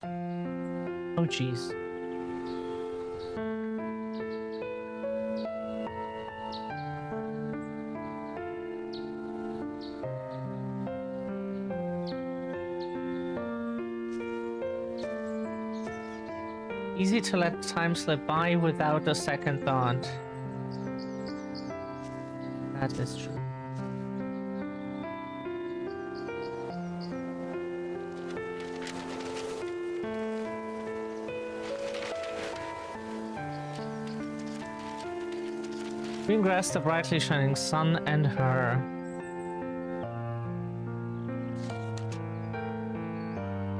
Oh, jeez. Easy to let time slip by without a second thought. That is true. Green grass, the brightly shining sun, and her.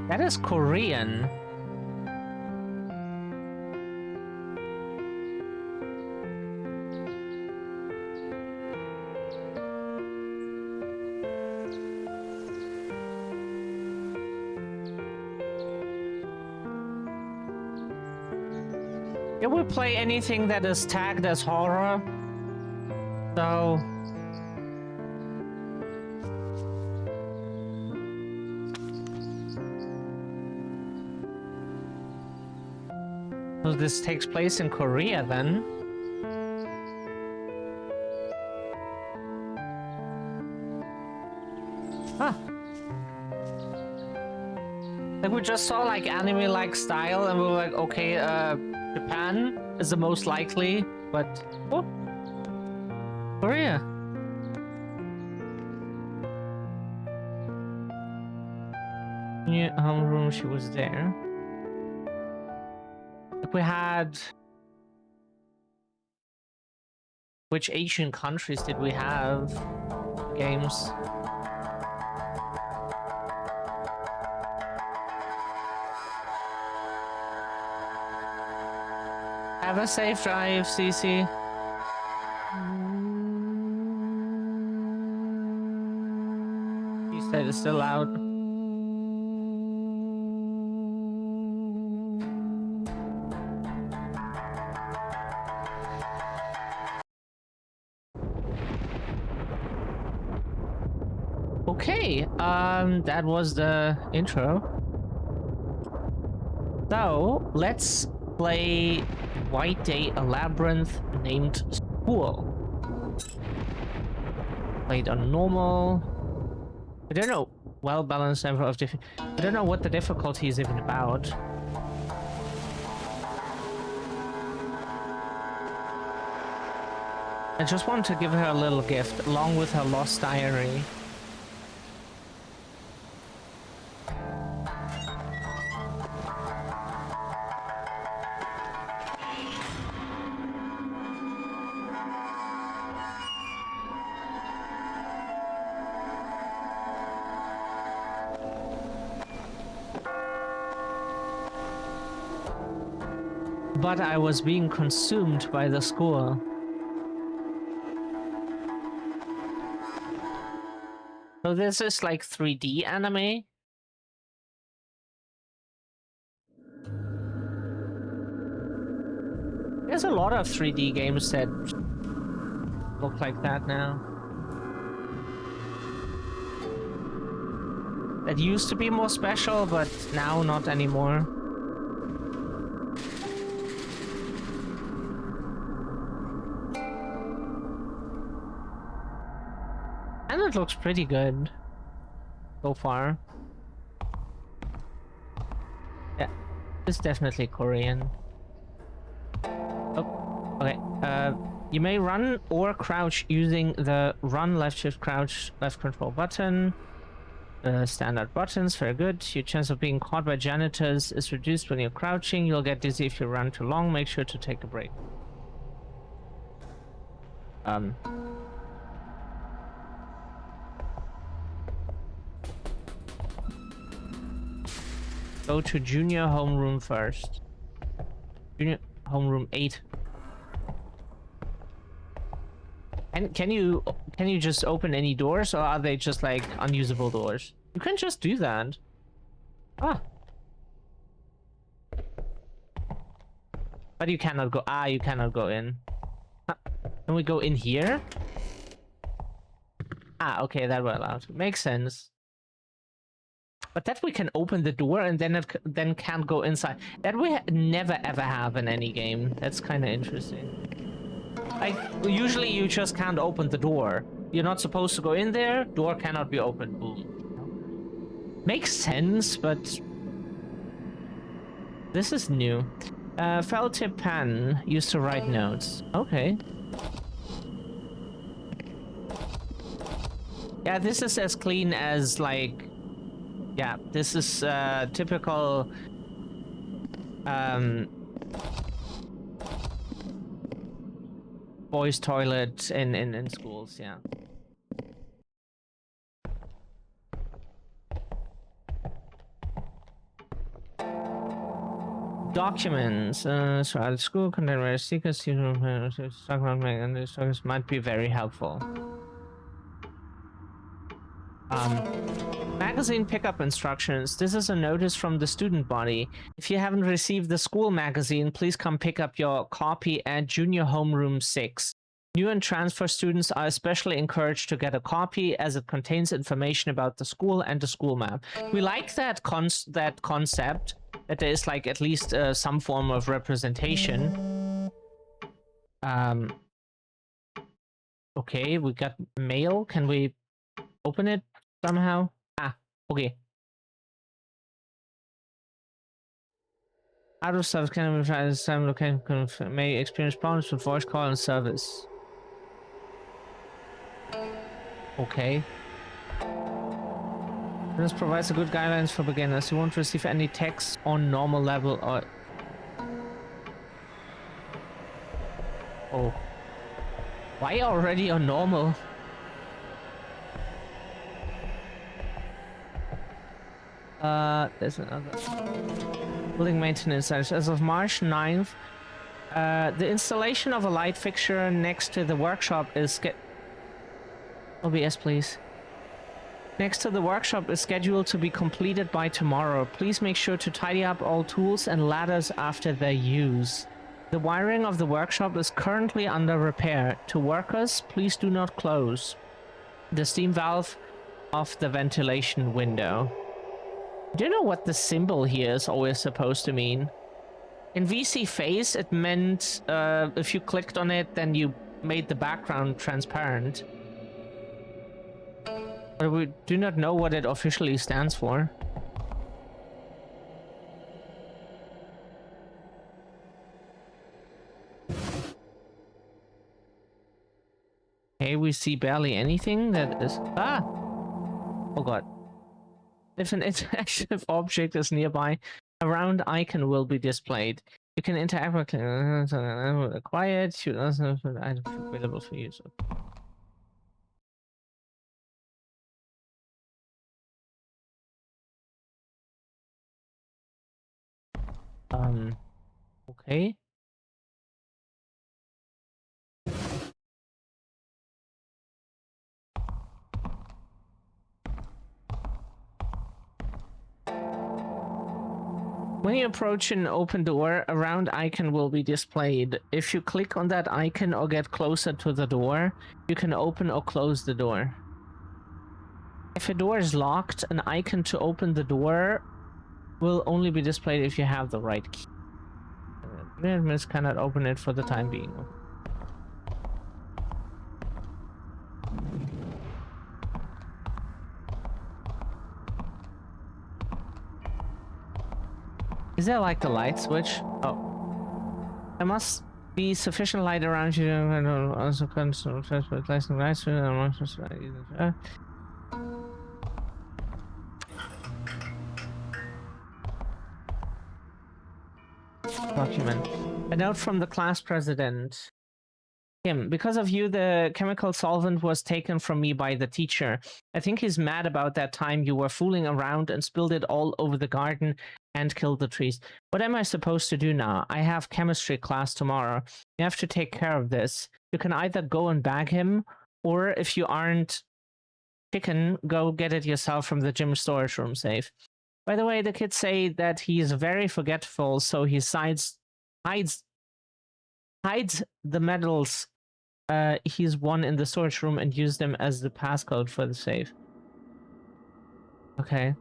That is Korean. Can we play anything that is tagged as horror? So... So this takes place in Korea then? Huh. Like we just saw like anime-like style and we were like, okay, Japan is the most likely, but... Oh. Korea. New homeroom, she was there. Like we had... Which Asian countries did we have? Games. Have a safe drive, CC. You said it's still out. Okay, that was the intro. So, let's play White Day, a Labyrinth named School. Played on normal. I don't know. Well balanced level of I don't know what the difficulty is even about. I just want to give her a little gift along with her lost diary. But I was being consumed by the school. So this is like 3D anime? There's a lot of 3D games that look like that now. That used to be more special, but now not anymore. And it looks pretty good so far. Yeah, it's definitely Korean. Oh, okay. You may run or crouch using the run, left shift, crouch, left control button. Standard buttons, very good. Your chance of being caught by janitors is reduced when you're crouching. You'll get dizzy if you run too long. Make sure to take a break. Go to junior homeroom first. Junior homeroom 8. And can you just open any doors, or are they just like unusable doors? You can just do that. Ah. But you cannot go. Ah, you cannot go in. Huh. Can we go in here? Ah, okay, that we're allowed. Makes sense. But that we can open the door and then then can't go inside. That we never ever have in any game. That's kind of interesting. Like, usually you just can't open the door. You're not supposed to go in there. Door cannot be opened. Boom. Makes sense, but this is new. Felt tip pen used to write notes. Okay. Yeah, this is as clean as, like, yeah, this is typical boys' toilet in schools, yeah. Documents. So at school contain various secrets, might be very helpful. Magazine pickup instructions. This is a notice from the student body. If you haven't received the school magazine, please come pick up your copy at Junior Homeroom 6. New and transfer students are especially encouraged to get a copy as it contains information about the school and the school map. We like that concept, that there is like at least some form of representation. Okay, we got mail. Can we open it somehow? Ah, okay. Out of service can may experience problems with voice call and service. Okay. This provides a good guidelines for beginners. You won't receive any text on normal level or... Oh. Why already on normal? There's another building maintenance. As of March 9th, the installation of a light fixture next to the workshop is OBS, please. Next to the workshop is scheduled to be completed by tomorrow. Please make sure to tidy up all tools and ladders after their use. The wiring of the workshop is currently under repair. To workers, please do not close the steam valve of the ventilation window. Do you know what the symbol here is always supposed to mean? In VC Phase, it meant if you clicked on it, then you made the background transparent. But we do not know what it officially stands for. Okay, we see barely anything that is... Ah! Oh god. If an interactive object is nearby, a round icon will be displayed. You can interact with acquired, shoot also items available for use. Okay. When you approach an open door, a round icon will be displayed. If you click on that icon or get closer to the door, you can open or close the door. If a door is locked, an icon to open the door will only be displayed if you have the right key. Admins cannot open it for the time being. Is there like the light switch? Oh. There must be sufficient light around you and also constant lights document. A note from the class president. Kim, because of you, the chemical solvent was taken from me by the teacher. I think he's mad about that time you were fooling around and spilled it all over the garden and killed the trees. What am I supposed to do now? I have chemistry class tomorrow. You have to take care of this. You can either go and bag him, or if you aren't chicken, go get it yourself from the gym storage room safe. By the way, the kids say that he is very forgetful, so he hides the medals he's won in the storage room and used them as the passcode for the safe. Okay.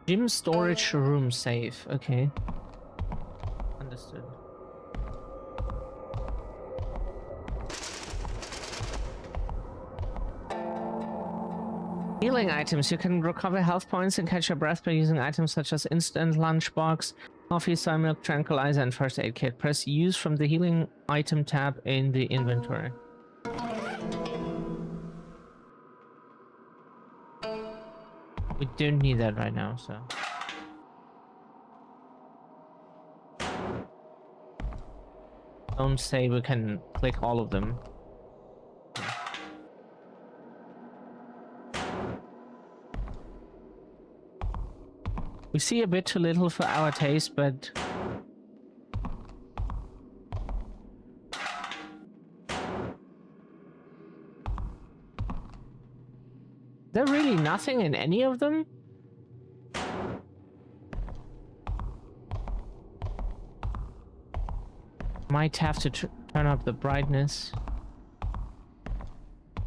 Gym storage room safe. Okay. Understood. Healing items. You can recover health points and catch your breath by using items such as instant lunchbox, coffee, soy milk, tranquilizer, and first aid kit. Press use from the healing item tab in the inventory. We don't need that right now, so. Don't say we can click all of them. We see a bit too little for our taste, but... Is there really nothing in any of them? Might have to turn up the brightness.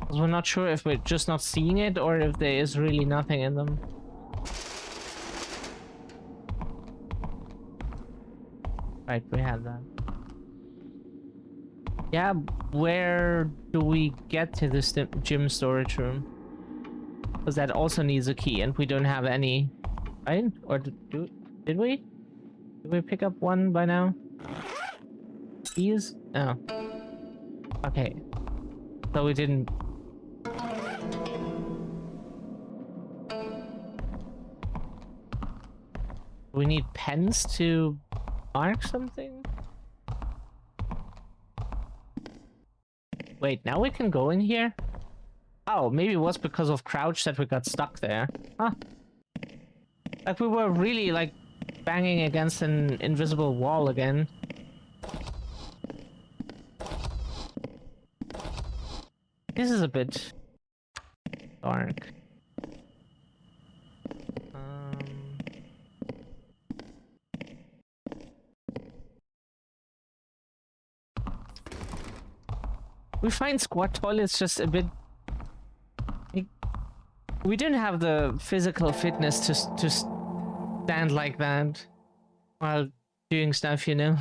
Because we're not sure if we're just not seeing it or if there is really nothing in them. Right, we have that. Yeah, where do we get to this gym storage room? Because that also needs a key, and we don't have any, right? Or did we? Did we pick up one by now? Keys? Oh. Okay. So we didn't. We need pens to mark something? Wait, now we can go in here? Oh, maybe it was because of crouch that we got stuck there. Huh. Like we were really like banging against an invisible wall again. This is a bit dark. We find squat toilets just a bit... We didn't have the physical fitness to stand like that while doing stuff, you know?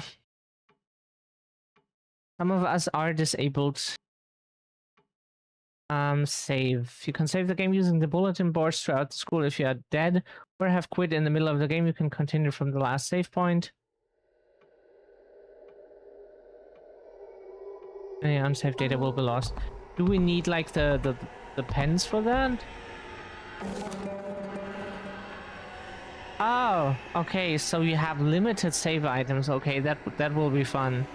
Some of us are disabled. Save. You can save the game using the bulletin boards throughout the school. If you are dead or have quit in the middle of the game, you can continue from the last save point. Any unsafe data will be lost. Do we need like the pens for that? Oh, okay, so you have limited save items. Okay, that will be fun.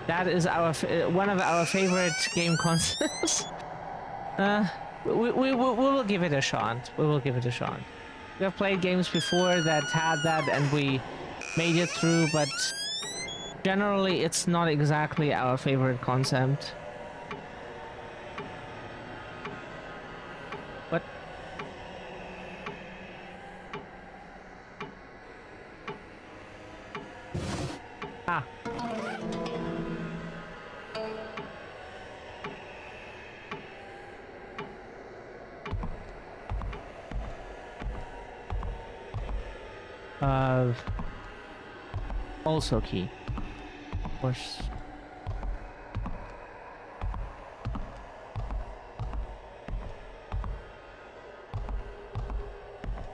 That is our one of our favorite game concepts. We will give it a shot. We will give it a shot. We have played games before that had that and we made it through, but generally it's not exactly our favorite concept. What? Ah. Also key. Of course.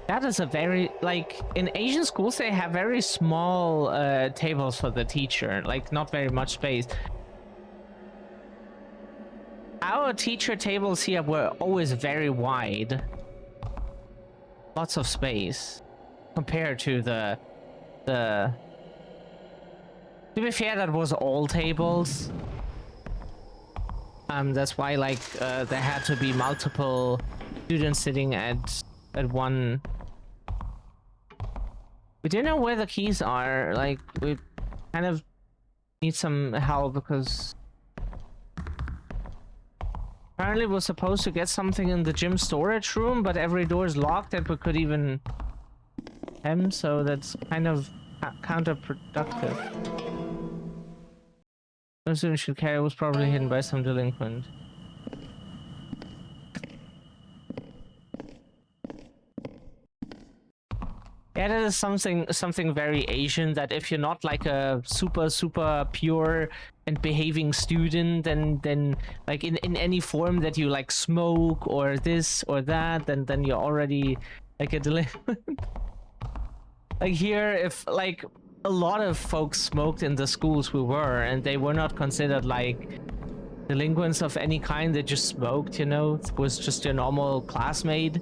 That is a very, like, in Asian schools they have very small tables for the teacher, like not very much space. Our teacher tables here were always very wide. Lots of space compared to the to be fair, that was all tables. That's why like there had to be multiple students sitting at one. We don't know where the keys are. Like we kind of need some help because apparently we're supposed to get something in the gym storage room, but every door is locked that we could even hem, so that's kind of counterproductive. No student should carry was probably hidden by some delinquent. Yeah, that is something very Asian, that if you're not like a super pure and behaving student, then like in any form that you like smoke or this or that, then you're already like a delinquent. Like here, if like a lot of folks smoked in the schools we were, and they were not considered like delinquents of any kind, they just smoked, you know, it was just your normal classmate.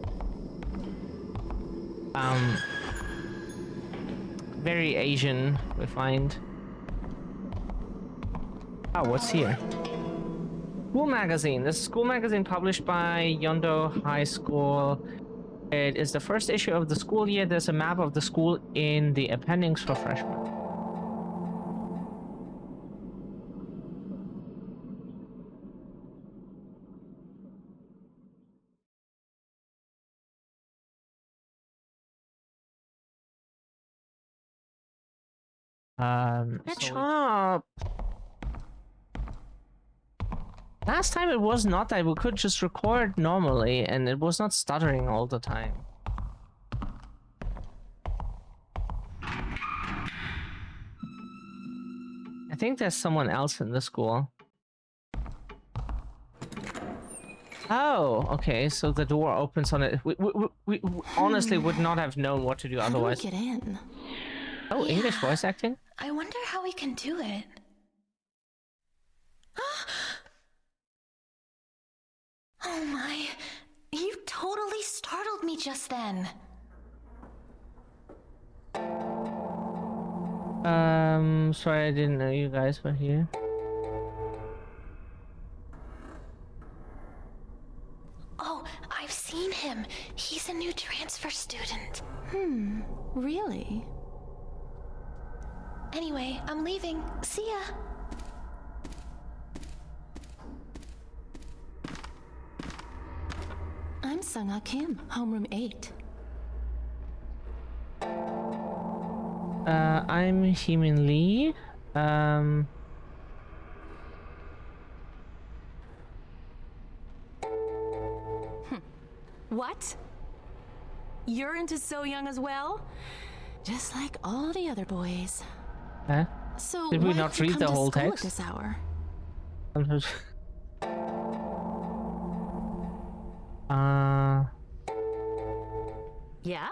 Very Asian, we find. Oh, what's here? School magazine. This is a school magazine published by Yondo High School. It is the first issue of the school year. There's a map of the school in the appendix for freshmen. Shop. Last time it was not that we could just record normally and it was not stuttering all the time. I think there's someone else in the school. Oh, okay, so the door opens on it. We honestly would not have known what to do otherwise. How do we get in? Oh, yeah. English voice acting? I wonder how we can do it. Oh my, you totally startled me just then. Sorry, I didn't know you guys were here. Oh, I've seen him. He's a new transfer student. Really? Anyway, I'm leaving. See ya. I'm Sung-Ah Kim, homeroom 8. I'm Heemin Lee. What? You're into So Young as well? Just like all the other boys. Huh? So Did we why not did you read come the to whole school text? at this hour? Yeah?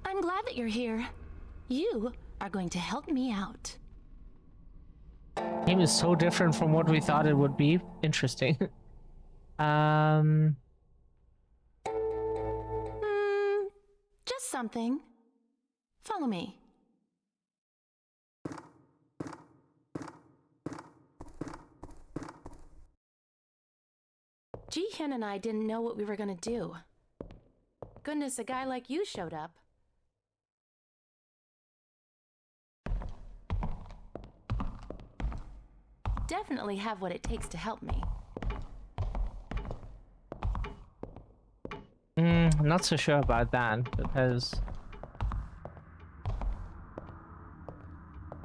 I'm glad that you're here. You are going to help me out. Game is so different from what we thought it would be. Interesting. Just something. Follow me. Ji-hyun and I didn't know what we were gonna do. Goodness, a guy like you showed up. Definitely have what it takes to help me. I'm not so sure about that, because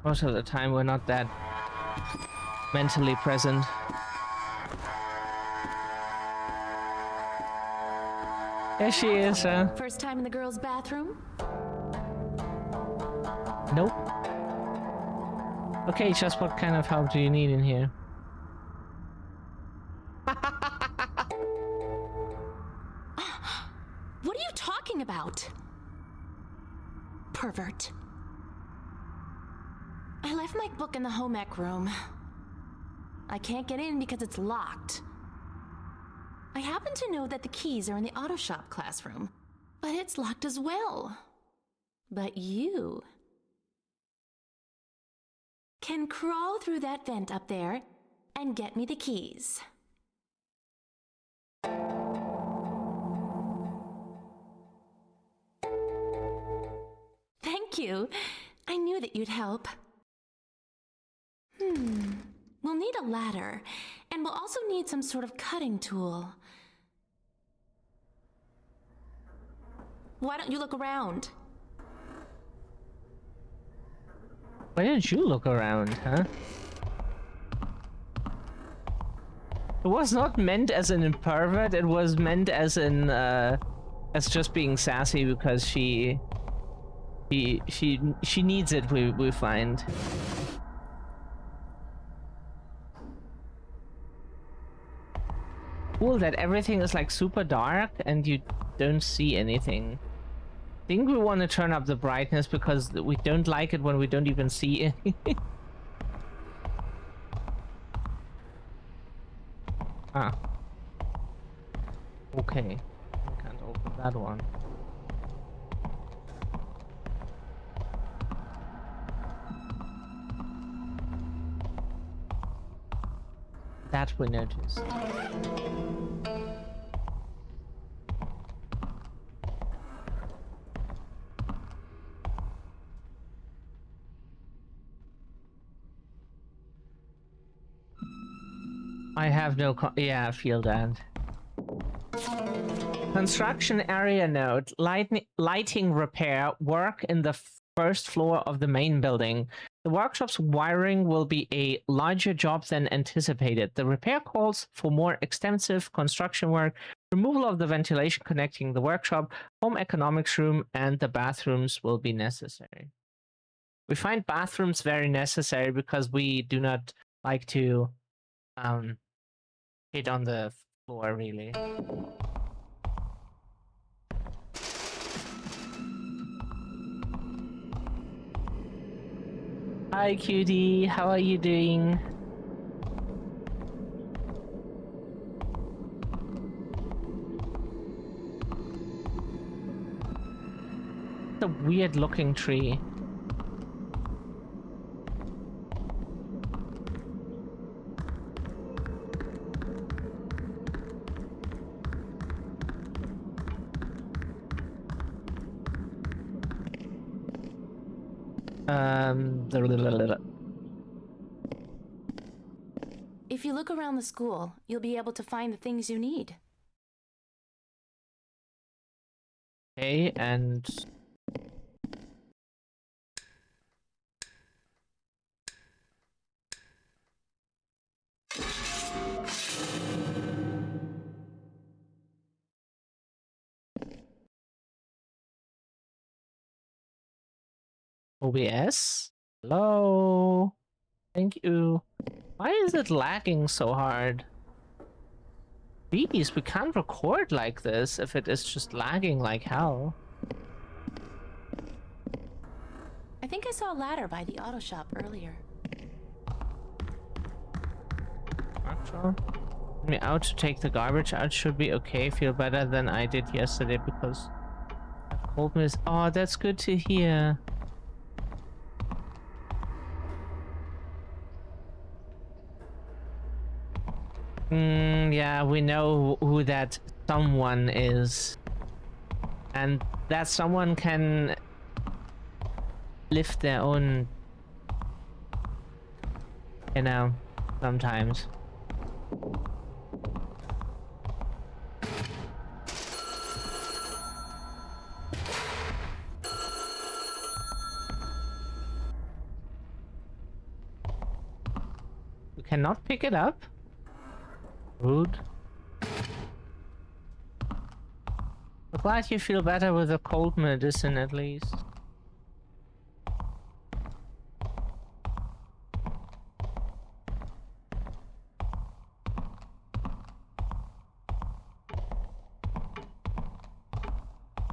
most of the time we're not that mentally present. There she is, First time in the girls' bathroom? Nope. Okay, just what kind of help do you need in here? What are you talking about? Pervert. I left my book in the home ec room. I can't get in because it's locked. I happen to know that the keys are in the auto shop classroom, but it's locked as well. But you can crawl through that vent up there and get me the keys. Thank you. I knew that you'd help. We'll need a ladder, and we'll also need some sort of cutting tool. Why don't you look around? Why didn't you look around, huh? It was not meant as an pervert, it was meant as an, as just being sassy because she needs it, we find. Cool that everything is like super dark and you don't see anything. I think we want to turn up the brightness because we don't like it when we don't even see anything. Ah. Okay. I can't open that one. That we noticed. I have no yeah, I feel that. Construction area note. Lighting repair work in the first floor of the main building. The workshop's wiring will be a larger job than anticipated. The repair calls for more extensive construction work, removal of the ventilation connecting the workshop, home economics room, and the bathrooms will be necessary. We find bathrooms very necessary because we do not like to hit on the floor, really. Hi, cutie. How are you doing? It's a weird-looking tree. If you look around the school, you'll be able to find the things you need. Okay, and OBS? Hello? Thank you. Why is it lagging so hard? Jeez, we can't record like this if it is just lagging like hell. I think I saw a ladder by the auto shop earlier. Send me out to take the garbage out. Should be okay. Feel better than I did yesterday because I've cold miss. Oh, that's good to hear. Yeah, we know who that someone is. And that someone can lift their own, you know, sometimes. You cannot pick it up? Rude. I'm glad you feel better with the cold medicine at least.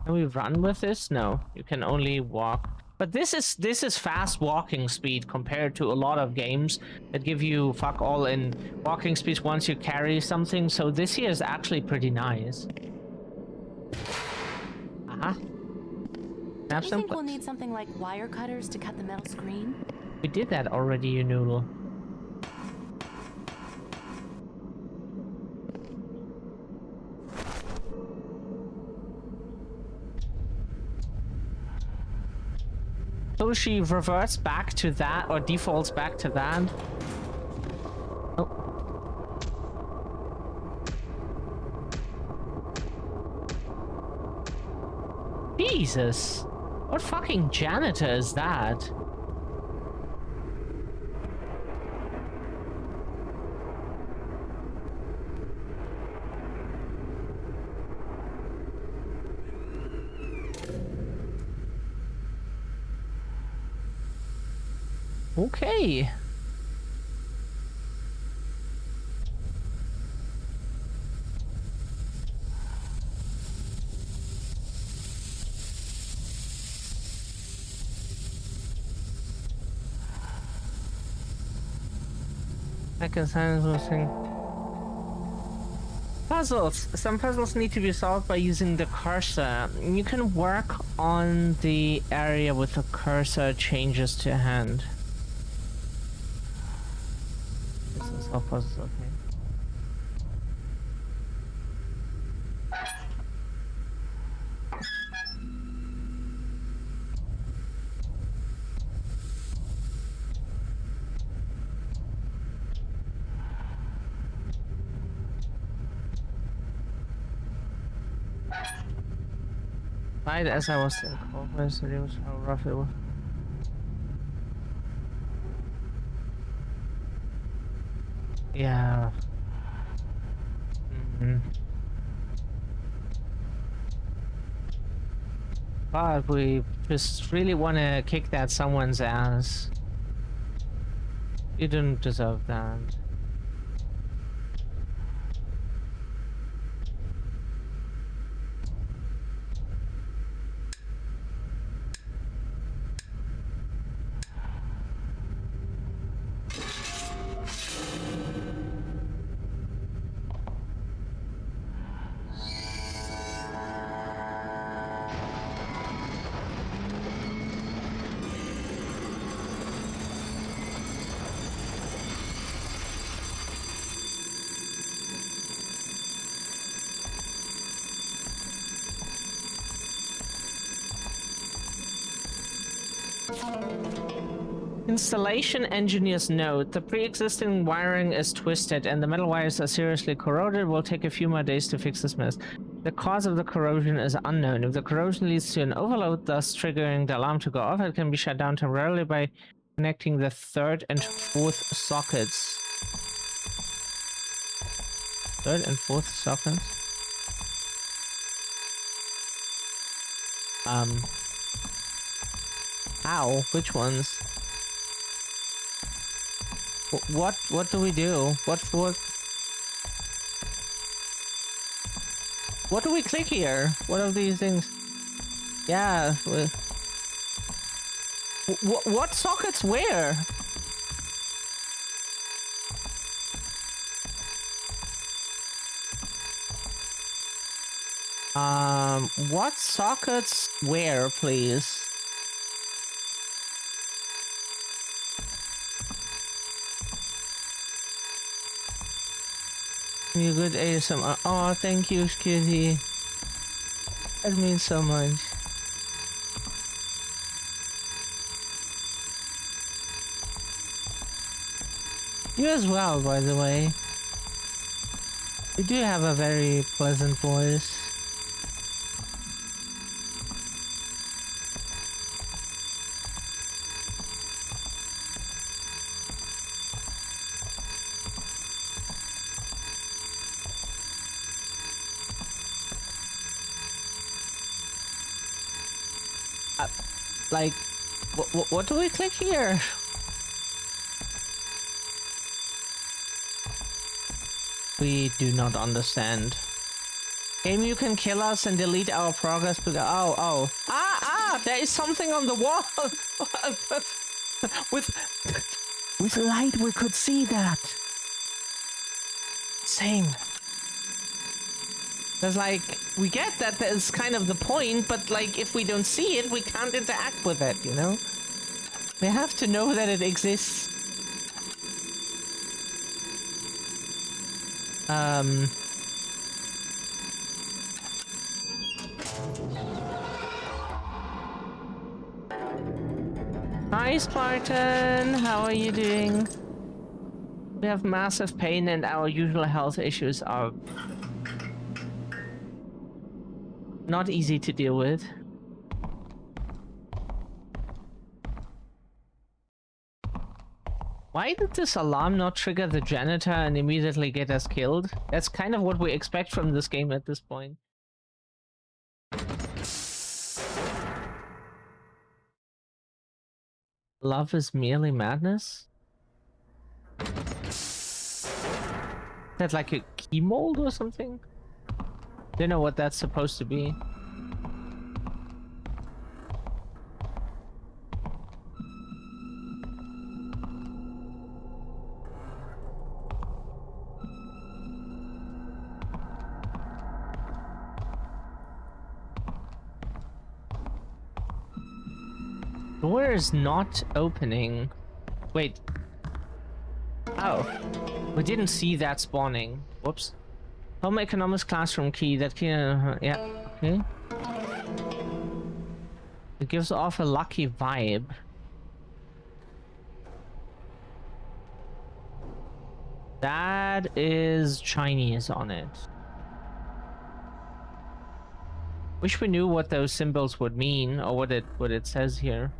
Can we run with this? No, you can only walk. But this is fast walking speed compared to a lot of games that give you fuck all in walking speed once you carry something. So this here is actually pretty nice. Uh-huh. Do you think we'll need something like wire cutters to cut the metal screen? We did that already, you noodle. So she reverts back to that, or defaults back to that. Oh. Jesus! What fucking janitor is that? Okay. I can sign those things. Puzzles. Some puzzles need to be solved by using the cursor. You can work on the area with the cursor changes to hand. This is solve puzzles, okay. Right as I was thinking, where's the news? How rough it was. Yeah. But we just really want to kick that someone's ass. You didn't deserve that. Installation engineers note the pre-existing wiring is twisted and the metal wires are seriously corroded. It will take a few more days to fix this mess. The cause of the corrosion is unknown. If the corrosion leads to an overload, thus triggering the alarm to go off, it can be shut down temporarily by connecting the third and fourth sockets. Third and fourth sockets? How? Which ones? What do we do? What do we click here? What are these things? Yeah. What sockets where? What sockets where, please? You good ASMR. Oh, thank you, Skizzy. That means so much. You as well, by the way. You do have a very pleasant voice. Like, what do we click here? We do not understand. Game, you can kill us and delete our progress. Oh. There is something on the wall. with light, we could see that. Same. There's like, we get that is kind of the point, but like, if we don't see it, we can't interact with it, you know? We have to know that it exists. Hi, Spartan. How are you doing? We have massive pain and our usual health issues are not easy to deal with. Why did this alarm not trigger the janitor and immediately get us killed? That's kind of what we expect from this game at this point. Love is merely madness? Is that like a key mold or something? Don't know what that's supposed to be. Door is not opening. Wait. Oh. We didn't see that spawning. Whoops. Home economics classroom key. That key. Yeah. Okay. It gives off a lucky vibe. That is Chinese on it. Wish we knew what those symbols would mean or what it says here.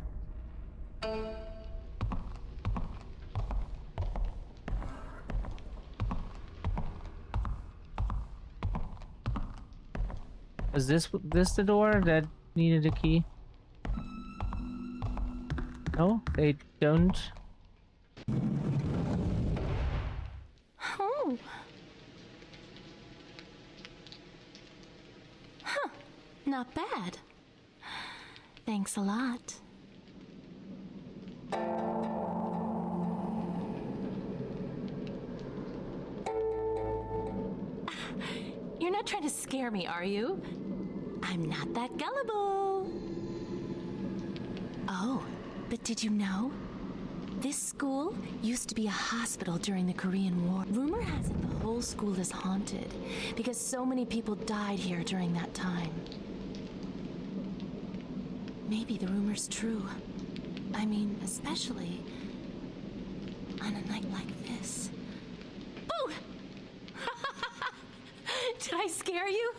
Is this the door that needed a key? No, they don't. Oh. Huh. Not bad. Thanks a lot. You're not trying to scare me, are you? I'm not that gullible. Oh, but did you know? This school used to be a hospital during the Korean War. Rumor has it the whole school is haunted because so many people died here during that time. Maybe the rumor's true. I mean, especially on a night like this. Oh! Did I scare you?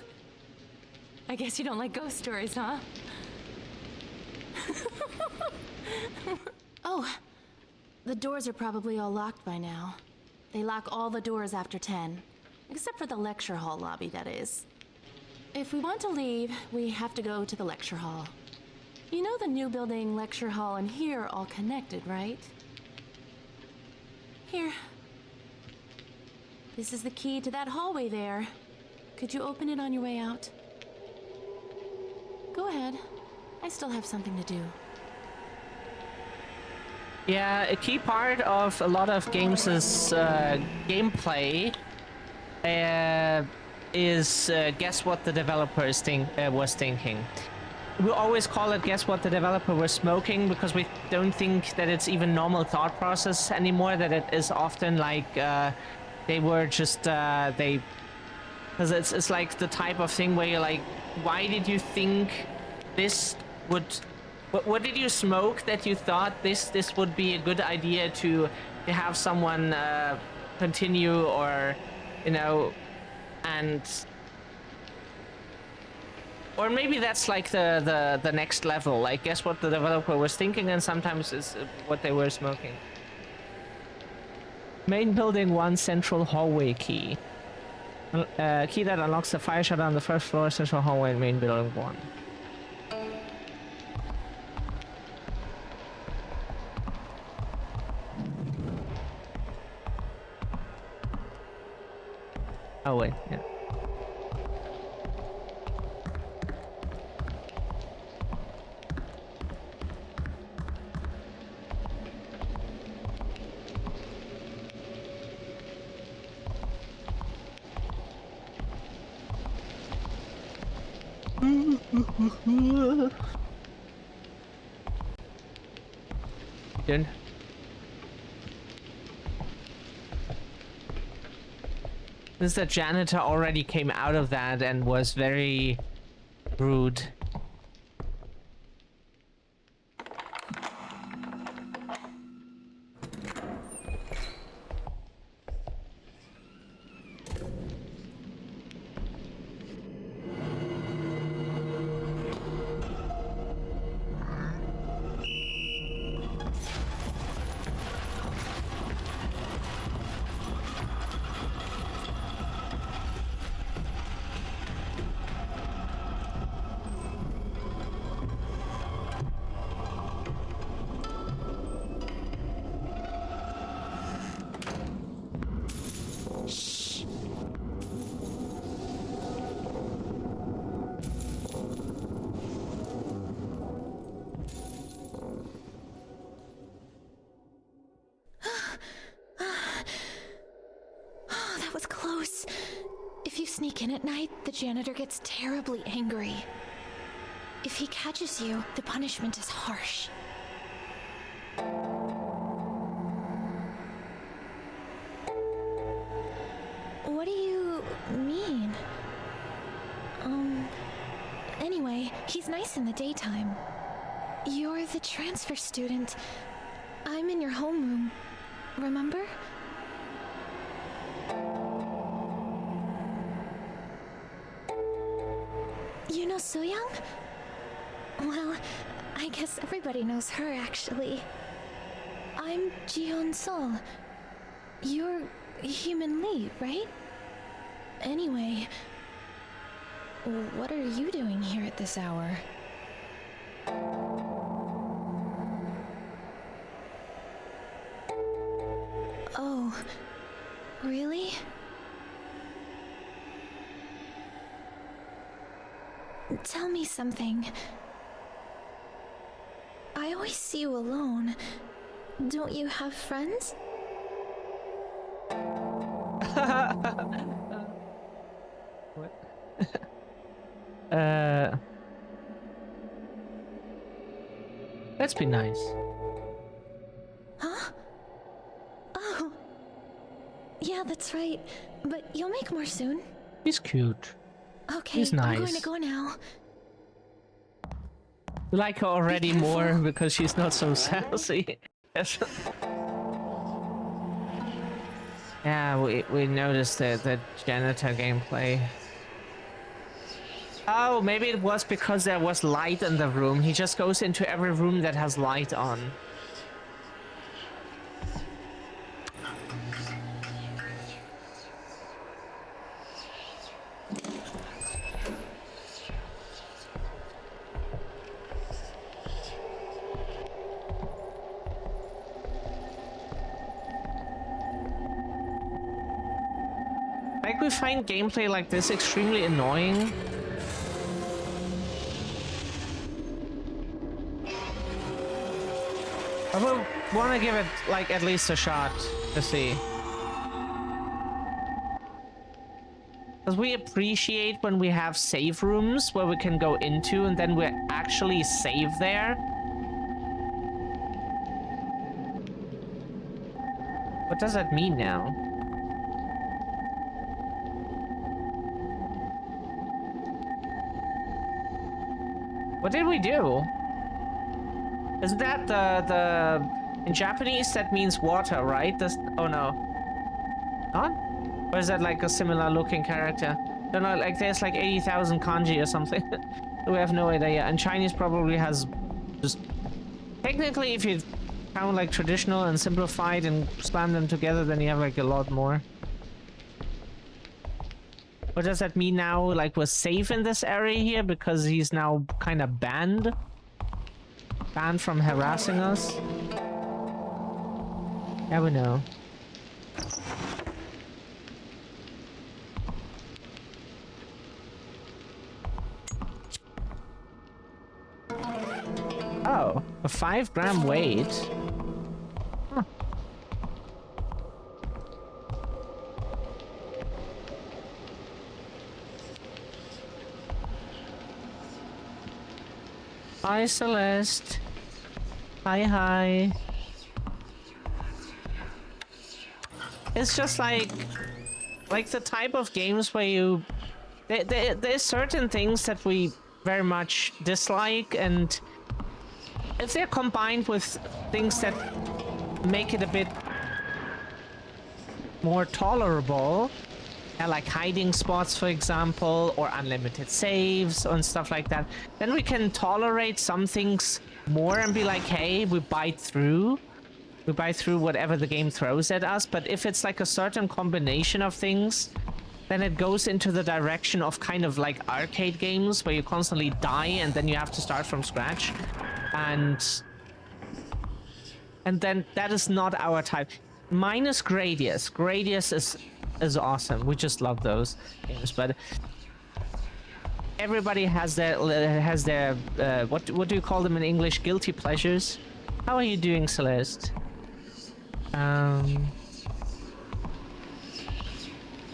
I guess you don't like ghost stories, huh? Oh, the doors are probably all locked by now. They lock all the doors after 10, except for the lecture hall lobby, that is. If we want to leave, we have to go to the lecture hall. You know the new building, lecture hall, and here are all connected, right? Here. This is the key to that hallway there. Could you open it on your way out? Go ahead. I still have something to do. Yeah, a key part of a lot of games' gameplay is guess what the developer was thinking. We always call it guess what the developer was smoking because we don't think that it's even normal thought process anymore, that it is often like they were just because it's like the type of thing where you're like, why did you think this would what did you smoke that you thought this would be a good idea to have someone continue, or you know, and or maybe that's like the next level, like guess what the developer was thinking, and sometimes it's what they were smoking. Main building 1 central hallway key. Key that unlocks the fire shutter on the first floor, central hallway in main building 1. Oh wait, yeah. Done. Since the janitor already came out of that and was very rude. gross. If you sneak in at night, the janitor gets terribly angry. If he catches you, the punishment is harsh. What do you mean? Anyway, he's nice in the daytime. You're the transfer student. I'm in your homeroom. Remember? You know So-young? Well, I guess everybody knows her, actually. I'm Ji-Yeon-Sol. You're Human Lee, right? Anyway, what are you doing here at this hour? Oh, really? Tell me something. I always see you alone. Don't you have friends? What? Let's be nice. Huh? Oh. Yeah, that's right. But you'll make more soon. He's cute. Okay, He's nice. I'm going to go now. You like her already Be more careful. because she's not so sassy. Yeah, we noticed the janitor gameplay. Oh, maybe it was because there was light in the room. He just goes into every room that has light on. Like, we find gameplay like this extremely annoying. I would want to give it, like, at least a shot to see. Because we appreciate when we have save rooms where we can go into and then we actually save there. What does that mean now? What did we do? Isn't that the in Japanese that means water, right? This, oh no. Not? Or is that like a similar looking character? Don't know, like there's like 80,000 kanji or something. We have no idea. And Chinese probably has just technically, if you count like traditional and simplified and slam them together, then you have like a lot more. What does that mean now? Like, we're safe in this area here because he's now kind of banned? Banned from harassing us? Yeah, we know. Oh, a 5-gram weight? Huh. Hi, Celeste. Hi, hi. It's just like the type of games where you... There's certain things that we very much dislike, and if they're combined with things that make it a bit more tolerable, like hiding spots, for example, or unlimited saves and stuff like that, then we can tolerate some things more and be like, hey, we bite through whatever the game throws at us. But if it's like a certain combination of things, then it goes into the direction of kind of like arcade games where you constantly die and then you have to start from scratch, and then that is not our type. Minus Gradius. Gradius is awesome. We just love those games, but everybody has their what do you call them in English? Guilty pleasures. How are you doing, Celeste?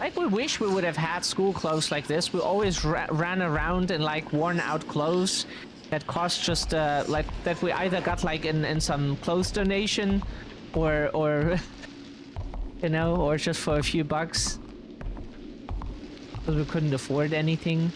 Like, we wish we would have had school clothes like this. We always ran around in, like, worn-out clothes that cost just, like, that we either got, like, in some clothes donation or you know, or just for a few bucks. Because we couldn't afford anything.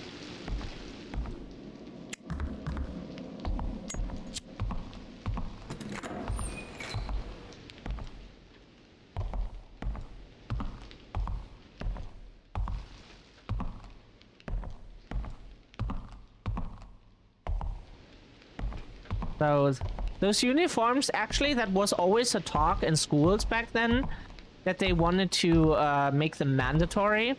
Those uniforms, actually, that was always a talk in schools back then, that they wanted to make them mandatory.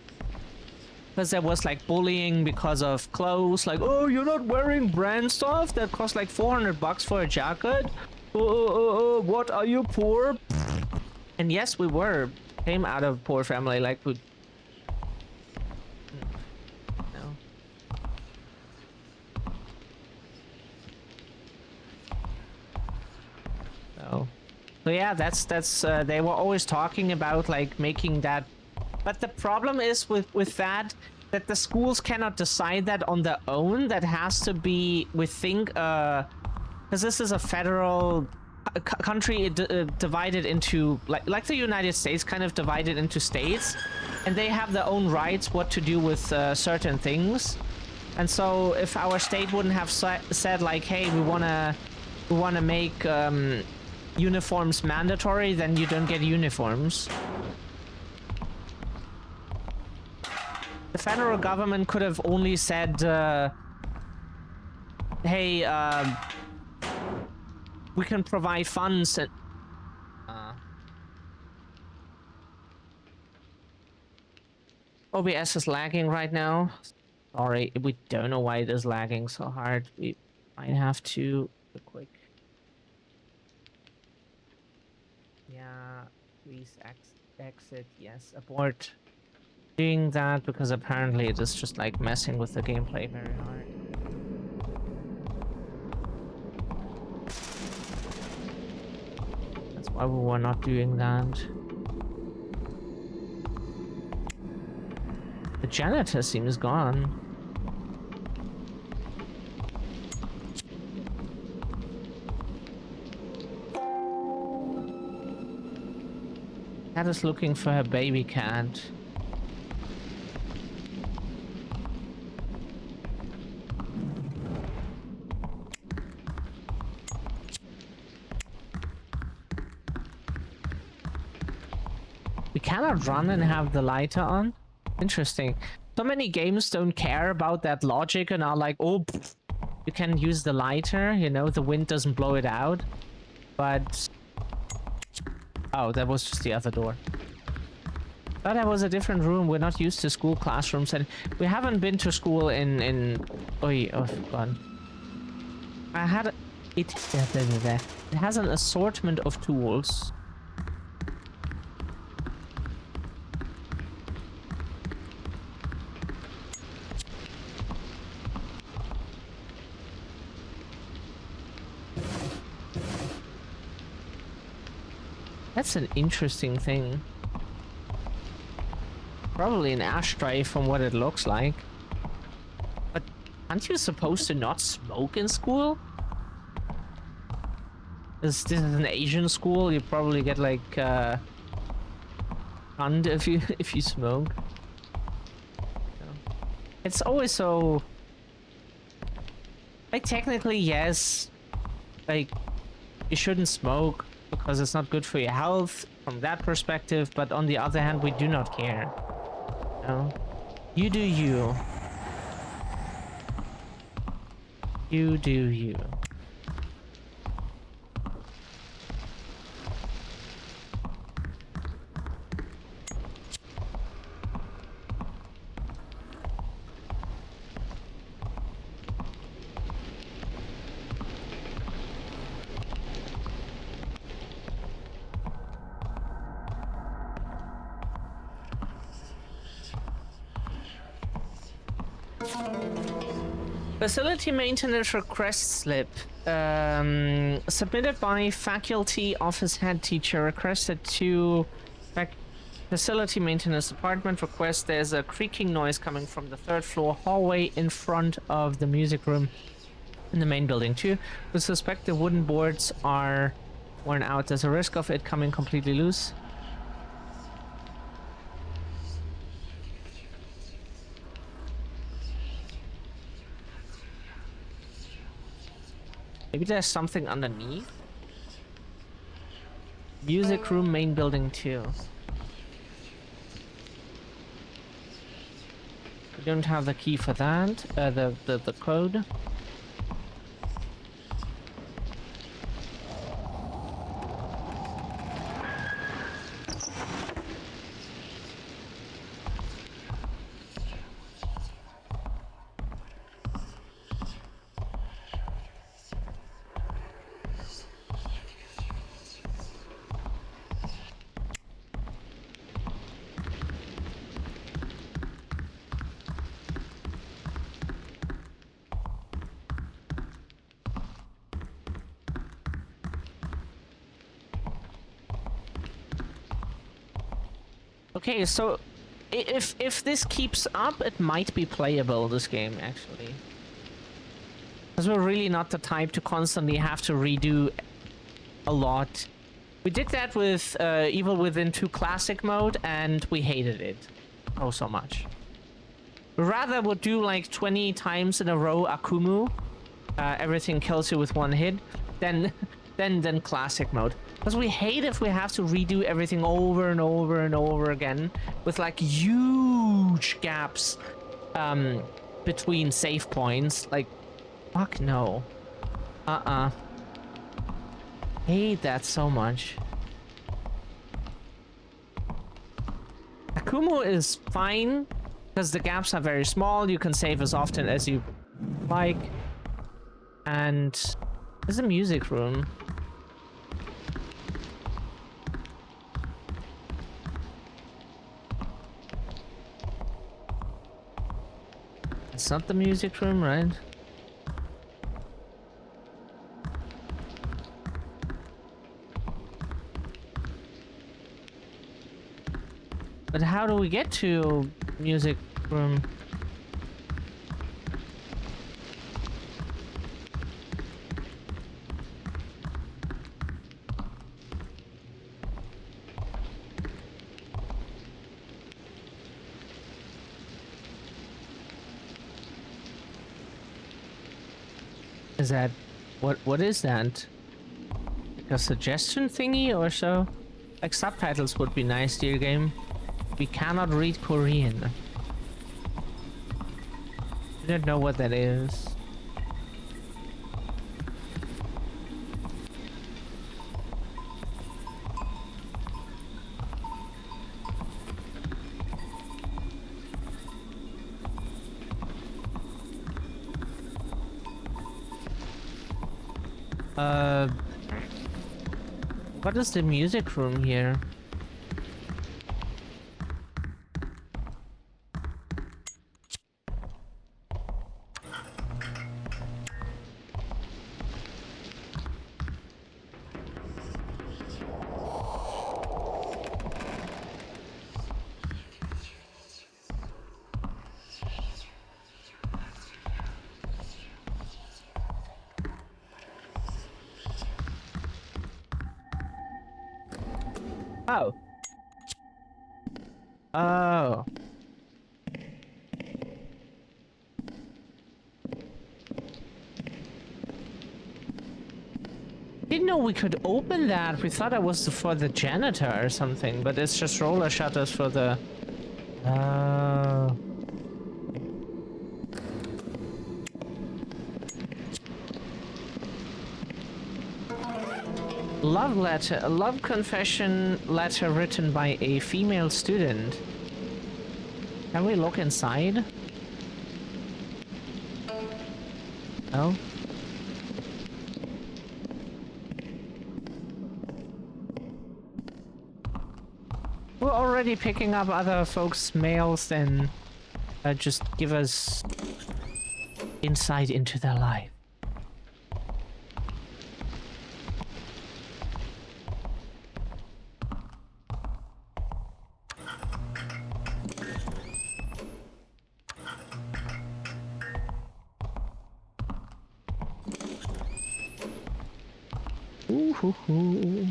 Because there was like bullying because of clothes, like, oh, you're not wearing brand stuff that costs like 400 bucks for a jacket? What, are you poor? And yes, we came out of a poor family, like, we... So yeah, that's they were always talking about like making that, but the problem is with that the schools cannot decide that on their own. That has to be, we think, because this is a federal country divided into like the United States, kind of divided into states, and they have their own rights what to do with certain things. And so if our state wouldn't have said like, hey, we wanna make uniforms mandatory, then you don't get uniforms. The federal government could have only said, hey, we can provide funds and... OBS is lagging right now. Sorry, we don't know why it is lagging so hard. We might have to... quick. Yeah, please exit, yes, abort. Doing that because apparently it is just like messing with the gameplay very hard. That's why we were not doing that. The janitor seems gone. Cat is looking for her baby cat. We cannot run and have the lighter on? Interesting. So many games don't care about that logic and are like, oh, you can use the lighter, you know, the wind doesn't blow it out. But... oh, that was just the other door. But that was a different room. We're not used to school classrooms, and we haven't been to school in... oh, God. I had... it has an assortment of tools. That's an interesting thing. Probably an ashtray from what it looks like. But aren't you supposed to not smoke in school? This is an Asian school, you probably get like hunned if you smoke. It's always so... like, technically, yes. Like, you shouldn't smoke because it's not good for your health from that perspective, but on the other hand, we do not care. No? You do you. You do you. Facility maintenance request slip. Submitted by faculty office head teacher. Requested to Facility maintenance department requests there's a creaking noise coming from the 3rd floor hallway in front of the music room in the main building too. We suspect the wooden boards are worn out. There's a risk of it coming completely loose. Maybe there's something underneath. Music room, main building too. We don't have the key for that. The code. Okay, so if this keeps up, it might be playable, this game, actually. Because we're really not the type to constantly have to redo a lot. We did that with Evil Within 2 Classic mode, and we hated it. Oh, so much. We rather would do like 20 times in a row Akumu, everything kills you with one hit, than Classic mode. Because we hate if we have to redo everything over and over and over again with like huge gaps between save points. Like, fuck no. Hate that so much. Akumu is fine because the gaps are very small. You can save as often as you like. And there's a music room. It's not the music room, right? But how do we get to music room? Is that what is that? Like a suggestion thingy or so? Like subtitles would be nice, dear game. We cannot read Korean. I don't know what that is. What is the music room here? Oh. Oh. Didn't know we could open that. We thought it was for the janitor or something, but it's just roller shutters for the... Oh. Love letter, a love confession letter written by a female student. Can we look inside? No? We're already picking up other folks' mails, then just give us insight into their life. Ooh, hoo, hoo.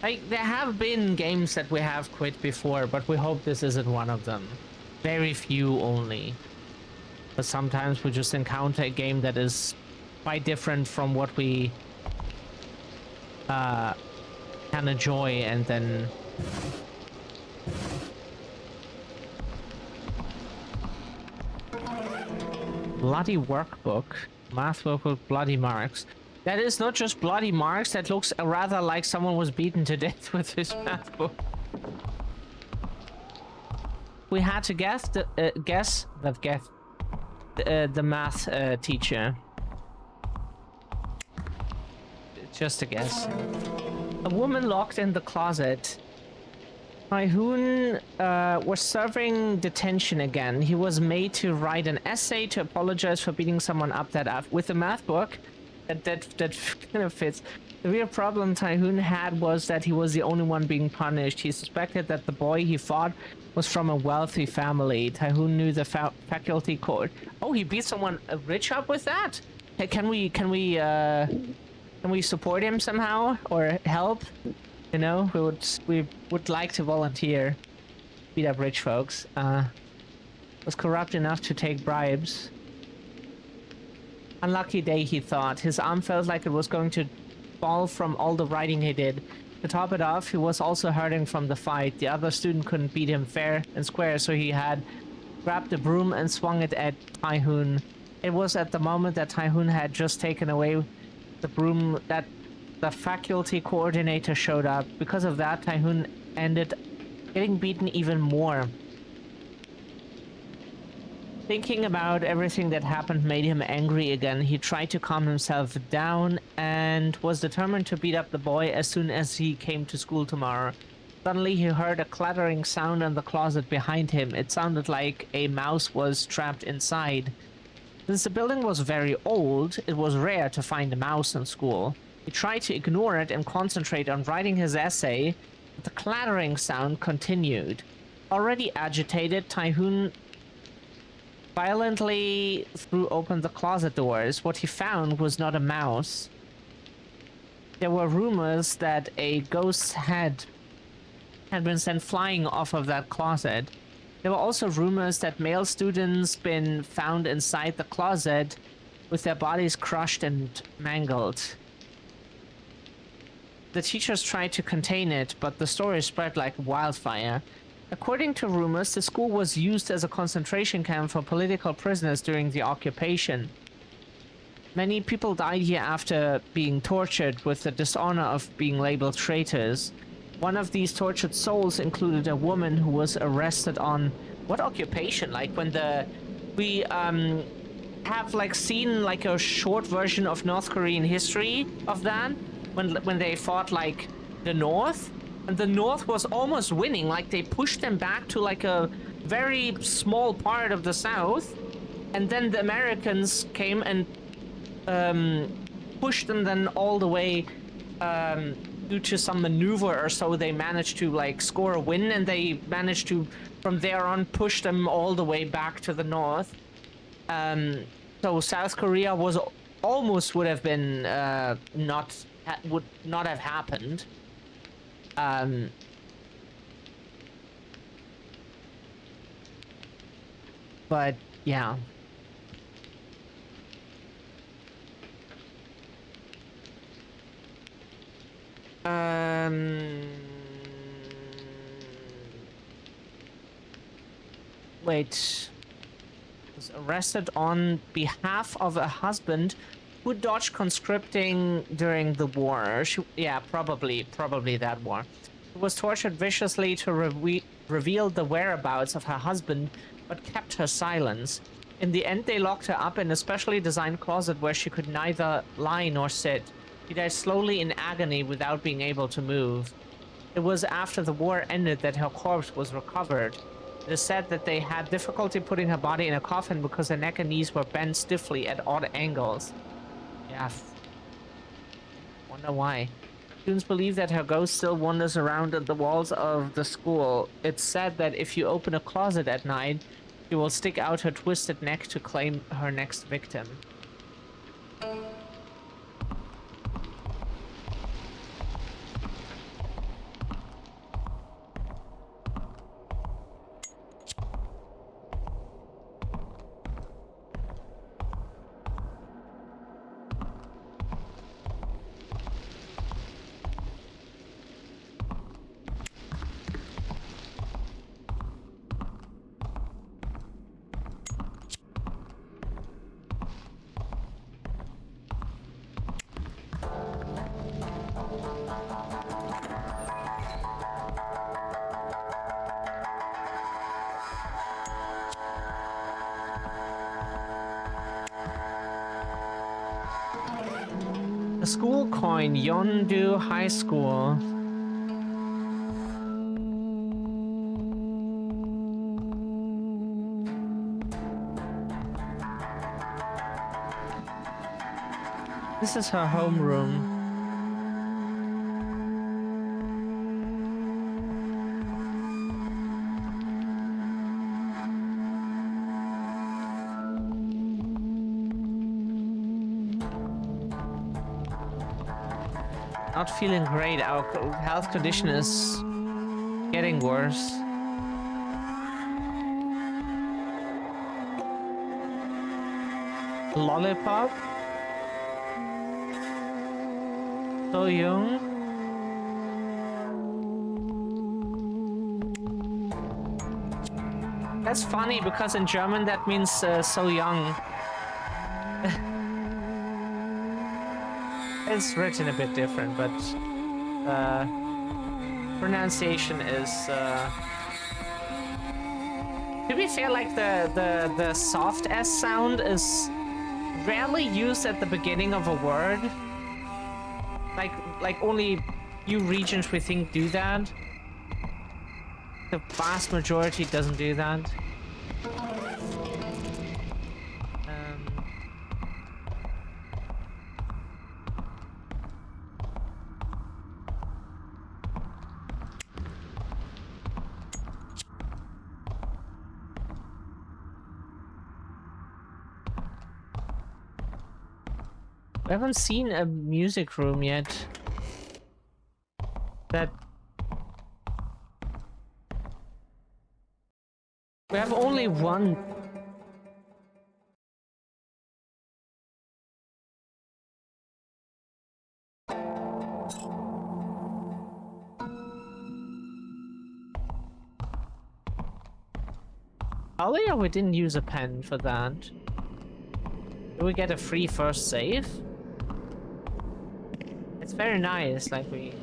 Like, there have been games that we have quit before, but we hope this isn't one of them. Very few only. But sometimes we just encounter a game that is quite different from what we can enjoy, and then bloody workbook, math workbook, bloody marks. That is not just bloody marks, that looks rather like someone was beaten to death with this math book. We had to guess the math teacher. Just a guess. A woman locked in the closet. Tyhoon was serving detention again. He was made to write an essay to apologize for beating someone up with a math book. That kind of fits. The real problem Tyhoon had was that he was the only one being punished. He suspected that the boy he fought was from a wealthy family. Tyhoon knew the faculty code. Oh, he beat someone rich up with that? Hey, can we support him somehow or help? You know, we would like to volunteer. Beat up rich folks. Was corrupt enough to take bribes. Unlucky day, he thought. His arm felt like it was going to fall from all the writing he did. To top it off, he was also hurting from the fight. The other student couldn't beat him fair and square, so he had grabbed the broom and swung it at Tyhoon. It was at the moment that Tyhoon had just taken away the broom that the faculty coordinator showed up. Because of that, Tyhoon ended getting beaten even more. Thinking about everything that happened made him angry again. He tried to calm himself down and was determined to beat up the boy as soon as he came to school tomorrow. Suddenly he heard a clattering sound in the closet behind him. It sounded like a mouse was trapped inside. Since the building was very old, it was rare to find a mouse in school. He tried to ignore it and concentrate on writing his essay, but the clattering sound continued. Already agitated, Tyhoon violently threw open the closet doors. What he found was not a mouse. There were rumors that a ghost's head had been sent flying off of that closet. There were also rumors that male students been found inside the closet with their bodies crushed and mangled. The teachers tried to contain it, but the story spread like wildfire. According to rumors, the school was used as a concentration camp for political prisoners during the occupation. Many people died here after being tortured with the dishonor of being labeled traitors. One of these tortured souls included a woman who was arrested on what occupation? Like when we have like seen like a short version of North Korean history of that when they fought like the North. And the North was almost winning, like they pushed them back to like a very small part of the South. And then the Americans came and pushed them then all the way due to some maneuver or so. They managed to like score a win, and they managed to from there on push them all the way back to the North. So South Korea was almost would have been would not have happened. But yeah. Wait. Was arrested on behalf of a husband who dodged conscripting during the war. Yeah, probably that war. She was tortured viciously to reveal the whereabouts of her husband, but kept her silence. In the end, they locked her up in a specially designed closet where she could neither lie nor sit. She died slowly in agony without being able to move. It was after the war ended that her corpse was recovered. It is said that they had difficulty putting her body in a coffin because her neck and knees were bent stiffly at odd angles. Yeah. Wonder why. Students believe that her ghost still wanders around the walls of the school. It's said that if you open a closet at night, she will stick out her twisted neck to claim her next victim. school coin, Yondu High School. This is her homeroom. Not feeling great. Our health condition is getting worse. Lollipop? So young? That's funny because in German that means so young. It's written a bit different, but pronunciation is to be fair, like the soft S sound is rarely used at the beginning of a word. Like only few regions we think do that. The vast majority doesn't do that. We haven't seen a music room yet. That we have only one. Oh yeah, we didn't use a pen for that. Do we get a free first save? It's very nice, like we...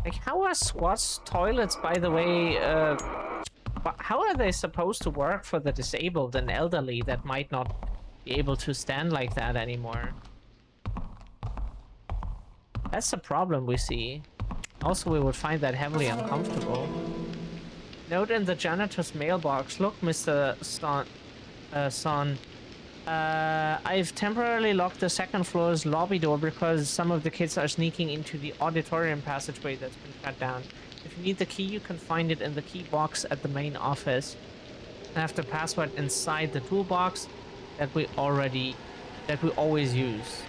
Like, how are SWAT's toilets, by the way, how are they supposed to work for the disabled and elderly that might not be able to stand like that anymore? That's the problem we see. Also, we would find that heavily uncomfortable. Note in the janitor's mailbox. Look, Mr. Son. I've temporarily locked the second floor's lobby door because some of the kids are sneaking into the auditorium passageway that's been shut down. If you need the key, you can find it in the key box at the main office. I have the password inside the toolbox that we always use.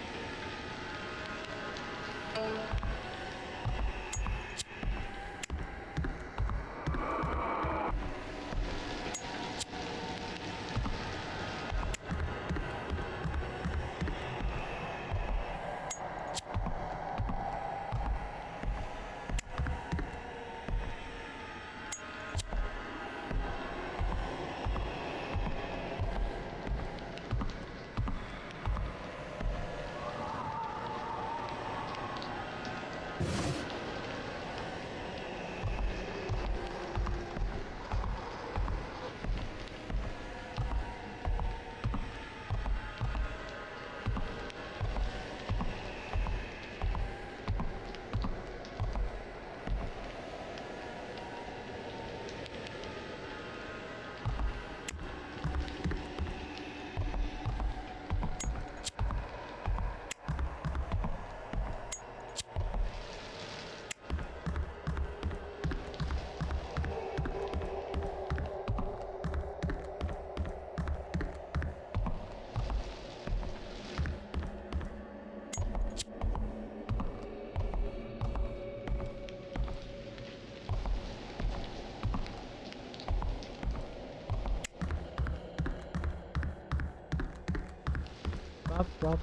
Up, up,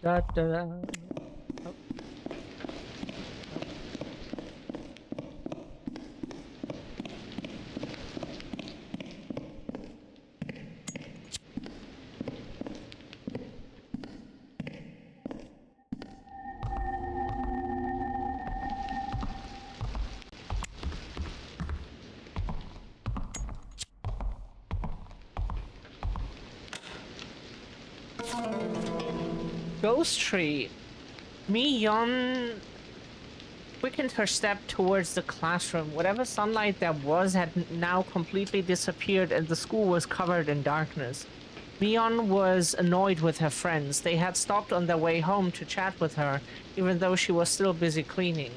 da, da, da. Up. Ghost tree. Mi-yeon quickened her step towards the classroom. Whatever sunlight there was had now completely disappeared and the school was covered in darkness. Mi-yeon was annoyed with her friends. They had stopped on their way home to chat with her, even though she was still busy cleaning.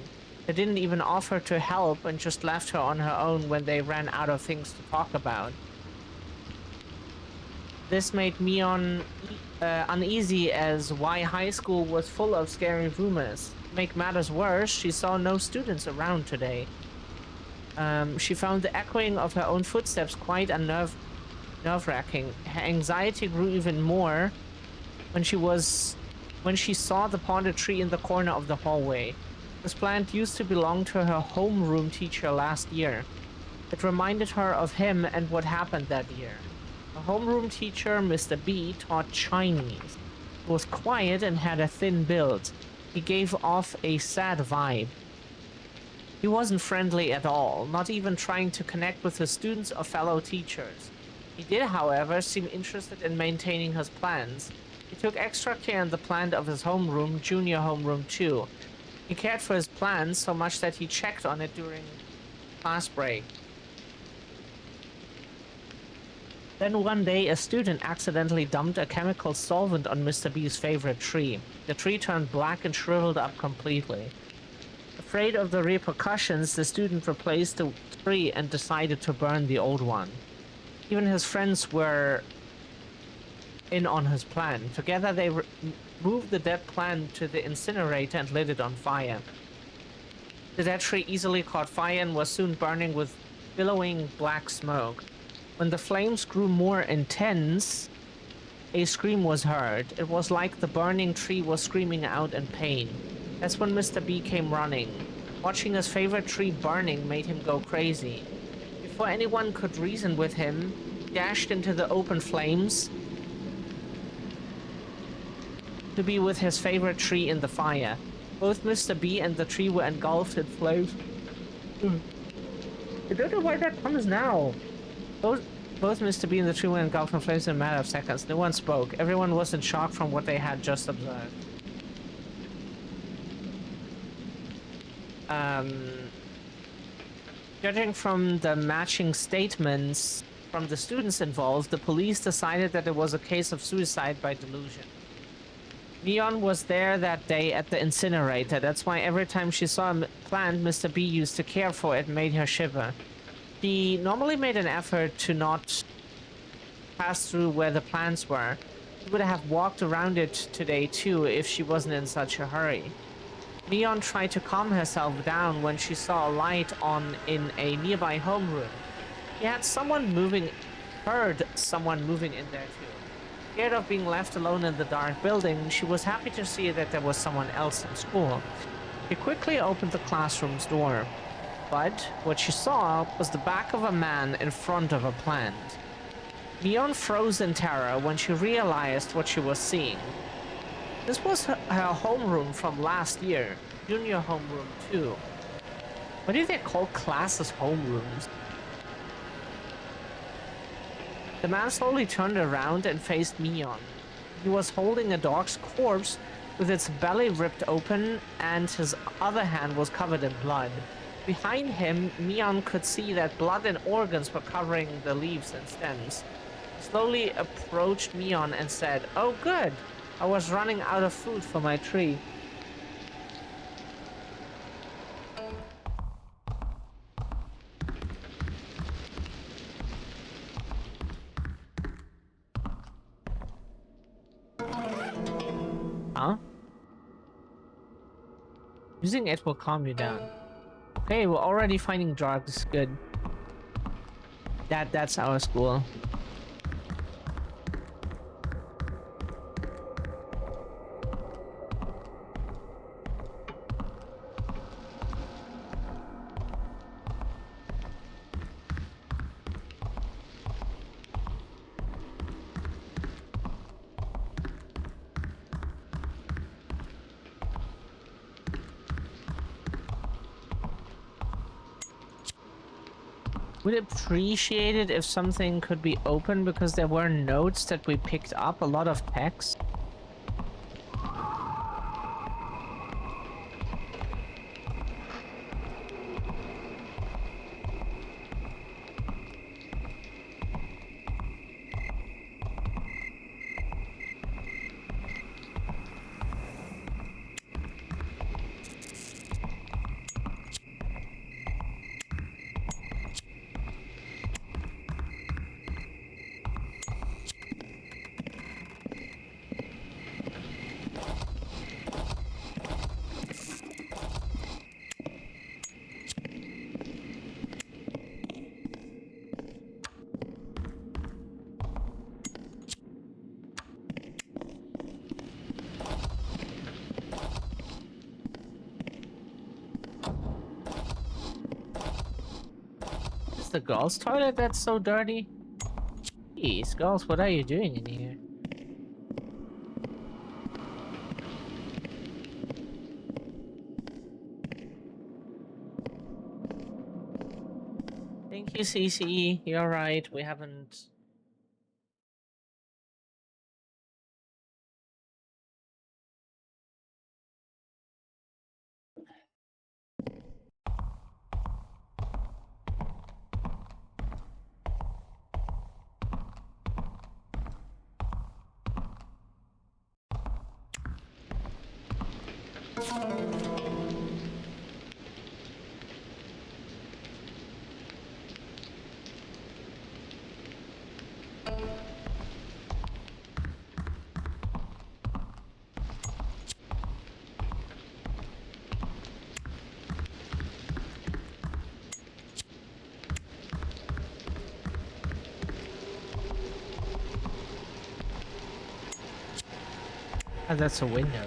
They didn't even offer to help and just left her on her own when they ran out of things to talk about. This made Mi-yeon uneasy, as Y High School was full of scary rumors. To make matters worse, she saw no students around today. She found the echoing of her own footsteps quite nerve-wracking. Her anxiety grew even more when she saw the potted tree in the corner of the hallway. This plant used to belong to her homeroom teacher last year. It reminded her of him and what happened that year. Her homeroom teacher, Mr. B, taught Chinese. He was quiet and had a thin build. He gave off a sad vibe. He wasn't friendly at all, not even trying to connect with his students or fellow teachers. He did, however, seem interested in maintaining his plants. He took extra care in the plant of his homeroom, junior homeroom too. He cared for his plants so much that he checked on it during class break. Then one day, a student accidentally dumped a chemical solvent on Mr. B's favorite tree. The tree turned black and shriveled up completely. Afraid of the repercussions, the student replaced the tree and decided to burn the old one. Even his friends were in on his plan. Together they moved the dead plant to the incinerator and lit it on fire. The dead tree easily caught fire and was soon burning with billowing black smoke. When the flames grew more intense, a scream was heard. It was like the burning tree was screaming out in pain. That's when Mr. B came running. Watching his favorite tree burning made him go crazy. Before anyone could reason with him, he dashed into the open flames to be with his favorite tree in the fire. Both Mr. B and the tree were engulfed in flames. I don't know why that comes now. Both Mr. B and the tree were engulfed in flames in a matter of seconds. No one spoke. Everyone was in shock from what they had just observed. Judging from the matching statements from the students involved, the police decided that it was a case of suicide by delusion. Mi-yeon was there that day at the incinerator. That's why every time she saw a plant Mr. B used to care for, it made her shiver. She normally made an effort to not pass through where the plants were. She would have walked around it today too if she wasn't in such a hurry. Mi-yeon tried to calm herself down when she saw a light on in a nearby homeroom. She heard someone moving in there too. Scared of being left alone in the dark building, she was happy to see that there was someone else in school. She quickly opened the classroom's door. But what she saw was the back of a man in front of a plant. Mi-yeon froze in terror when she realized what she was seeing. This was her homeroom from last year, junior homeroom too. Why do they call classes homerooms? The man slowly turned around and faced Mi-yeon. He was holding a dog's corpse with its belly ripped open and his other hand was covered in blood. Behind him, Mi-yeon could see that blood and organs were covering the leaves and stems. He slowly approached Mi-yeon and said, "Oh good, I was running out of food for my tree." Huh? Using it will calm you down. Okay, we're already finding drugs. Good. That's our school. would appreciate it if something could be open because there were notes that we picked up, a lot of text. Is the girls' toilet that's so dirty? Jeez, girls, what are you doing in here? Thank you, CC. You're right, we haven't... Oh, that's a window.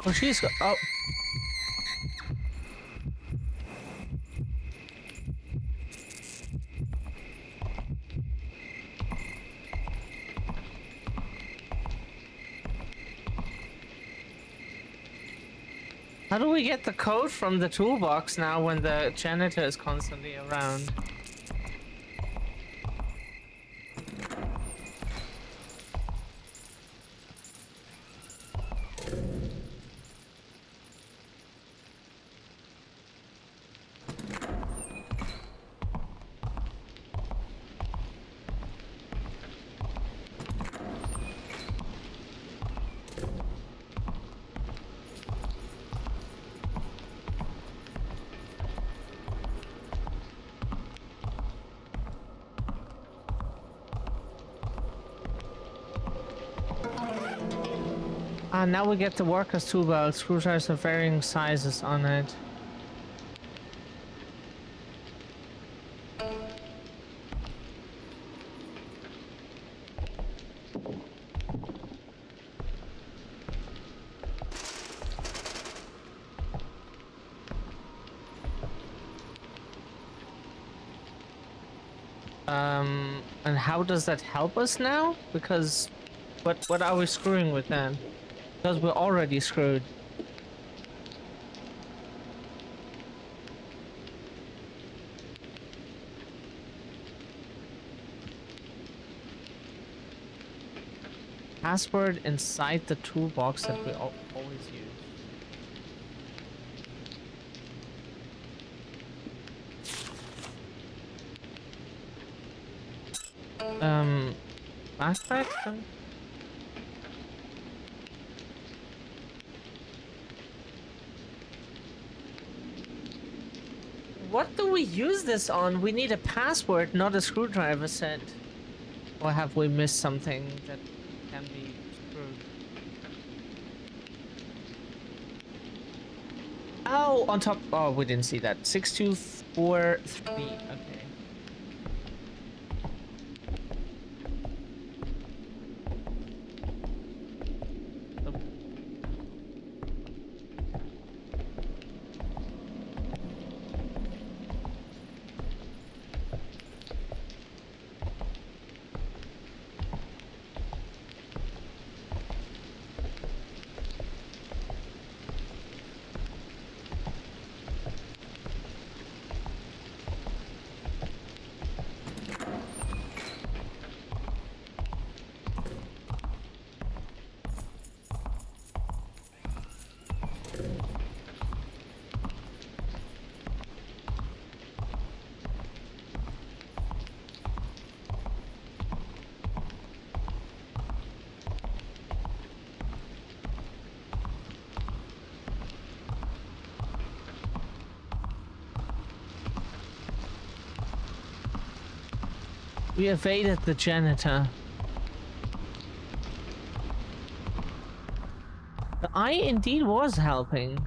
Oh, oh. How do we get the code from the toolbox now when the janitor is constantly around? Now we get the worker's tool belt. Screwdrivers of varying sizes on it. And how does that help us now? Because what are we screwing with then? Because we're already screwed. Password inside the toolbox that we always use. Backpack? What do we use this on? We need a password, not a screwdriver set. Or have we missed something that can be screwed? Oh, on top. Oh, we didn't see that. 6243. Okay. We evaded the janitor. The eye indeed was helping.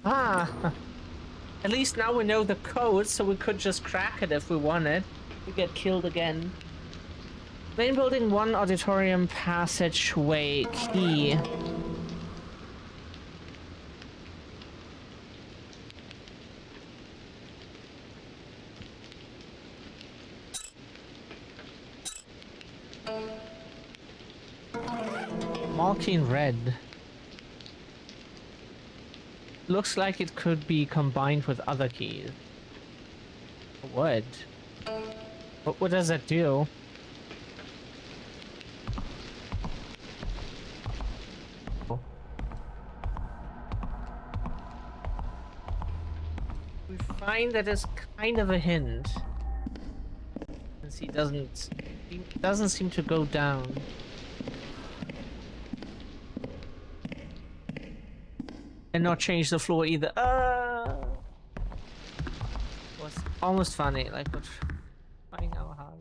Ah! At least now we know the code, so we could just crack it if we wanted. We get killed again. Main building 1, auditorium, passageway, key. Marking red. Looks like it could be combined with other keys. What? What does that do? We find that is kind of a hint. Since he doesn't seem to go down. And not change the floor either. Was almost funny, like we're trying our hard.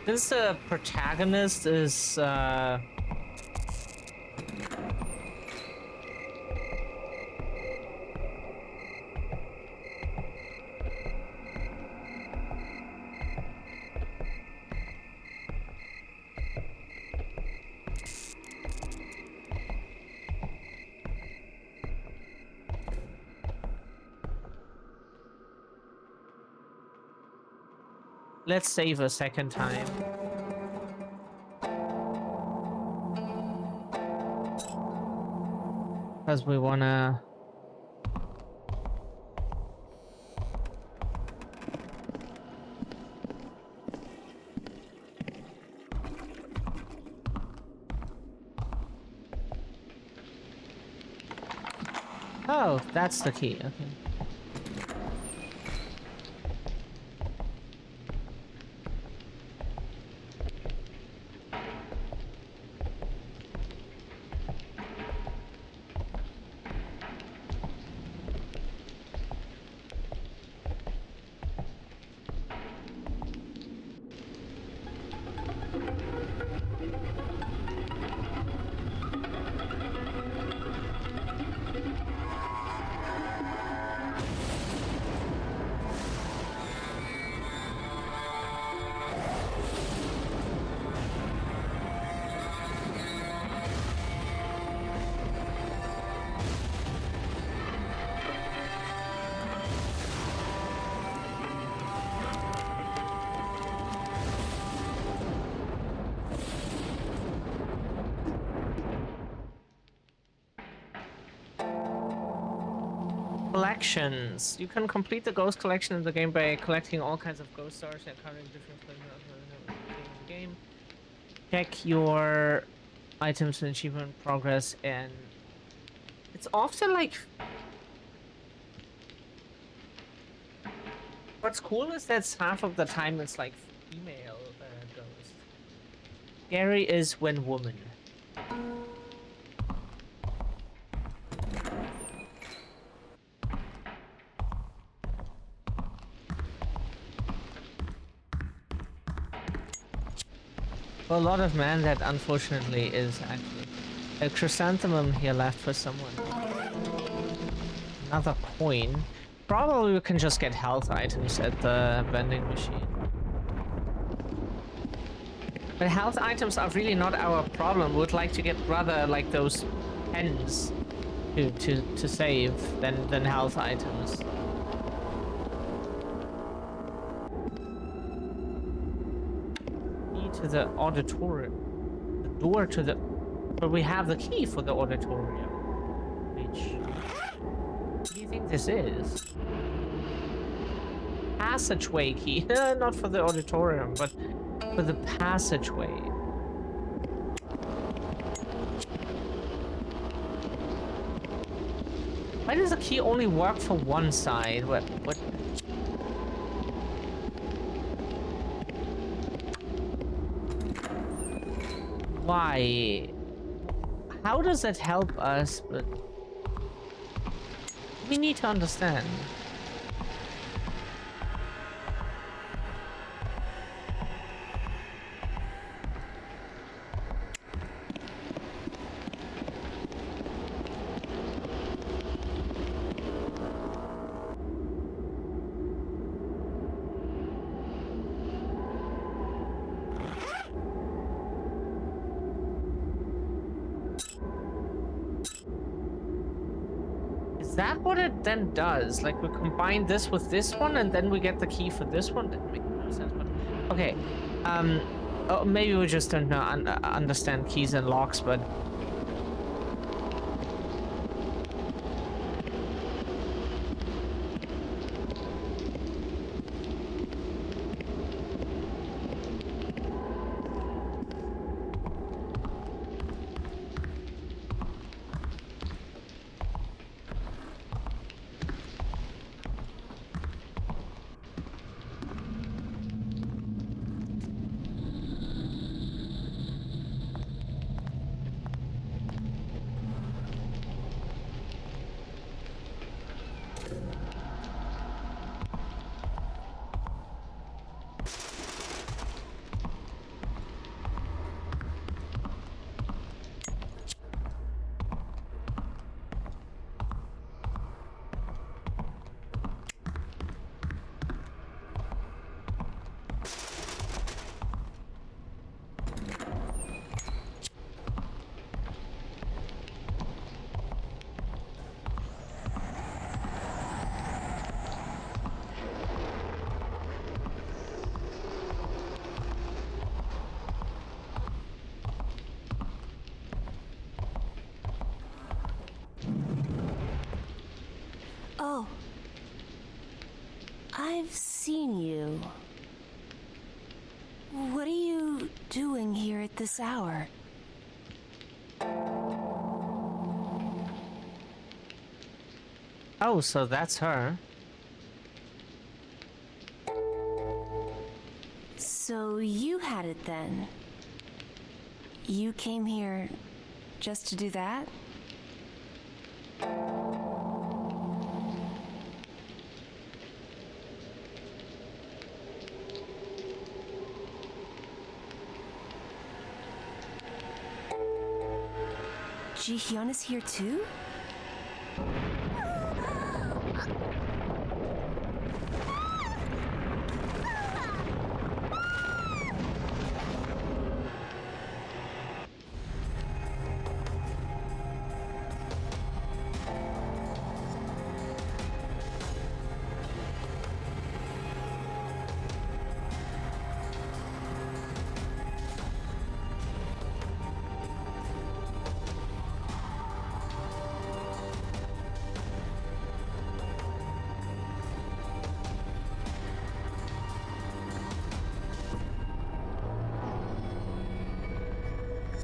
Since the protagonist is let's save a second time. Because we wanna... Oh, that's the key, okay. Collections. You can complete the ghost collection in the game by collecting all kinds of ghost stars and encountering different in the game. Check your items and achievement progress, and it's often like... What's cool is that half of the time it's like female ghost. Scary is when woman. For a lot of man, that unfortunately is actually a chrysanthemum here left for someone. Another coin. Probably we can just get health items at the vending machine. But health items are really not our problem. We would like to get rather like those pens to save than health items. To the auditorium. The door to the... But we have the key for the auditorium. Which... What do you think this is? Passageway key. Not for the auditorium, but for the passageway. Why does the key only work for one side? What? Why? How does that help us? But we need to understand. Is that what it then does? Like we combine this with this one and then we get the key for this one? That makes no sense, but okay. Oh, maybe we just don't know, understand keys and locks, but I've seen you. What are you doing here at this hour? Oh, so that's her. So you had it then. You came here just to do that? Ji-hyun is here too?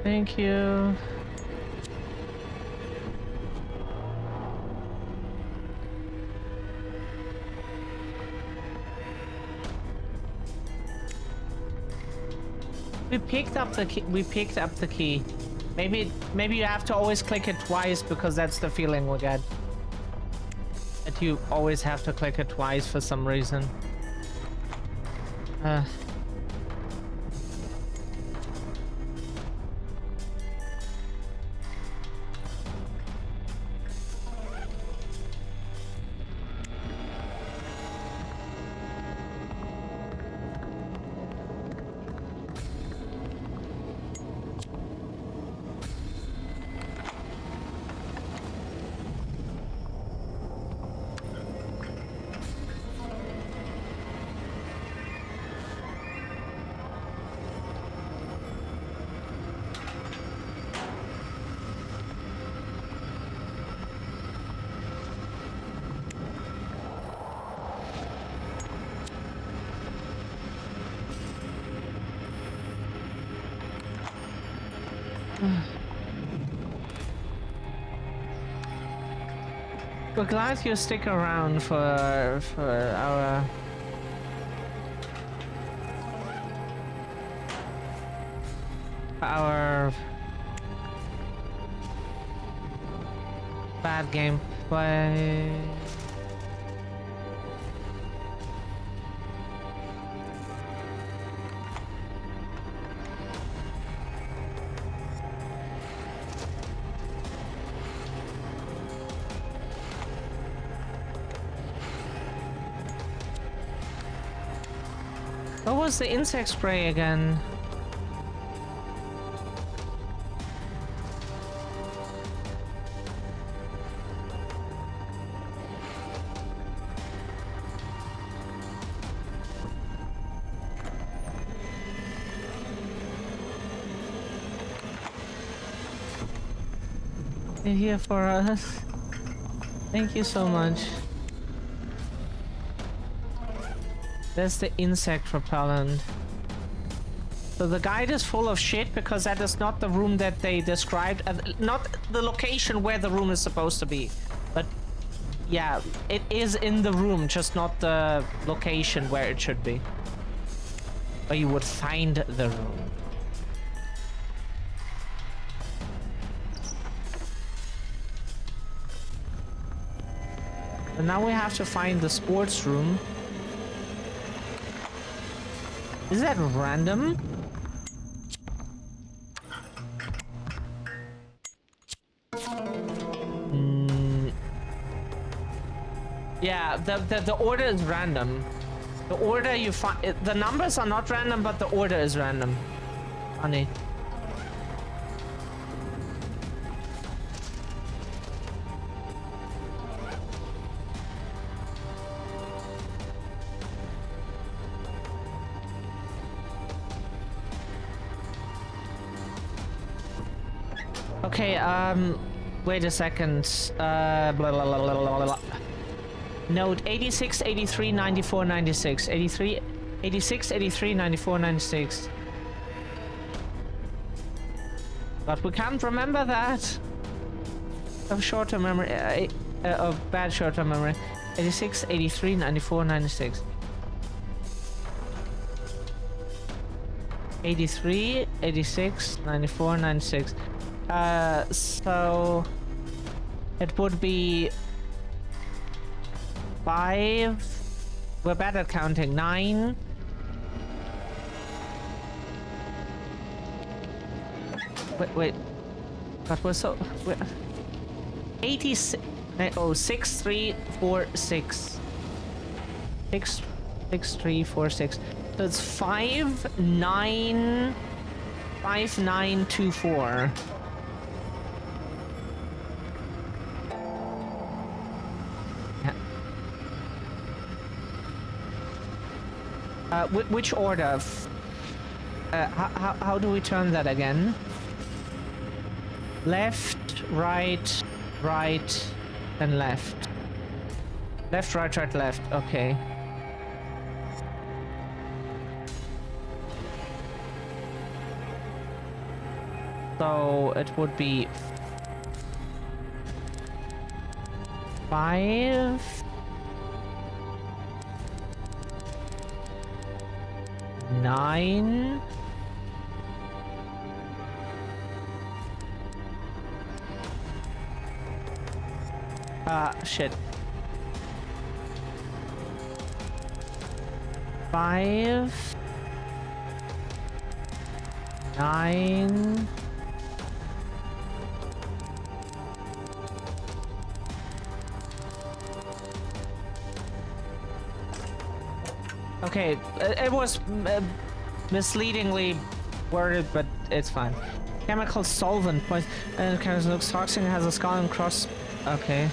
Thank you. We picked up the key. We picked up the key. Maybe you have to always click it twice because that's the feeling we get. That you always have to click it twice for some reason. We're glad you stick around for our bad gameplay. What was the insect spray again? You're here for us. Thank you so much. That's the insect repellent. So the guide is full of shit because that is not the room that they described. Not the location where the room is supposed to be. But yeah, it is in the room, just not the location where it should be. Or you would find the room. And now we have to find the sports room. Is that random? Yeah, the order is random. The order you find, the numbers are not random, but the order is random. Funny. Okay, wait a second. Blah, blah, blah, blah, blah, blah. Note 86, 83, 94, 96. 83, 86, 83, 94, 96. But we can't remember that. Of short-term memory, of bad short-term memory. 86, 83, 94, 96. 83, 86, 94, 96. So it would be 5. We're bad at counting. 9. Wait. But we're so. 86. Oh, 6, 3, 4, 6. 6, 3, 4, 6. So it's 5, 9, 5, 9, 2, 4. Which order? How do we turn that again? Left, right, right, and left. Left, right, right, left. Okay. So it would be 5, 9, shit. 5, 9. Okay, it was misleadingly worded, but it's fine. Chemical solvent poison and kind of looks toxic and has a skull and cross. Okay.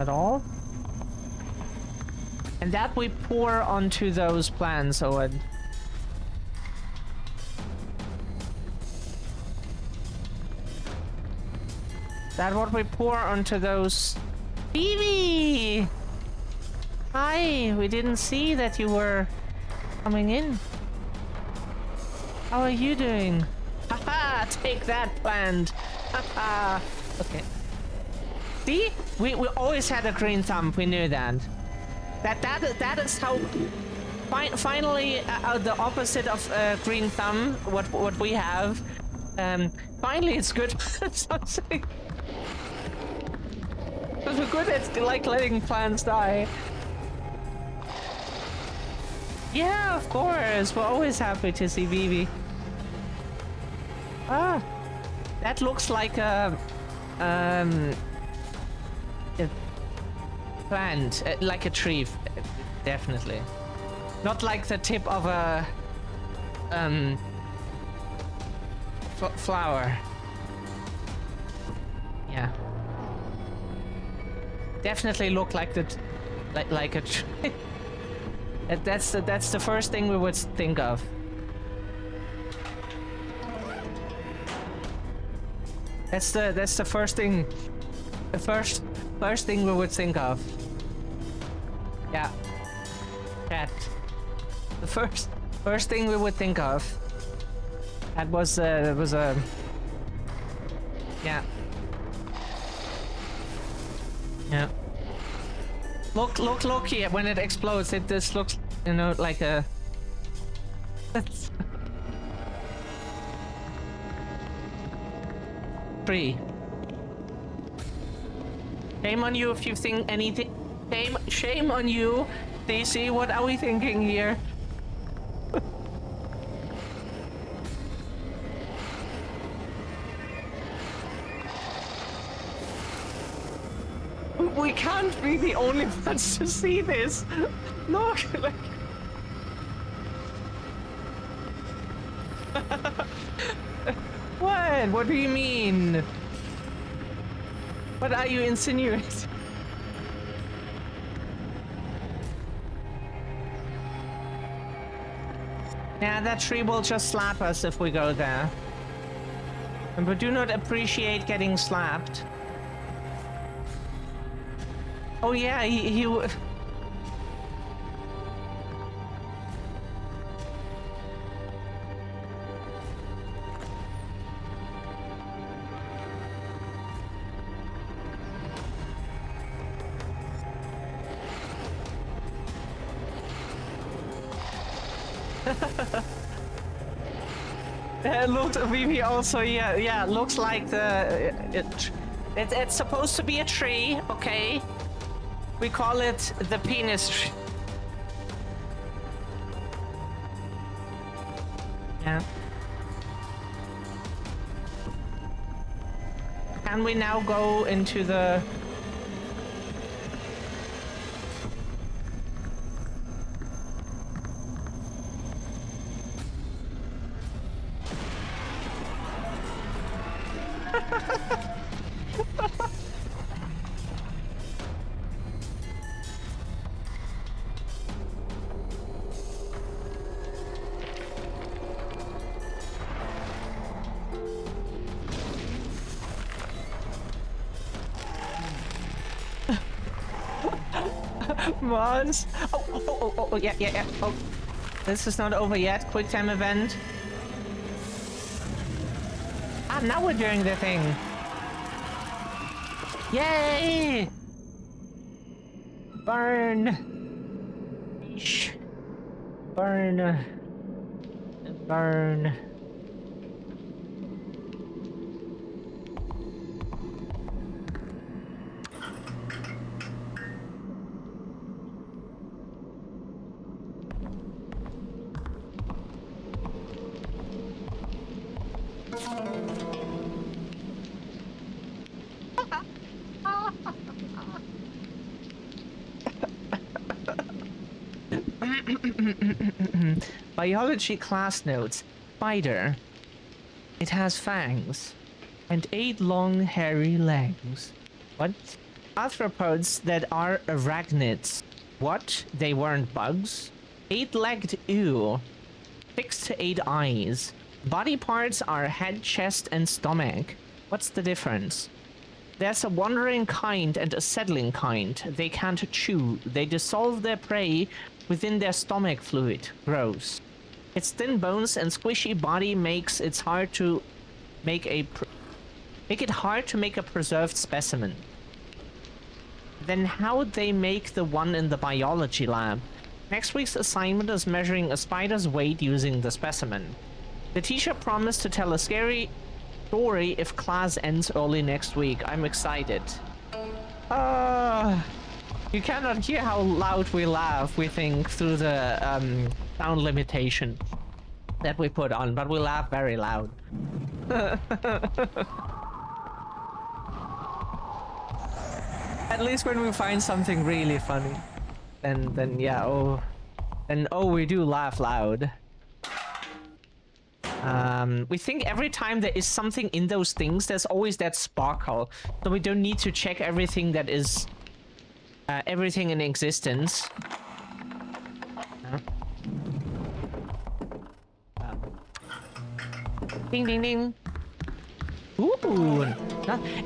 At all? And that we pour onto those plants, Owen. That what we pour onto those. Phoebe! Hi, we didn't see that you were coming in. How are you doing? Haha, take that, plant. Haha. Okay. See? We always had a green thumb, we knew that. That is how finally the opposite of green thumb, what we have. Finally it's good something. Because we're good at like letting plants die. Yeah, of course. We're always happy to see Vivi. Ah, that looks like a plant, like a tree, definitely. Not like the tip of a flower. Yeah. Definitely look like the like a tree. That's the first thing we would think of. That's the first thing. The first thing we would think of. Yeah. That. The first thing we would think of. That was a. Yeah. Yeah. Look here, when it explodes, it just looks, you know, like a... Tree. Shame on you if you think anything... Shame on you, DC, what are we thinking here? We can't be the only ones to see this. Look, like... What? What do you mean? What are you insinuating? Yeah, that tree will just slap us if we go there. And we do not appreciate getting slapped. Oh yeah, he It looked, we also, yeah, looks like it's supposed to be a tree, okay? We call it the penis tree. Yeah. Can we now go into the... Mons? Oh, yeah. Oh, this is not over yet. Quick time event. Ah, now we're doing the thing. Yay! Burn. Yeesh. Burn. Burn. Biology class notes. Spider. It has fangs and 8 long hairy legs. What? Arthropods that are arachnids. What? They weren't bugs? 8-legged ew. 6 to 8 eyes. Body parts are head, chest, and stomach. What's the difference? There's a wandering kind and a settling kind. They can't chew. They dissolve their prey within their stomach fluid. Gross. Its thin bones and squishy body makes it hard to make a preserved specimen. Then how'd they make the one in the biology lab? Next week's assignment is measuring a spider's weight using the specimen. The teacher promised to tell a scary story if class ends early next week. I'm excited. You cannot hear how loud we laugh, we think, through the sound limitation that we put on, but we laugh very loud. At least when we find something really funny, then yeah, we do laugh loud. We think every time there is something in those things, there's always that sparkle, so we don't need to check everything that is everything in existence. Ding ding ding. Ooh.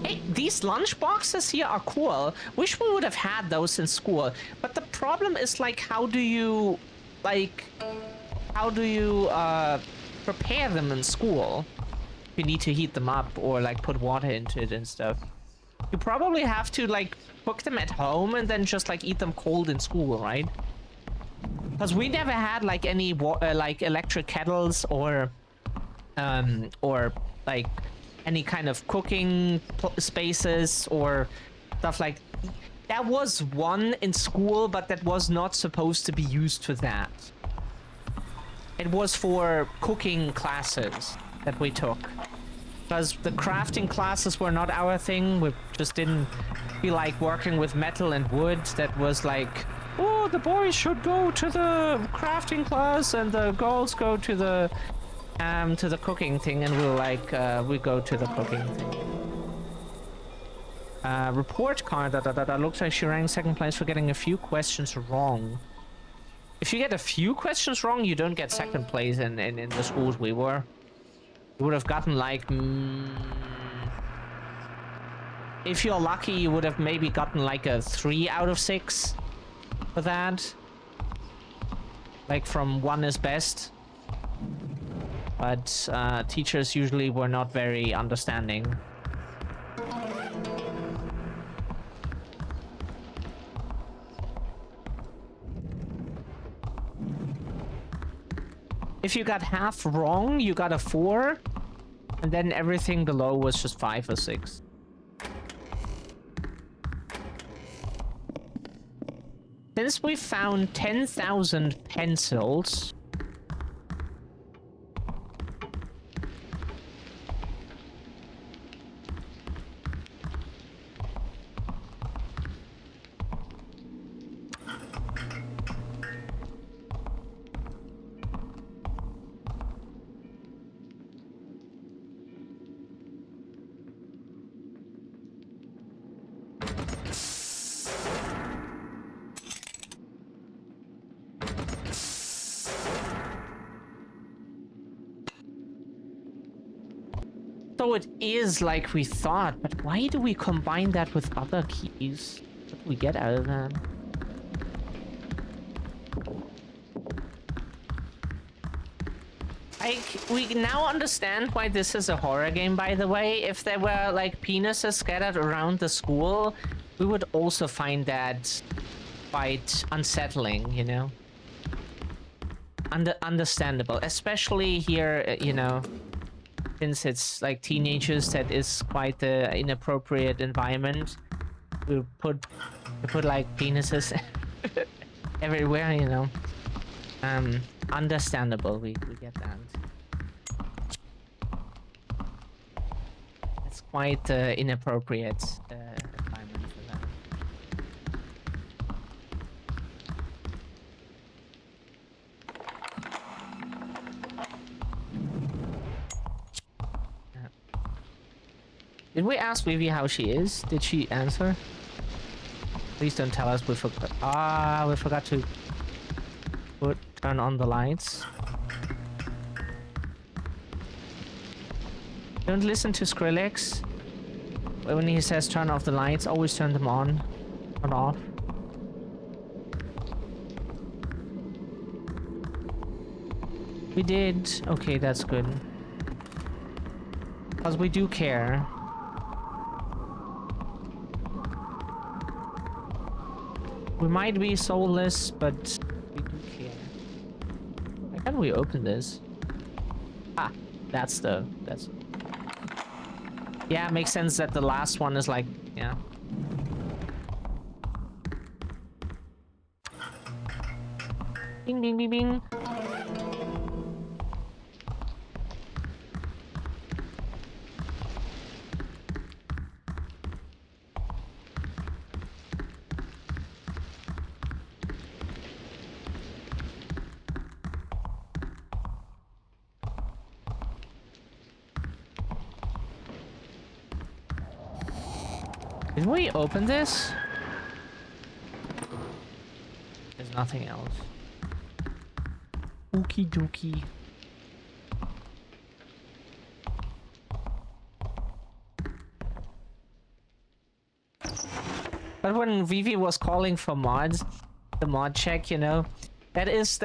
Hey, these lunch boxes here are cool. Wish we would have had those in school. But the problem is, like, how do you prepare them in school? You need to heat them up or like put water into it and stuff. You probably have to like cook them at home and then just like eat them cold in school, right? Because we never had like any like electric kettles or like any kind of cooking spaces or stuff like that. Was one in school, but that was not supposed to be used for that. It was for cooking classes that we took. Because the crafting classes were not our thing. We just didn't feel like working with metal and wood. That was like, oh, the boys should go to the crafting class and the girls go to the cooking thing, and we're like, we go to the cooking thing. Report card, looks like she ranked second place for getting a few questions wrong. If you get a few questions wrong, you don't get second place in the schools we were. You would have gotten like If you're lucky, you would have maybe gotten like a 3 out of 6 for that. Like from 1 is best. But teachers usually were not very understanding. If you got half wrong, you got a 4. And then everything below was just 5 or 6. Since we found 10,000 pencils... So it is like we thought, but why do we combine that with other keys? What do we get out of that? We now understand why this is a horror game, by the way. If there were like penises scattered around the school, we would also find that quite unsettling, you know? Understandable, especially here, you know, since it's like teenagers, that is quite the inappropriate environment. We put like penises everywhere, you know. Understandable, we get that. It's quite inappropriate environment for that. Did we ask Vivi how she is? Did she answer? Please don't tell us we forgot. Ah, we forgot to turn on the lights. Don't listen to Skrillex. When he says turn off the lights, always turn them on, not off. We did. Okay, that's good. Because we do care. We might be soulless, but we do care. Why can't we open this? Ah, that's... Yeah, it makes sense that the last one is like, yeah. Bing, bing, bing, bing. Did we open this? There's nothing else. Okie dokie. But when Vivi was calling for mods, the mod check, you know, that is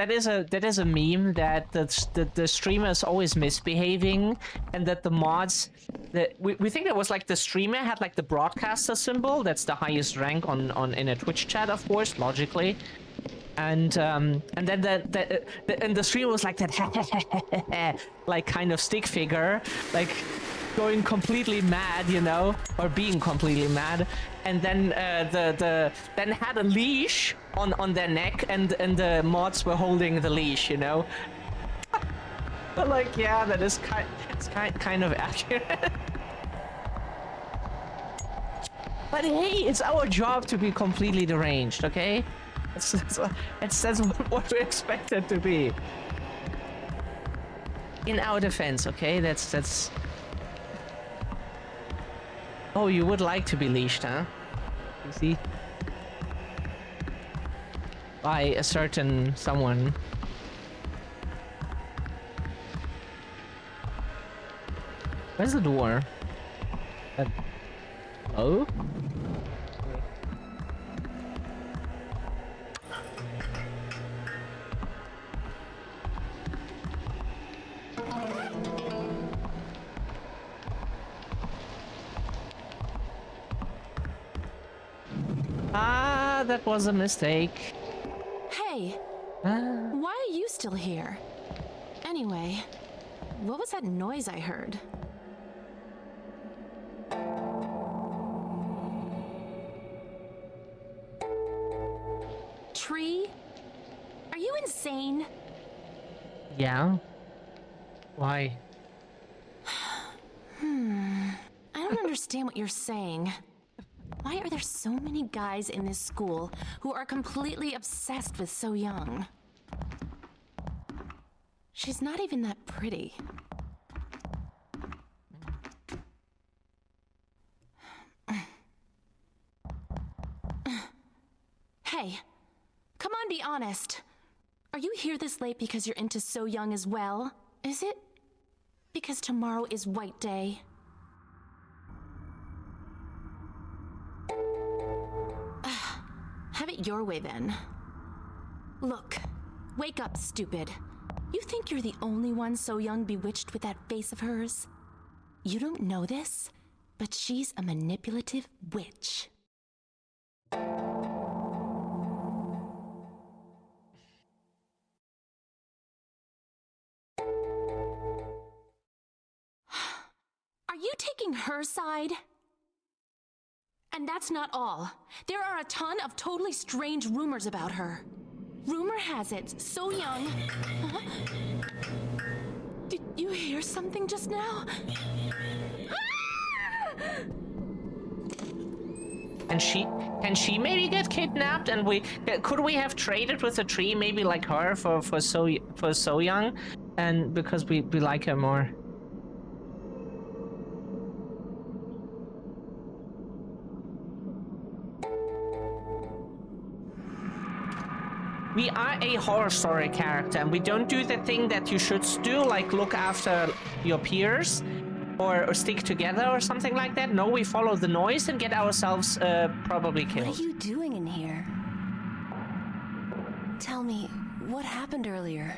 a meme that the streamer is always misbehaving, and that the mods, we think it was like the streamer had like the broadcaster symbol, that's the highest rank on in a Twitch chat, of course, logically, and then and the streamer was like that like kind of stick figure, like going completely mad, you know, or being completely mad, and then then had a leash on their neck, and the mods were holding the leash, you know. But like, yeah, that is kind of accurate. But hey, it's our job to be completely deranged, okay? That's what we expect it to be. In our defense, okay? That's... Oh, you would like to be leashed, huh? You see? By a certain someone. Where's the door? Oh? Ah, that was a mistake. Hey, Ah. why are you still here? Anyway, what was that noise I heard? Tree? Are you insane? Yeah? Why? I don't understand what you're saying. Why are there so many guys in this school who are completely obsessed with So Young? She's not even that pretty. Hey, come on, be honest. Are you here this late because you're into So Young as well? Is it because tomorrow is White Day? Have it your way then. Look, wake up, stupid. You think you're the only one So Young bewitched with that face of hers? You don't know this, but she's a manipulative witch. Are you taking her side? And that's not all. There are a ton of totally strange rumors about her. Rumor has it, So Young... Huh? Did you hear something just now? Can she maybe get kidnapped? And could we have traded with a tree, maybe like her for So Young, and because we like her more. We are a horror story character, and we don't do the thing that you should do, like look after your peers or stick together or something like that. No, we follow the noise and get ourselves probably killed. What are you doing in here? Tell me, what happened earlier?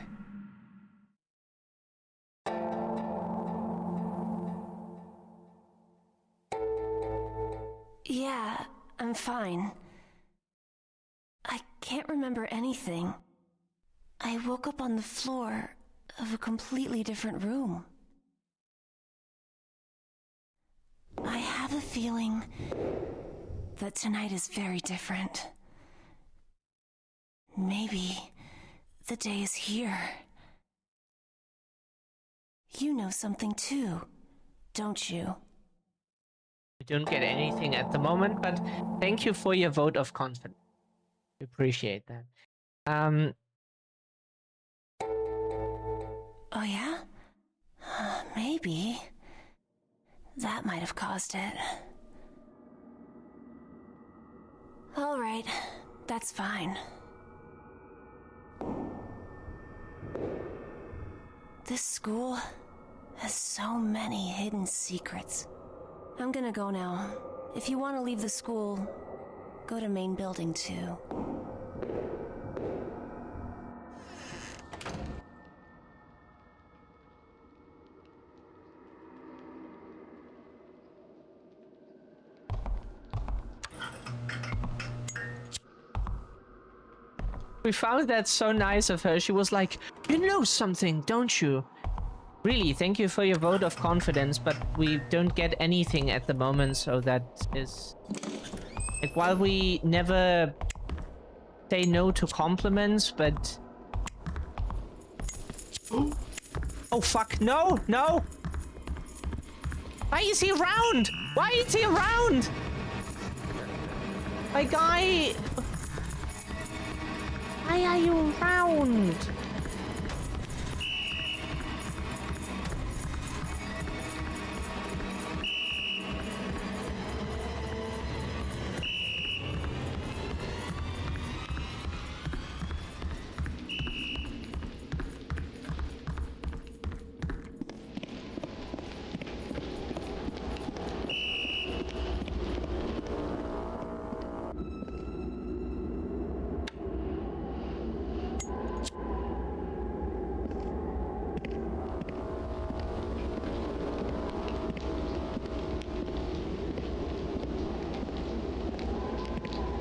Yeah, I'm fine. I can't remember anything. I woke up on the floor of a completely different room. I have a feeling that tonight is very different. Maybe the day is here. You know something too, don't you? We don't get anything at the moment, but thank you for your vote of confidence. We appreciate that. Oh yeah? Maybe. That might have caused it. All right, that's fine. This school has so many hidden secrets. I'm gonna go now. If you want to leave the school, go to main building too. We found that so nice of her. She was like, you know something, don't you? Really, thank you for your vote of confidence, but we don't get anything at the moment, so that is... Like, while we never say no to compliments, but... Oh, fuck, no, no! Why is he around? Why is he around? My guy... Why are you around?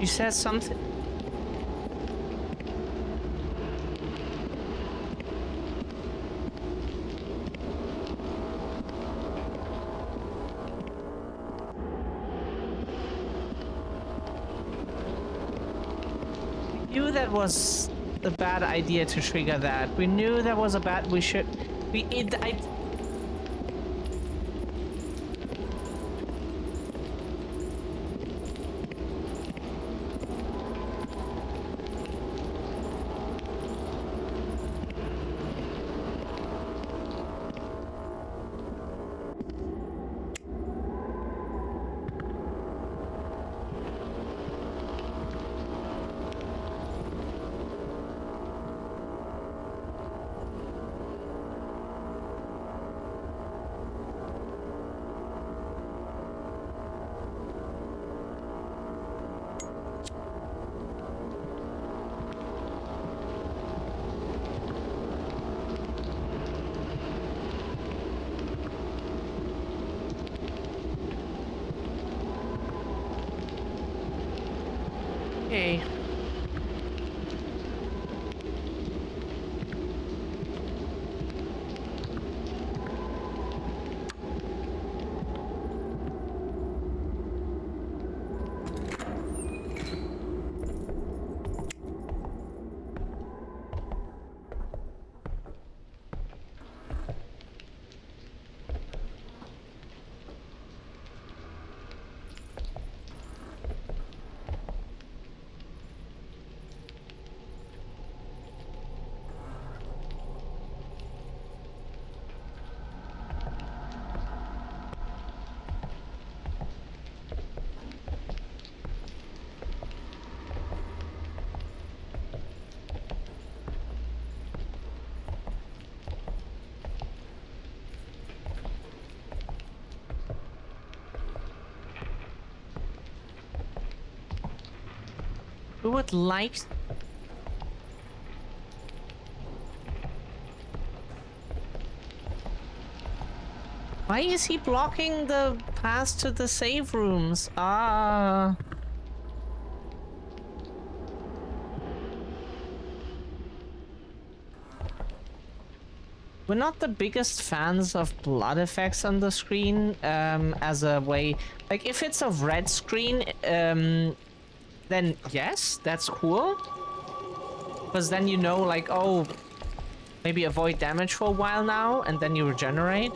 You said something. We knew that was a bad idea to trigger that. We knew that was a bad. We should. I. Okay. Who would like... Why is he blocking the path to the save rooms? Ah. We're not the biggest fans of blood effects on the screen, as a way... Like, if it's a red screen, then yes, that's cool. Because then you know, like, oh, maybe avoid damage for a while now, and then you regenerate.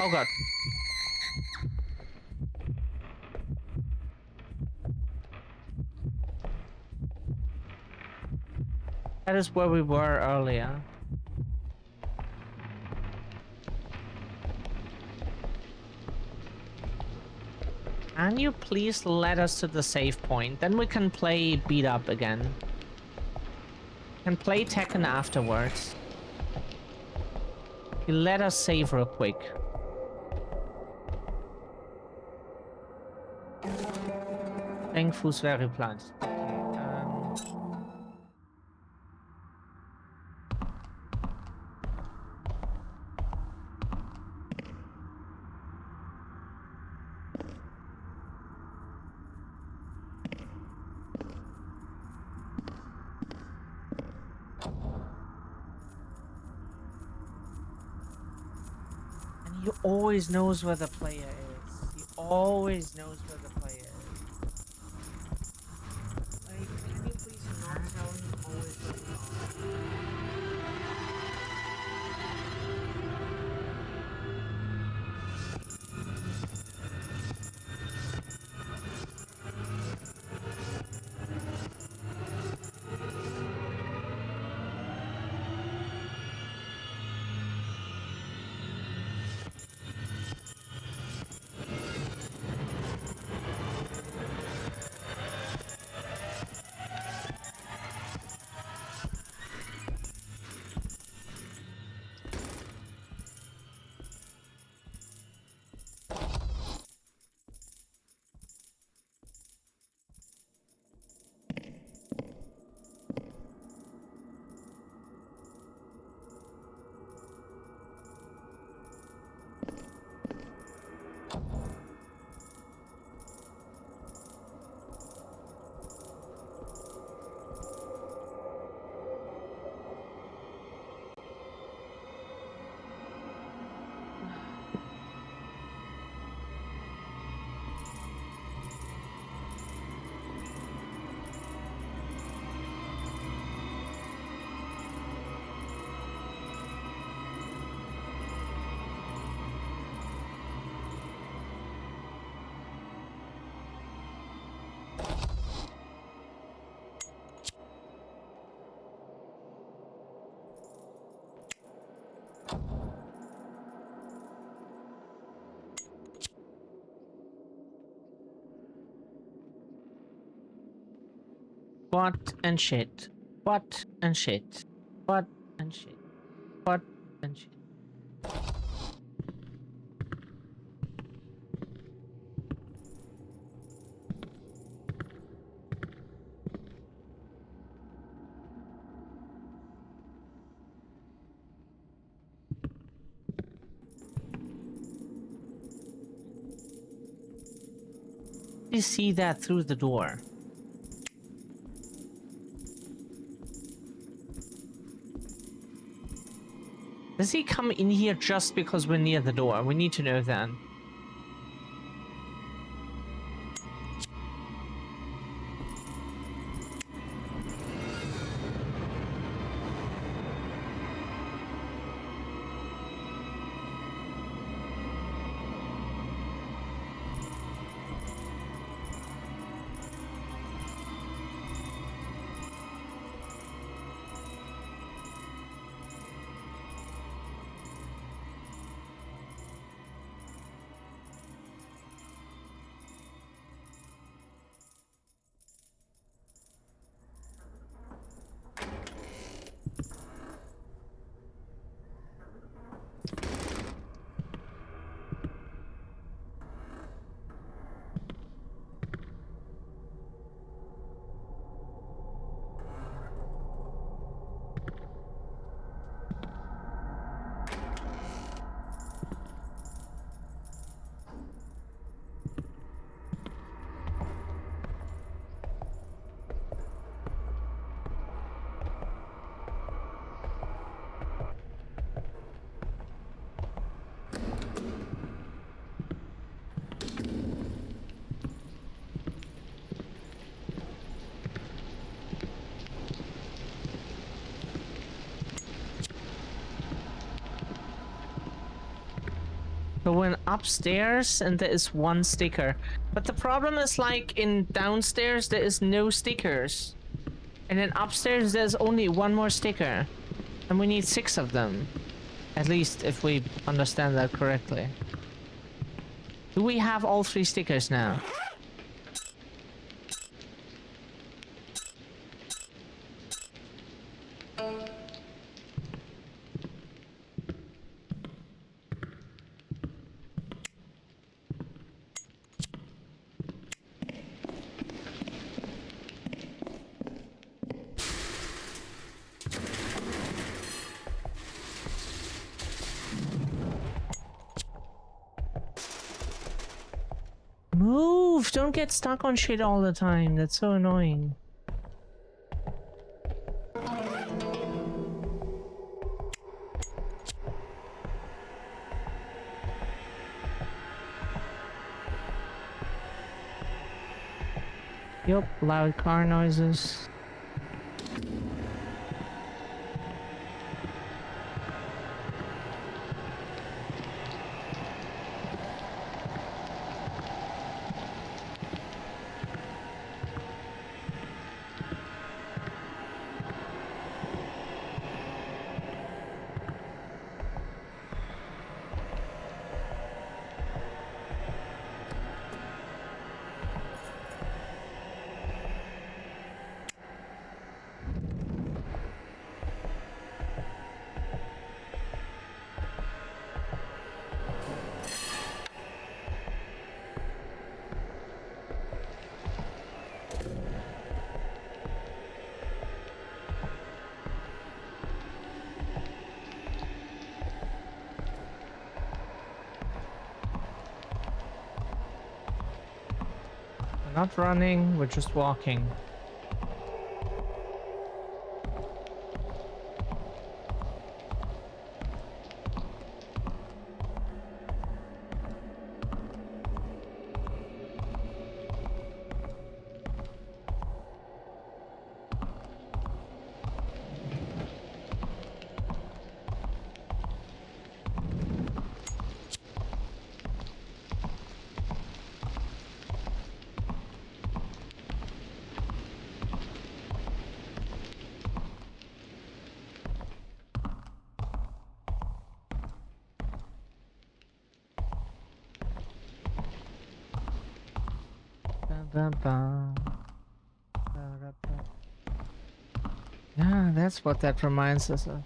Oh god. That is where we were earlier. Can you please let us to the save point? Then we can play beat up again. Can play Tekken afterwards. You let us save real quick. Fuß wäre geplant. And he always knows where the player is. He always knows where the player is. Like, can you please not tell him always where they are? What and shit. What and shit. What and shit. What and shit. You see that through the door. Does he come in here just because we're near the door? We need to know that. So we went upstairs and there is one sticker. But the problem is, like, in downstairs there is no stickers. And then upstairs there's only one more sticker. And we need 6 of them. At least if we understand that correctly. Do we have all 3 stickers now? Move! Don't get stuck on shit all the time. That's so annoying. Yup, loud car noises. We're not running, we're just walking. Ba, ba, ba. Ba, ra, ba. Yeah, that's what that reminds us of.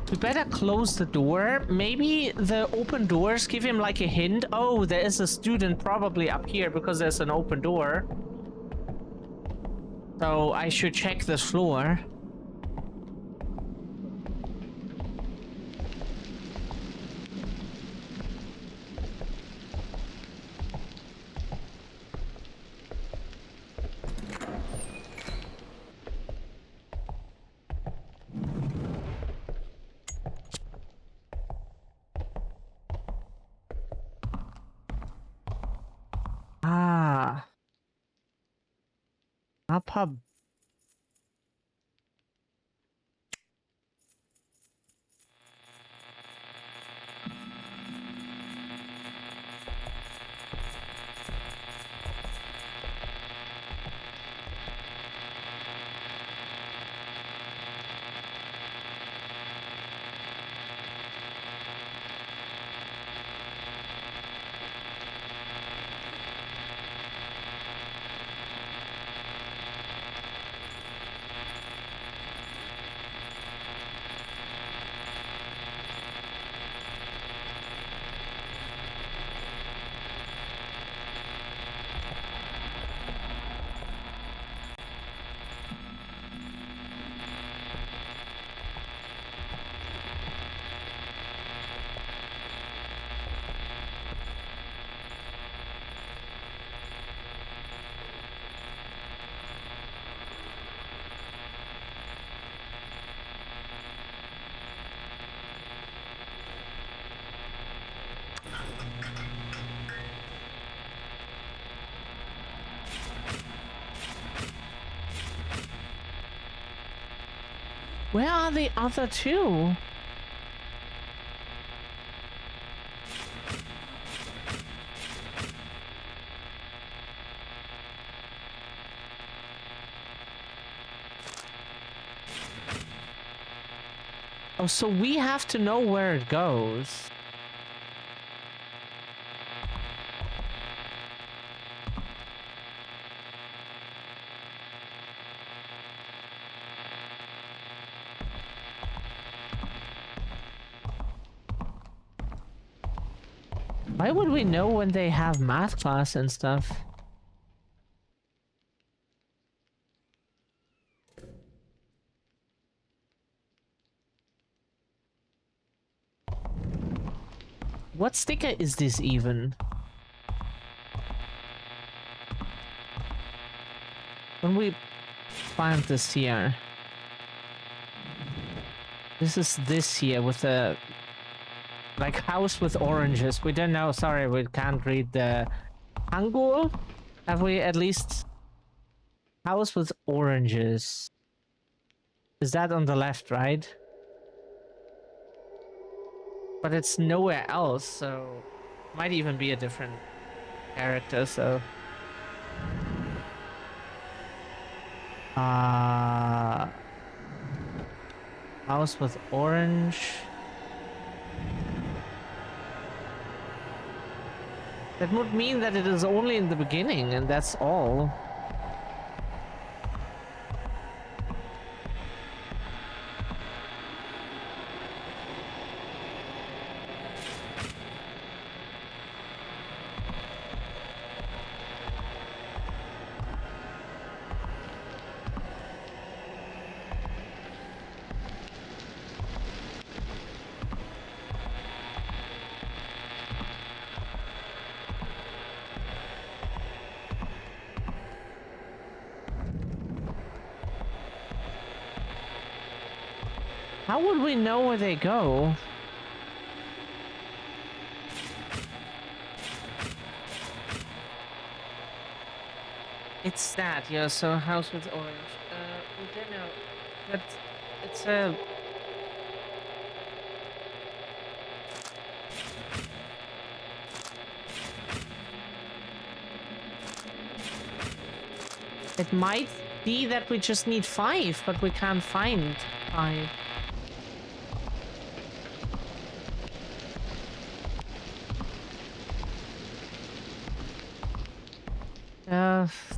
We better close the door. Maybe the open doors give him like a hint. Oh, there is a student probably up here because there's an open door. So I should check this floor. Ah. A pub. Where are the other two? Oh, so we have to know where it goes. Why would we know when they have math class and stuff? What sticker is this even? When we find this here. This is this here with the like house with oranges. We don't know, sorry, we can't read the Hangul. Have we at least house with oranges? Is that on the left, right? But it's nowhere else, so might even be a different character, so house with orange. That would mean that it is only in the beginning, and that's all. How would we know where they go? It's that, yeah, so house with orange. We don't know. But it's a... It might be that we just need 5, but we can't find 5.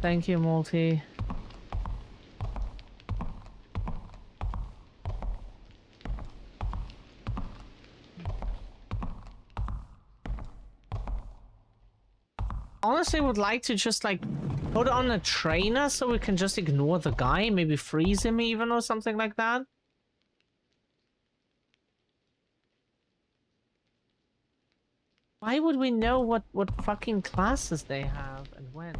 Thank you, Multi. Honestly, would like to just like put on a trainer so we can just ignore the guy, maybe freeze him even or something like that. Why would we know what fucking classes they have and when?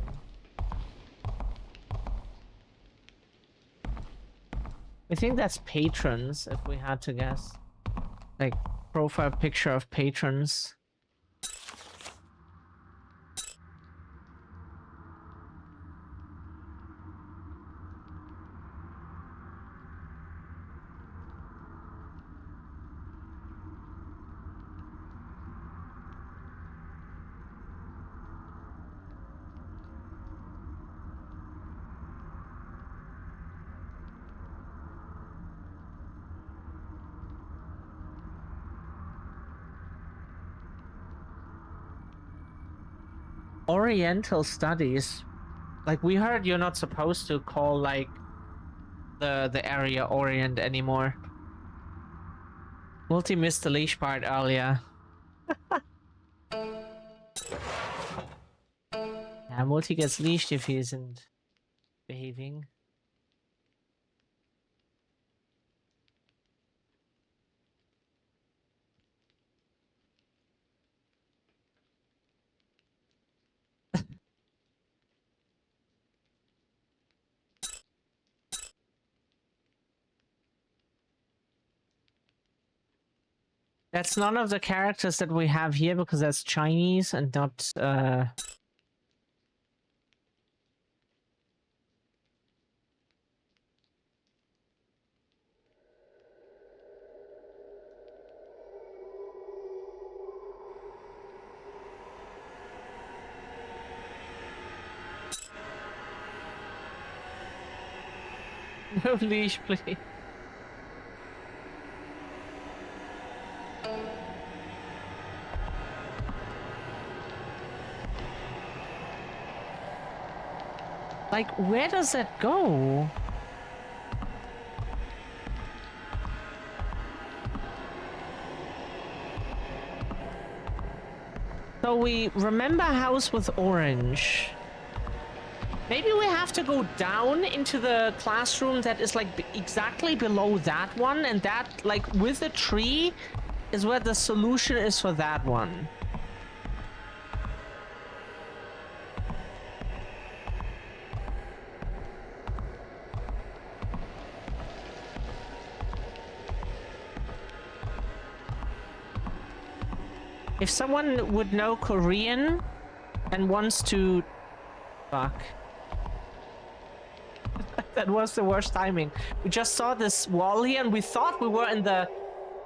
I think that's patrons, if we had to guess. Like, profile picture of patrons. Oriental studies. Like, we heard you're not supposed to call, like, the area Orient anymore. Multi missed the leash part earlier. Yeah, Multi gets leashed if he isn't behaving. That's none of the characters that we have here because that's Chinese and not no leash, please. Like, where does that go? So we remember house with orange. Maybe we have to go down into the classroom that is like exactly below that one, and that, like, with a tree is where the solution is for that one. If someone would know Korean and wants to... Fuck. That was the worst timing. We just saw this wall here and we thought we were in the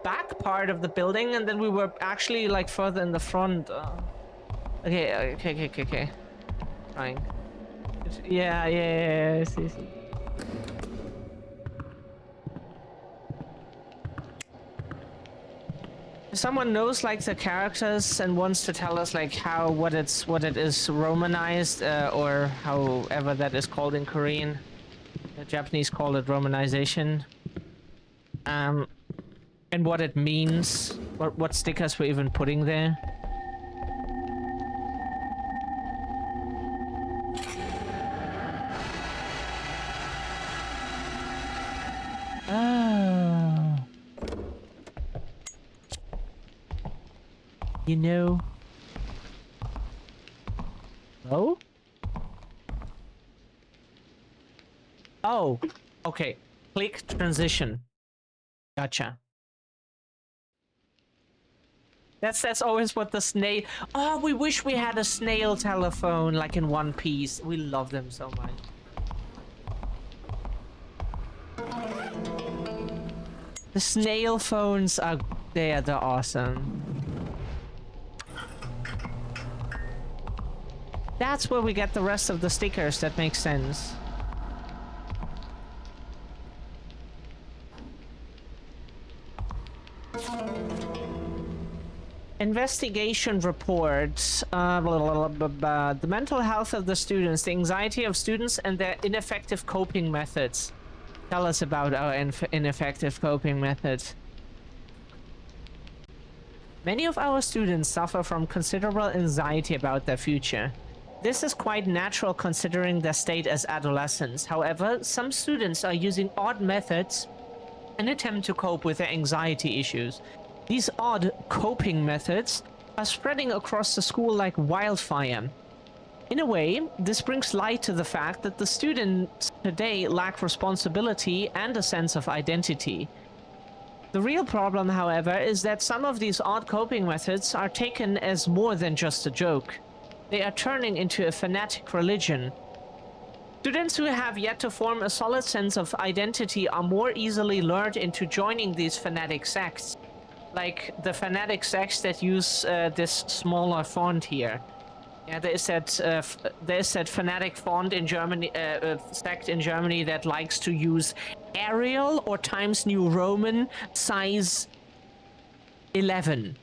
back part of the building and then we were actually like further in the front. Okay. Trying. Yeah. See. If someone knows like the characters and wants to tell us like what it is Romanized or however that is called in Korean. The Japanese call it Romanization. And what it means, what stickers we're even putting there. Oh. You know. Oh? Oh, okay. Click transition. Gotcha. That's always what the snail... Oh, we wish we had a snail telephone like in One Piece. We love them so much. The snail phones are... they're awesome. That's where we get the rest of the stickers. That makes sense. Investigation reports. The mental health of the students, the anxiety of students, and their ineffective coping methods. Tell us about our ineffective coping methods. Many of our students suffer from considerable anxiety about their future. This is quite natural considering their state as adolescents. However, some students are using odd methods in an attempt to cope with their anxiety issues. These odd coping methods are spreading across the school like wildfire. In a way, this brings light to the fact that the students today lack responsibility and a sense of identity. The real problem, however, is that some of these odd coping methods are taken as more than just a joke. They are turning into a fanatic religion. Students who have yet to form a solid sense of identity are more easily lured into joining these fanatic sects. Like the fanatic sects that use this smaller font here. Yeah, there is that fanatic font in Germany, sect in Germany that likes to use Arial or Times New Roman size 11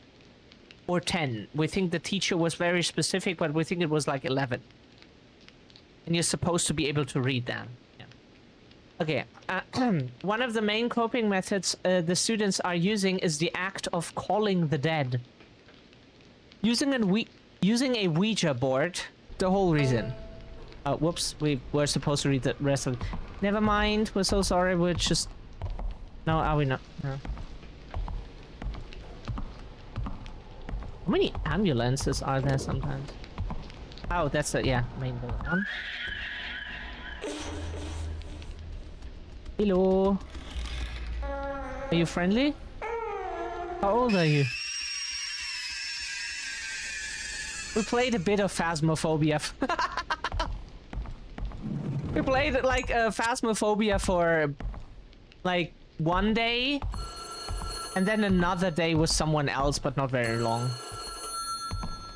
or 10. We think the teacher was very specific, but we think it was like 11. And you're supposed to be able to read that. Yeah. Okay, one of the main coping methods the students are using is the act of calling the dead. Using a Ouija board, the whole reason. Whoops, we were supposed to read the rest of it. Never mind, we're so sorry, we're just... No, are we not? No. How many ambulances are there sometimes? Oh, that's the, yeah, main building. Hello. Are you friendly? How old are you? We played a bit of Phasmophobia. We played like Phasmophobia for like one day, and then another day with someone else, but not very long.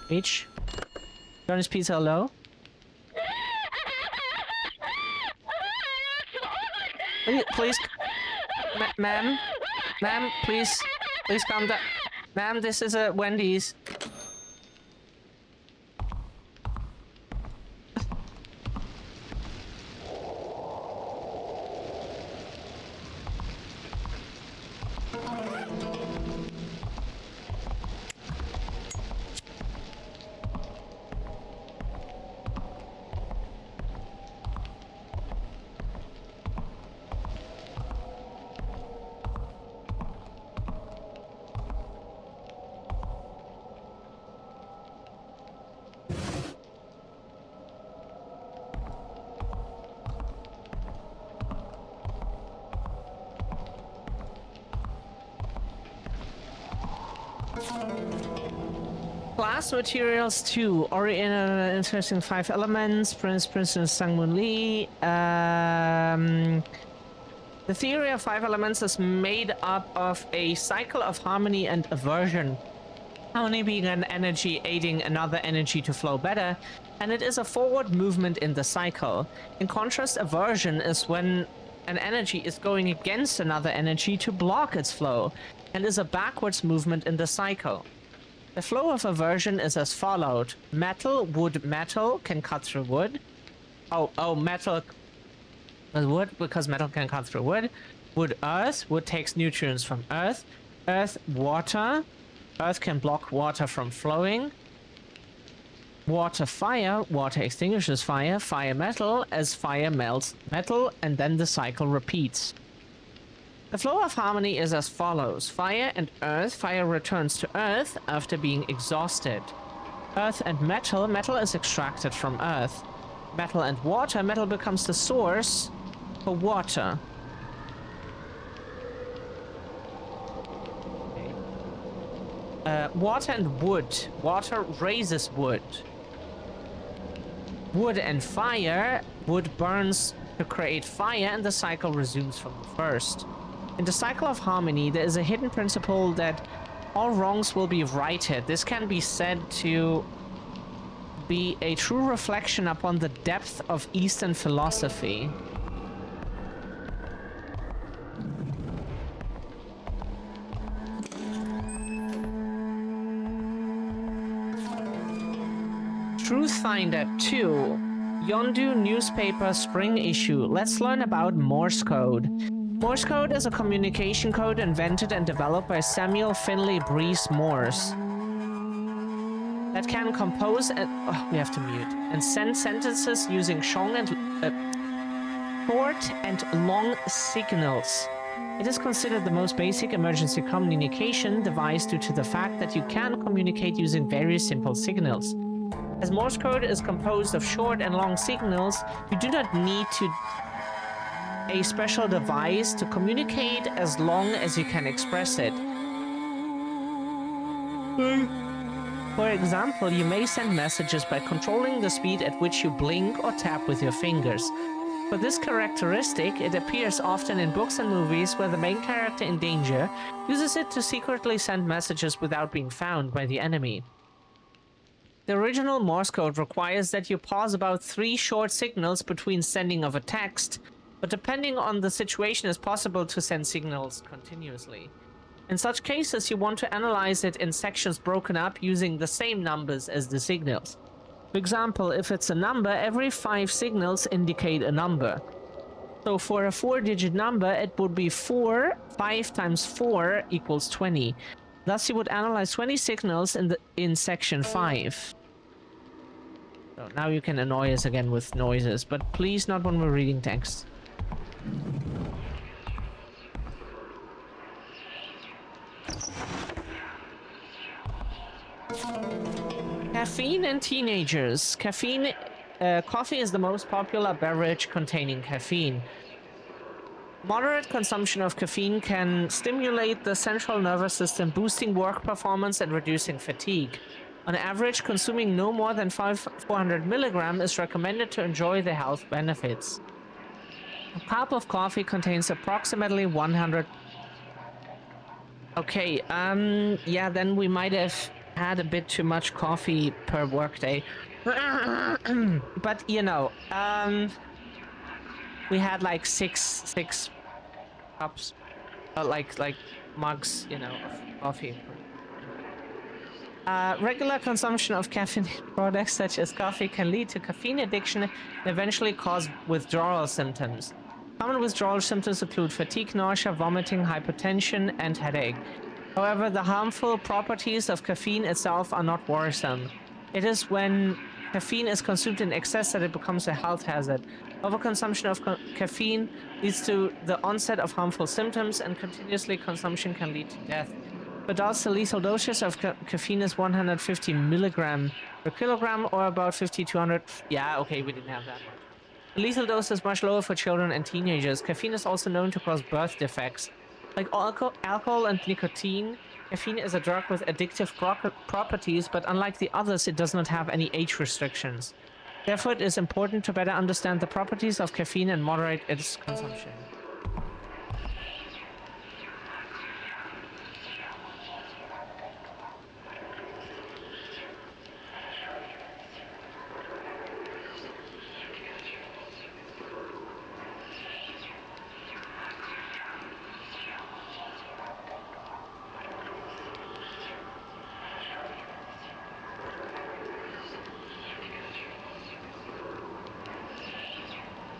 Peach? Johnny's Pizza, hello? Please, ma'am, please calm down. Ma'am, this is a Wendy's. Class materials 2. Interesting 5 elements. Princess Sang Moon Lee. The theory of 5 elements is made up of a cycle of harmony and aversion. Harmony being an energy aiding another energy to flow better, and it is a forward movement in the cycle. In contrast, aversion is when an energy is going against another energy to block its flow, and is a backwards movement in the cycle. The flow of aversion is as followed. Metal, wood, metal can cut through wood. Metal, wood, because metal can cut through wood. Wood, earth, wood takes nutrients from earth. Earth, water. Earth can block water from flowing. Water, fire. Water extinguishes fire. Fire, metal, as fire melts metal, and then the cycle repeats. The flow of harmony is as follows. Fire and earth. Fire returns to earth after being exhausted. Earth and metal. Metal is extracted from earth. Metal and water. Metal becomes the source for water. Water and wood. Water raises wood. Wood and fire. Wood burns to create fire, and the cycle resumes from the first. In the cycle of harmony, there is a hidden principle that all wrongs will be righted. This can be said to be a true reflection upon the depth of Eastern philosophy. Truthfinder 2. Yondu newspaper spring issue. Let's learn about Morse code. Morse code is a communication code invented and developed by Samuel Finley Breese Morse that can compose and we have to mute and send sentences using short and long signals. It is considered the most basic emergency communication device due to the fact that you can communicate using very simple signals. As Morse code is composed of short and long signals, you do not need a special device to communicate as long as you can express it. For example, you may send messages by controlling the speed at which you blink or tap with your fingers. For this characteristic, it appears often in books and movies where the main character in danger uses it to secretly send messages without being found by the enemy. The original Morse code requires that you pause about 3 short signals between sending of a text, but depending on the situation it's possible to send signals continuously. In such cases, you want to analyze it in sections broken up using the same numbers as the signals. For example, if it's a number, every 5 signals indicate a number. So for a 4-digit number, it would be 4, 5 times 4 equals 20. Thus, you would analyze 20 signals in section 5. So now you can annoy us again with noises, but please not when we're reading text. Caffeine and teenagers. Coffee is the most popular beverage containing caffeine. Moderate consumption of caffeine can stimulate the central nervous system, boosting work performance and reducing fatigue. On average, consuming no more than 400 milligrams is recommended to enjoy the health benefits. A cup of coffee contains approximately 100... Okay, yeah, then we might have had a bit too much coffee per workday. But, you know, we had like six cups, like mugs, you know, of coffee. Regular consumption of caffeinated products such as coffee can lead to caffeine addiction and eventually cause withdrawal symptoms. Common withdrawal symptoms include fatigue, nausea, vomiting, hypertension, and headache. However, the harmful properties of caffeine itself are not worrisome. It is when caffeine is consumed in excess that it becomes a health hazard. Overconsumption of caffeine leads to the onset of harmful symptoms, and continuously consumption can lead to death. For adults, the lethal dosage of caffeine is 150 milligram per kilogram, or about 5,200. Yeah, okay, we didn't have that much. The lethal dose is much lower for children and teenagers. Caffeine is also known to cause birth defects. Like alcohol and nicotine, Caffeine is a drug with addictive properties, but unlike the others, it does not have any age restrictions. Therefore, it is important to better understand the properties of caffeine and moderate its consumption.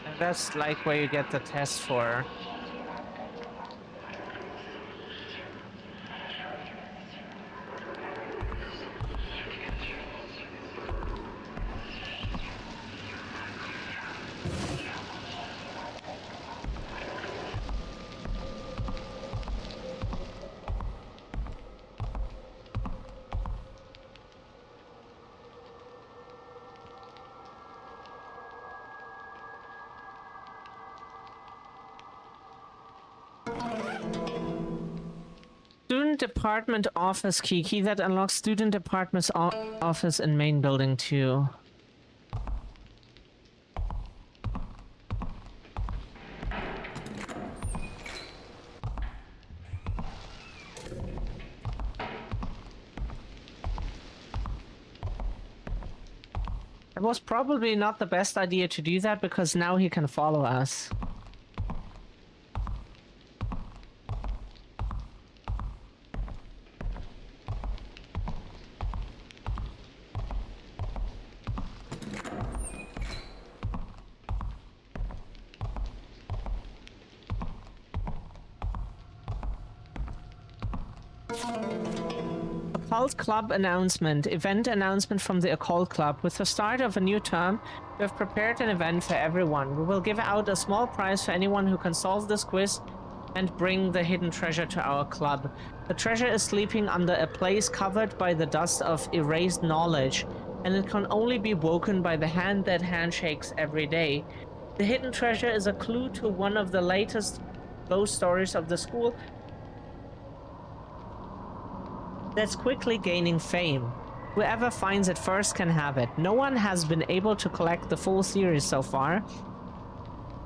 And that's like where you get the test for. Student department office key. Key that unlocks student department's office in main building 2. It was probably not the best idea to do that because now he can follow us. Occult Club announcement. Event announcement from the Occult Club. With the start of a new term, we have prepared an event for everyone. We will give out a small prize for anyone who can solve this quiz and bring the hidden treasure to our club. The treasure is sleeping under a place covered by the dust of erased knowledge, and it can only be woken by the hand that handshakes every day. The hidden treasure is a clue to one of the latest ghost stories of the school that's quickly gaining fame. Whoever finds it first can have it. No one has been able to collect the full series so far,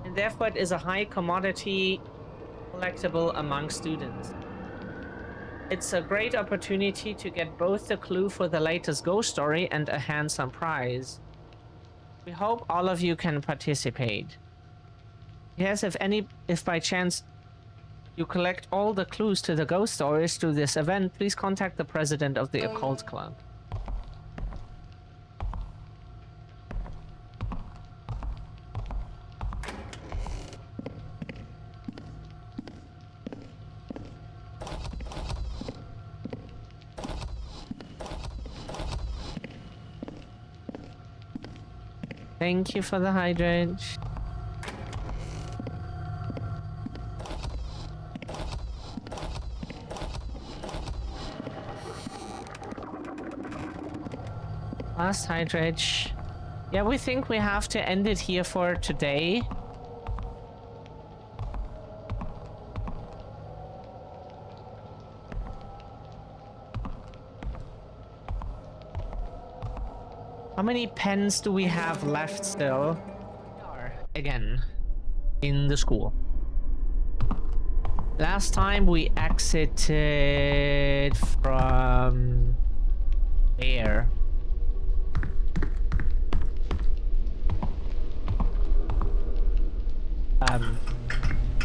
and therefore it is a high commodity collectible among students. It's a great opportunity to get both the clue for the latest ghost story and a handsome prize. We hope all of you can participate. Yes, if by chance you collect all the clues to the ghost stories through this event, please contact the president of the Occult Club. Thank you for the hydrate. Last hydrate. Yeah, we think we have to end it here for today. How many pens do we have left still? We are again in the school. Last time we exited from there.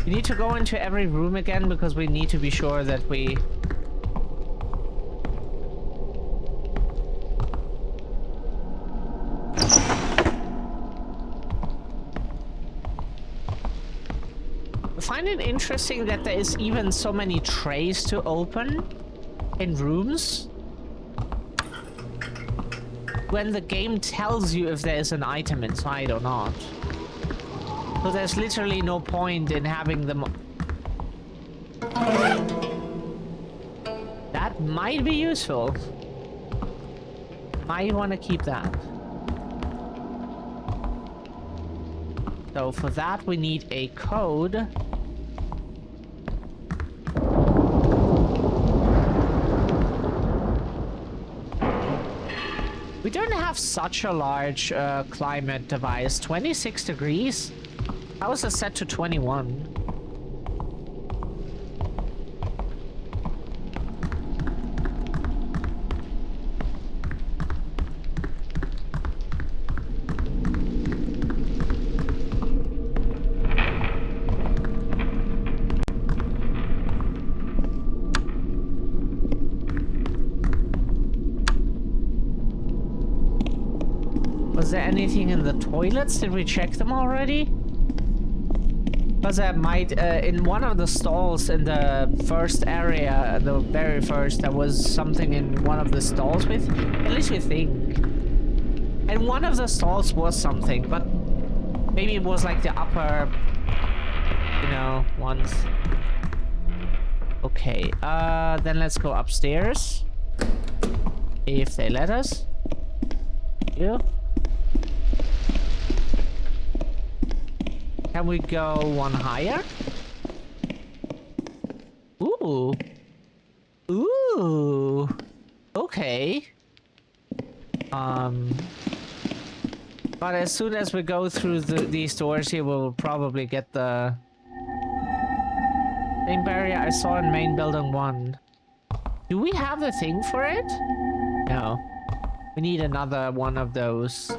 We need to go into every room again because we need to be sure that we... I find it interesting that there is even so many trays to open in rooms when the game tells you if there is an item inside or not. So there's literally no point in having them. That might be useful. Might want to keep that. So for that we need a code. We don't have such a large climate device. 26 degrees? How is it set to 21? Was there anything in the toilets? Did we check them already? Because I might, in one of the stalls in the first area, the very first, there was something in one of the stalls with, at least we think. And one of the stalls was something, but maybe it was like the upper, you know, ones. Okay, then let's go upstairs. If they let us. You. Can we go one higher? Ooh. Ooh. Okay. But as soon as we go through these doors here, we'll probably get the same barrier I saw in main building 1. Do we have the thing for it? No. We need another one of those.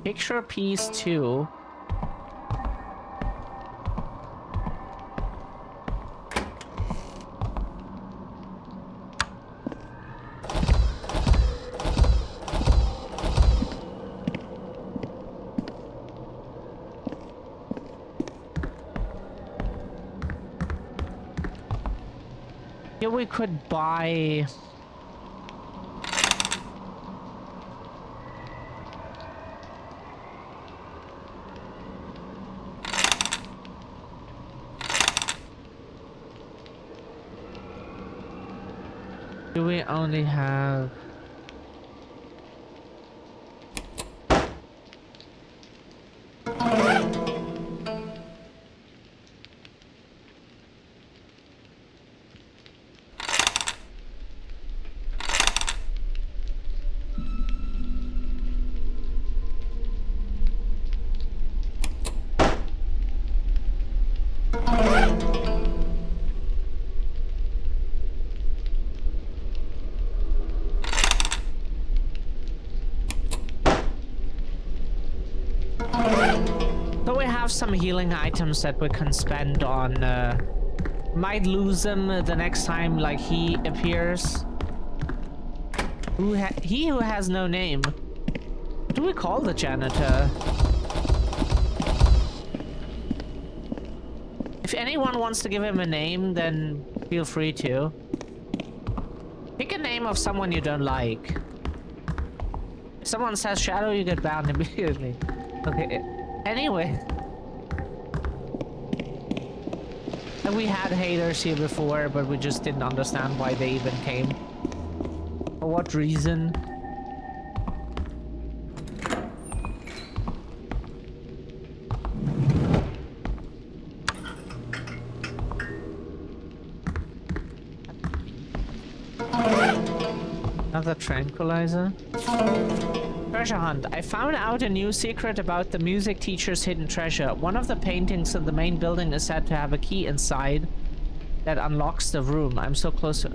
Picture piece 2. Here we could buy... Do we only have... So we have some healing items that we can spend on, might lose them the next time, like, he appears. He who has no name. What do we call the janitor? If anyone wants to give him a name, then feel free to. Pick a name of someone you don't like. If someone says Shadow, you get banned immediately. Okay, anyway. And we had haters here before, but we just didn't understand why they even came. For what reason? Another tranquilizer. Treasure hunt. I found out a new secret about the music teacher's hidden treasure. One of the paintings in the main building is said to have a key inside that unlocks the room. I'm so close to...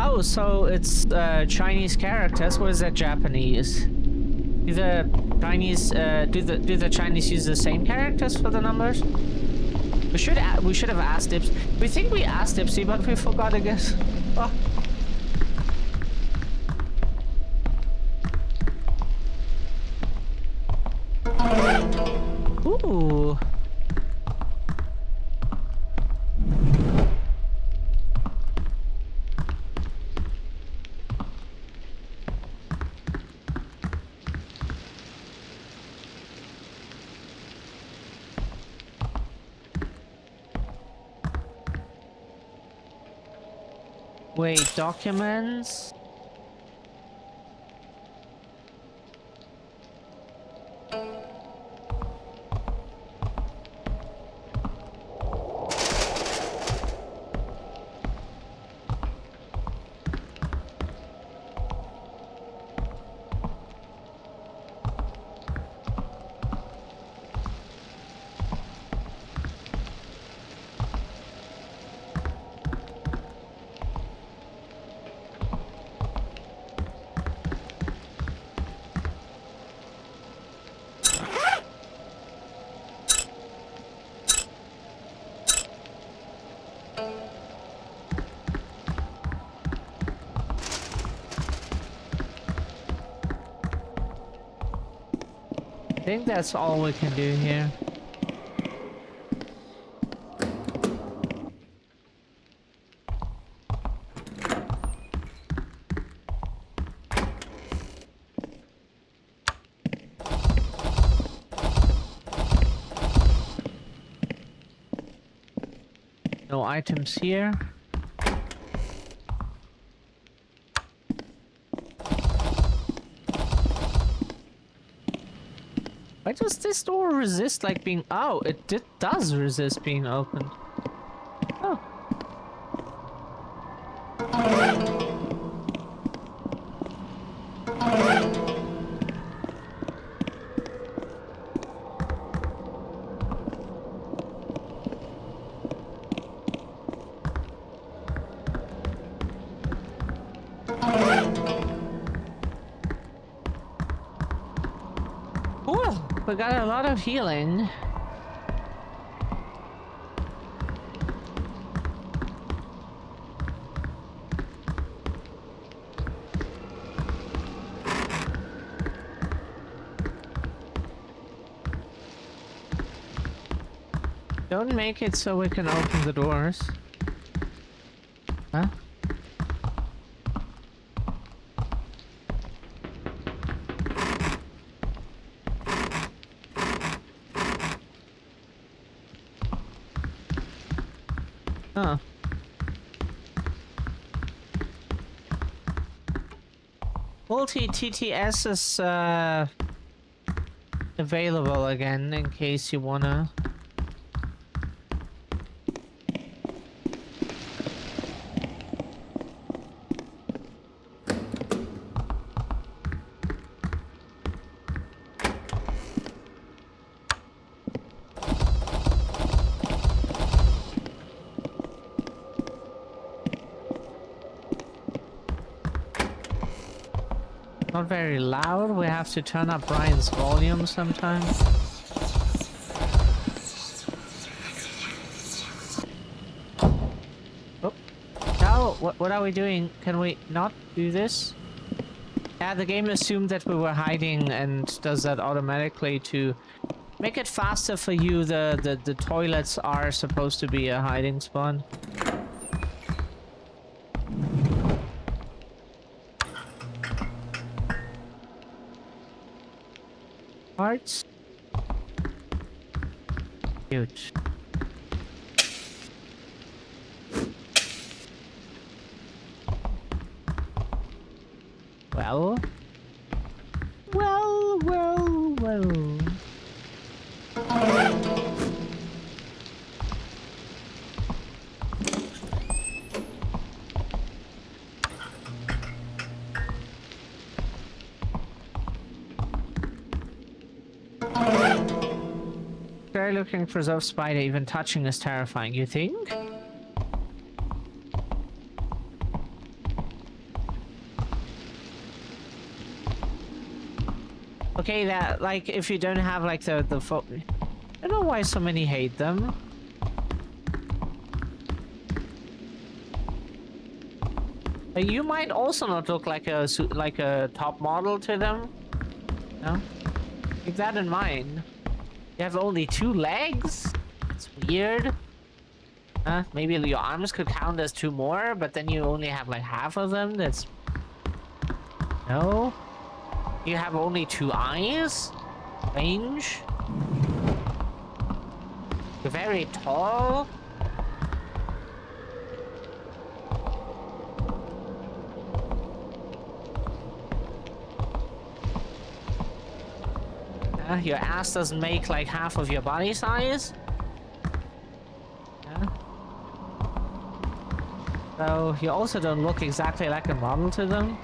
Oh, so it's Chinese characters. What is that Japanese? Do the Chinese do the Chinese use the same characters for the numbers? We should have asked Dips. We think we asked Dipsy, but we forgot, I guess. Oh. Ooh. Wait, documents? I think that's all we can do here. No items here. Why does this door resist like being... Oh, it does resist being opened. Oh. Cool. We got a lot of healing. Don't make it so we can open the doors. Huh? Huh. Multi-TTS is available again in case you wanna. Not very loud. We have to turn up Brian's volume sometimes. Oh. No, what are we doing? Can we not do this? Yeah, the game assumed that we were hiding and does that automatically to make it faster for you. The toilets are supposed to be a hiding spot. Parts. Huge. Well. Very looking preserved spider, even touching is terrifying, you think? Okay, that, like, if you don't have, like, the I don't know why so many hate them. You might also not look like a top model to them. No? Keep that in mind. You have only 2 legs? It's weird. Maybe your arms could count as 2 more, but then you only have like half of them. That's... No? You have only 2 eyes? Range? You're very tall? Your ass doesn't make like half of your body size. Yeah. So you also don't look exactly like a model to them.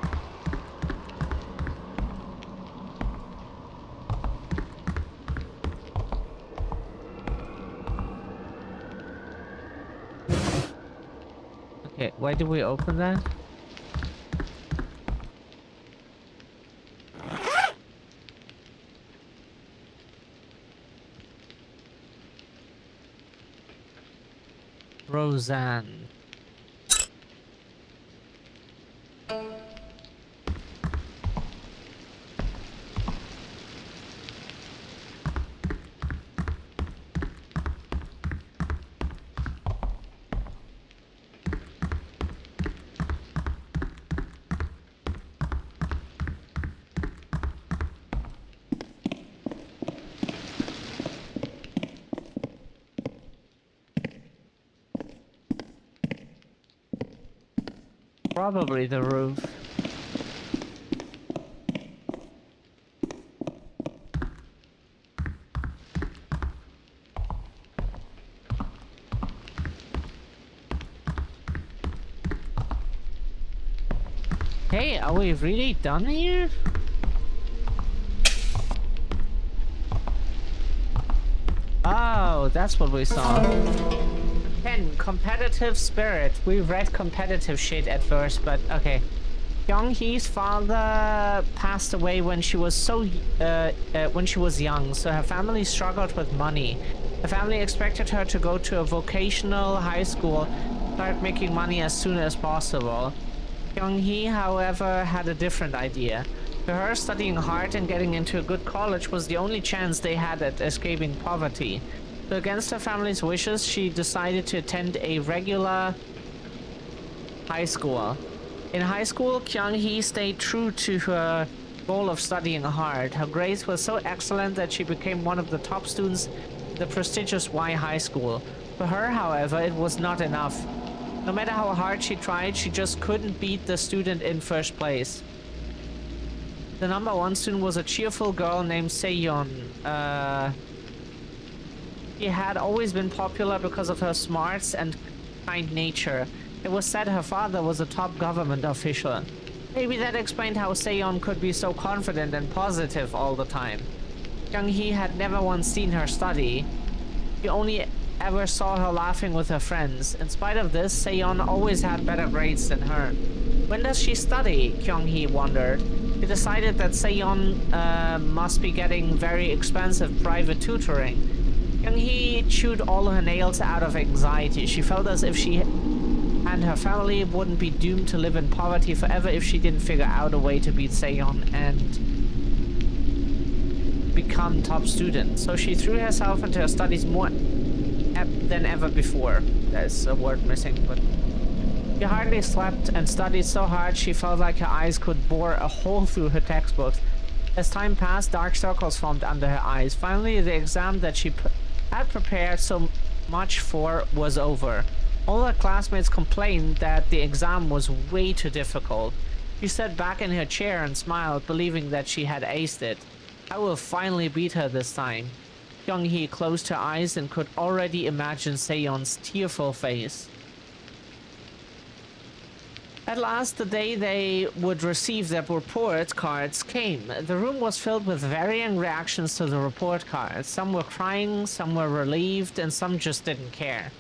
Okay, why did we open that? Roseanne. Probably the roof. Hey, are we really done here? Oh, that's what we saw. 10. Competitive spirit. We read competitive shit at first, but okay. Kyung-hee's father passed away when she was young, so her family struggled with money. The family expected her to go to a vocational high school, start making money as soon as possible. Kyung-hee, however, had a different idea. To her, studying hard and getting into a good college was the only chance they had at escaping poverty. So against her family's wishes, she decided to attend a regular high school. In high school, Kyung-hee stayed true to her goal of studying hard. Her grades were so excellent that she became one of the top students at the prestigious Y High School. For her, however, it was not enough. No matter how hard she tried, she just couldn't beat the student in first place. The number one student was a cheerful girl named Seyeon. She had always been popular because of her smarts and kind nature. It was said her father was a top government official. Maybe that explained how Seyeon could be so confident and positive all the time. Kyung-hee had never once seen her study. He only ever saw her laughing with her friends. In spite of this, Seyeon always had better grades than her. When does she study? Kyung-hee wondered. He decided that Seyeon must be getting very expensive private tutoring. Kyung-hee chewed all her nails out of anxiety. She felt as if she and her family wouldn't be doomed to live in poverty forever if she didn't figure out a way to beat Seyeon and become top student. So she threw herself into her studies more than ever before. There's a word missing, but she hardly slept and studied so hard she felt like her eyes could bore a hole through her textbooks. As time passed, dark circles formed under her eyes. Finally, the exam that she had prepared so much for was over. All her classmates complained that the exam was way too difficult. She sat back in her chair and smiled, believing that she had aced it. I will finally beat her this time. Kyung-hee closed her eyes and could already imagine Seyeon's tearful face. At last, the day they would receive their report cards came. The room was filled with varying reactions to the report cards. Some were crying, some were relieved, and some just didn't care.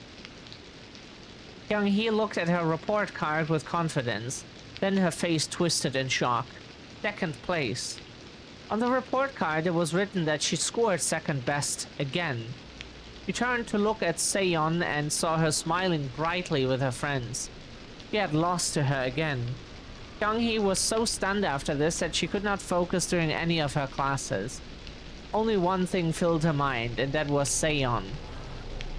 Kyung-hee looked at her report card with confidence. Then her face twisted in shock. Second place. On the report card, it was written that she scored second best again. She turned to look at Seyeon and saw her smiling brightly with her friends. She had lost to her again. Kyung-hee was so stunned after this that she could not focus during any of her classes. Only one thing filled her mind, and that was Seyeon.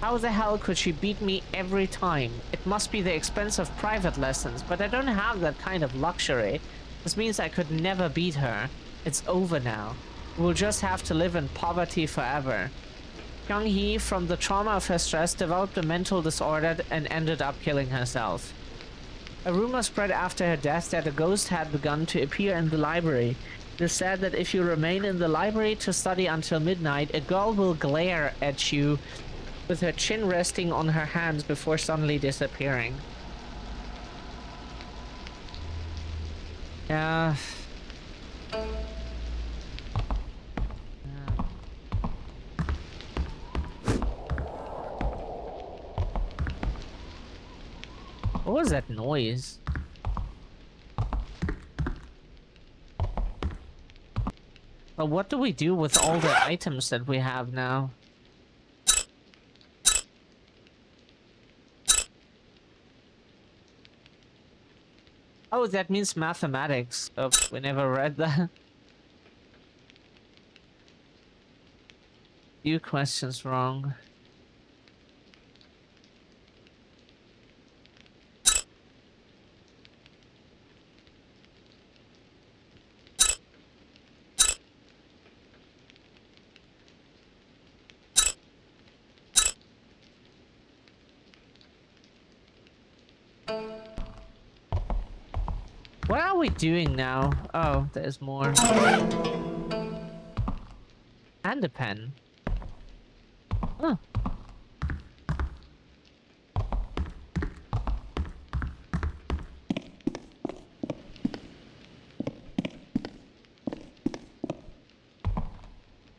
How the hell could she beat me every time? It must be the expensive private lessons, but I don't have that kind of luxury. This means I could never beat her. It's over now. We'll just have to live in poverty forever. Kyung-hee, from the trauma of her stress, developed a mental disorder and ended up killing herself. A rumor spread after her death that a ghost had begun to appear in the library. It is said that if you remain in the library to study until midnight, a girl will glare at you with her chin resting on her hands before suddenly disappearing. Yeah. What was that noise? But what do we do with all the items that we have now? Oh, that means mathematics. Oh, we never read that. Few questions wrong. What are we doing now? Oh, there's more. And a pen. Huh.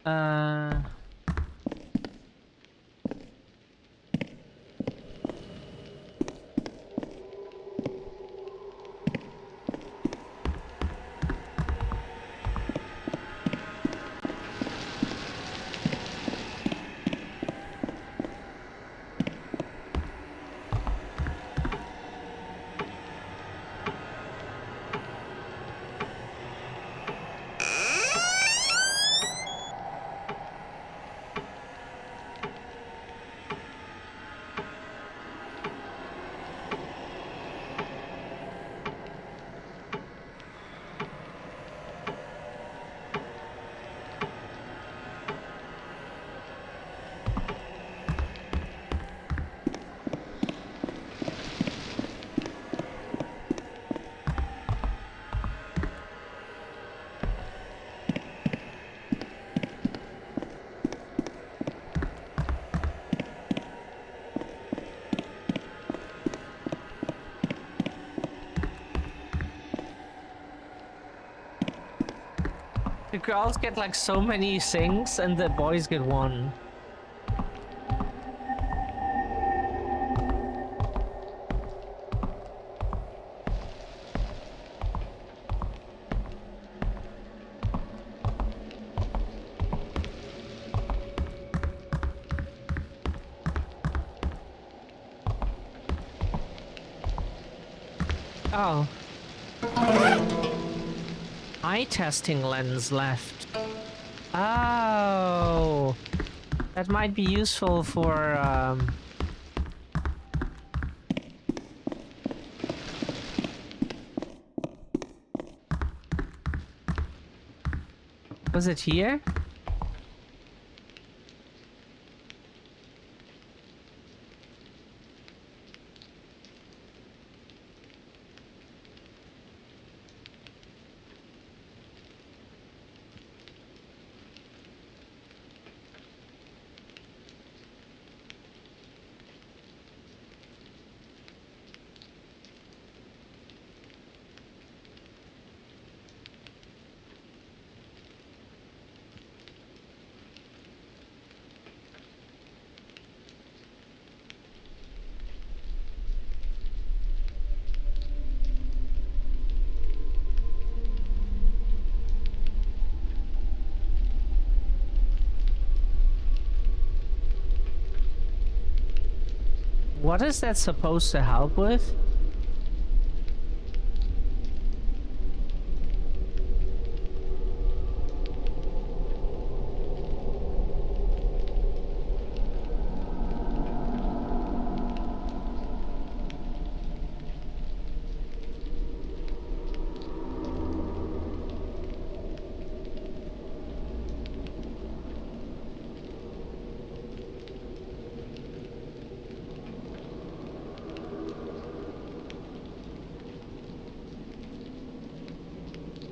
Uh... The girls get like so many things and the boys get one. Oh. Eye testing lens left. Oh. That might be useful for, Was it here? What is that supposed to help with?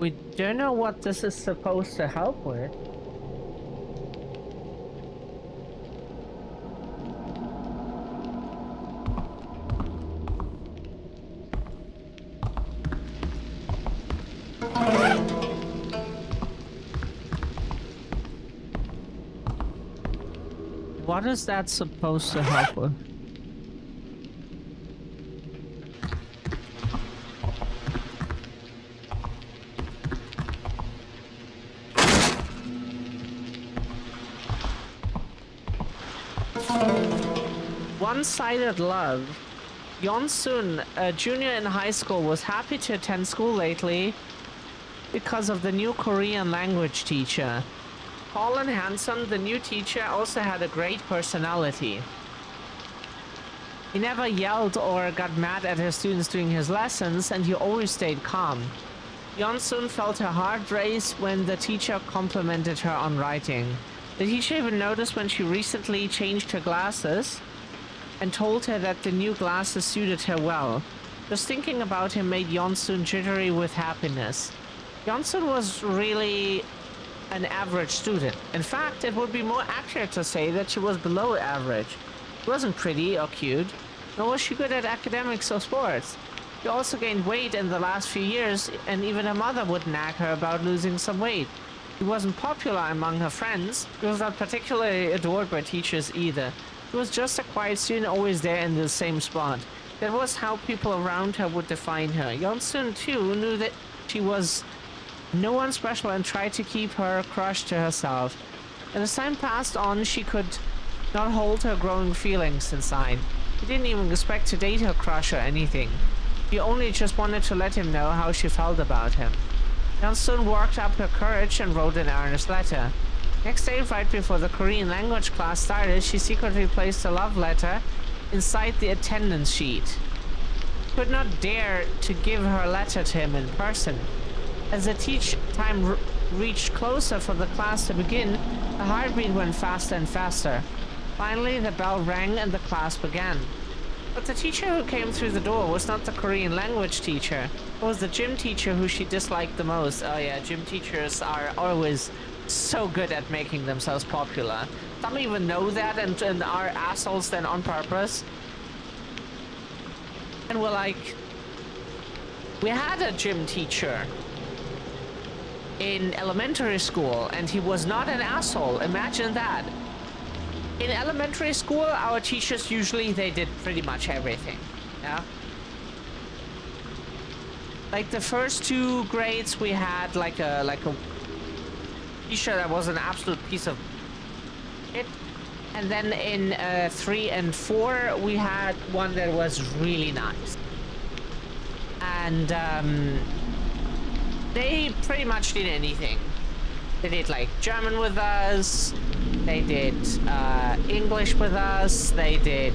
We don't know what this is supposed to help with. What is that supposed to help with? One-sided love. Yeon-sun, a junior in high school, was happy to attend school lately because of the new Korean language teacher. Tall and handsome, the new teacher also had a great personality. He never yelled or got mad at his students during his lessons, and he always stayed calm. Yeon-sun felt her heart race when the teacher complimented her on writing. The teacher even noticed when she recently changed her glasses and told her that the new glasses suited her well. Just thinking about him made Yeon-sun jittery with happiness. Yeon-sun was really an average student. In fact, it would be more accurate to say that she was below average. She wasn't pretty or cute, nor was she good at academics or sports. She also gained weight in the last few years, and even her mother would nag her about losing some weight. She wasn't popular among her friends. She was not particularly adored by teachers either. She was just a quiet student, always there in the same spot. That was how people around her would define her. Yeon-sun too knew that she was no one special and tried to keep her crush to herself. And as time passed on, she could not hold her growing feelings inside. She didn't even expect to date her crush or anything. She only just wanted to let him know how she felt about him. Yeon-sun worked up her courage and wrote an earnest letter. Next day, right before the Korean language class started, she secretly placed a love letter inside the attendance sheet. She could not dare to give her letter to him in person. As the teach time reached closer for the class to begin, the heartbeat went faster and faster. Finally, the bell rang and the class began. But the teacher who came through the door was not the Korean language teacher. It was the gym teacher who she disliked the most. Oh yeah, gym teachers are always so good at making themselves popular. Some even know that and are assholes then on purpose. And we're like, we had a gym teacher in elementary school, and he was not an asshole. Imagine that. In elementary school, our teachers usually, they did pretty much everything. Yeah. Like the first 2 grades, we had like a teacher that was an absolute piece of shit. And then in 3 and 4, we had one that was really nice. And they pretty much did anything. They did like German with us, they did English with us, they did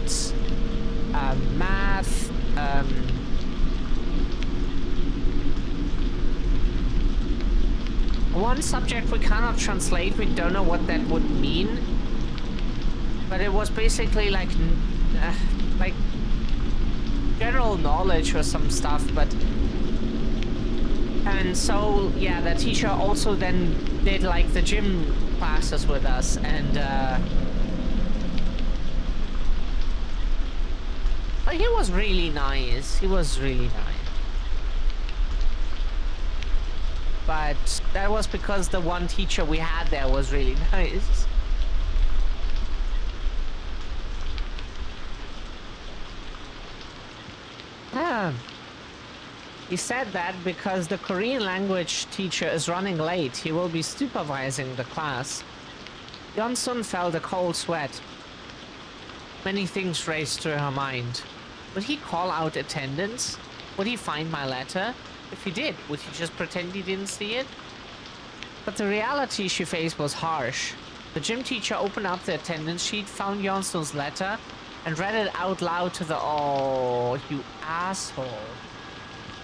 math, one subject we cannot translate, we don't know what that would mean, but it was basically like general knowledge or some stuff, but and so yeah, the teacher also then did like the gym classes with us, and he was really nice. He was really nice. But that was because the one teacher we had there was really nice. He said that because the Korean language teacher is running late, he will be supervising the class. Yeon-sun felt a cold sweat. Many things raced through her mind. Would he call out attendance? Would he find my letter? If he did, would he just pretend he didn't see it? But the reality she faced was harsh. The gym teacher opened up the attendance sheet, found Yeon-sun's letter, and read it out loud to the— oh, you asshole.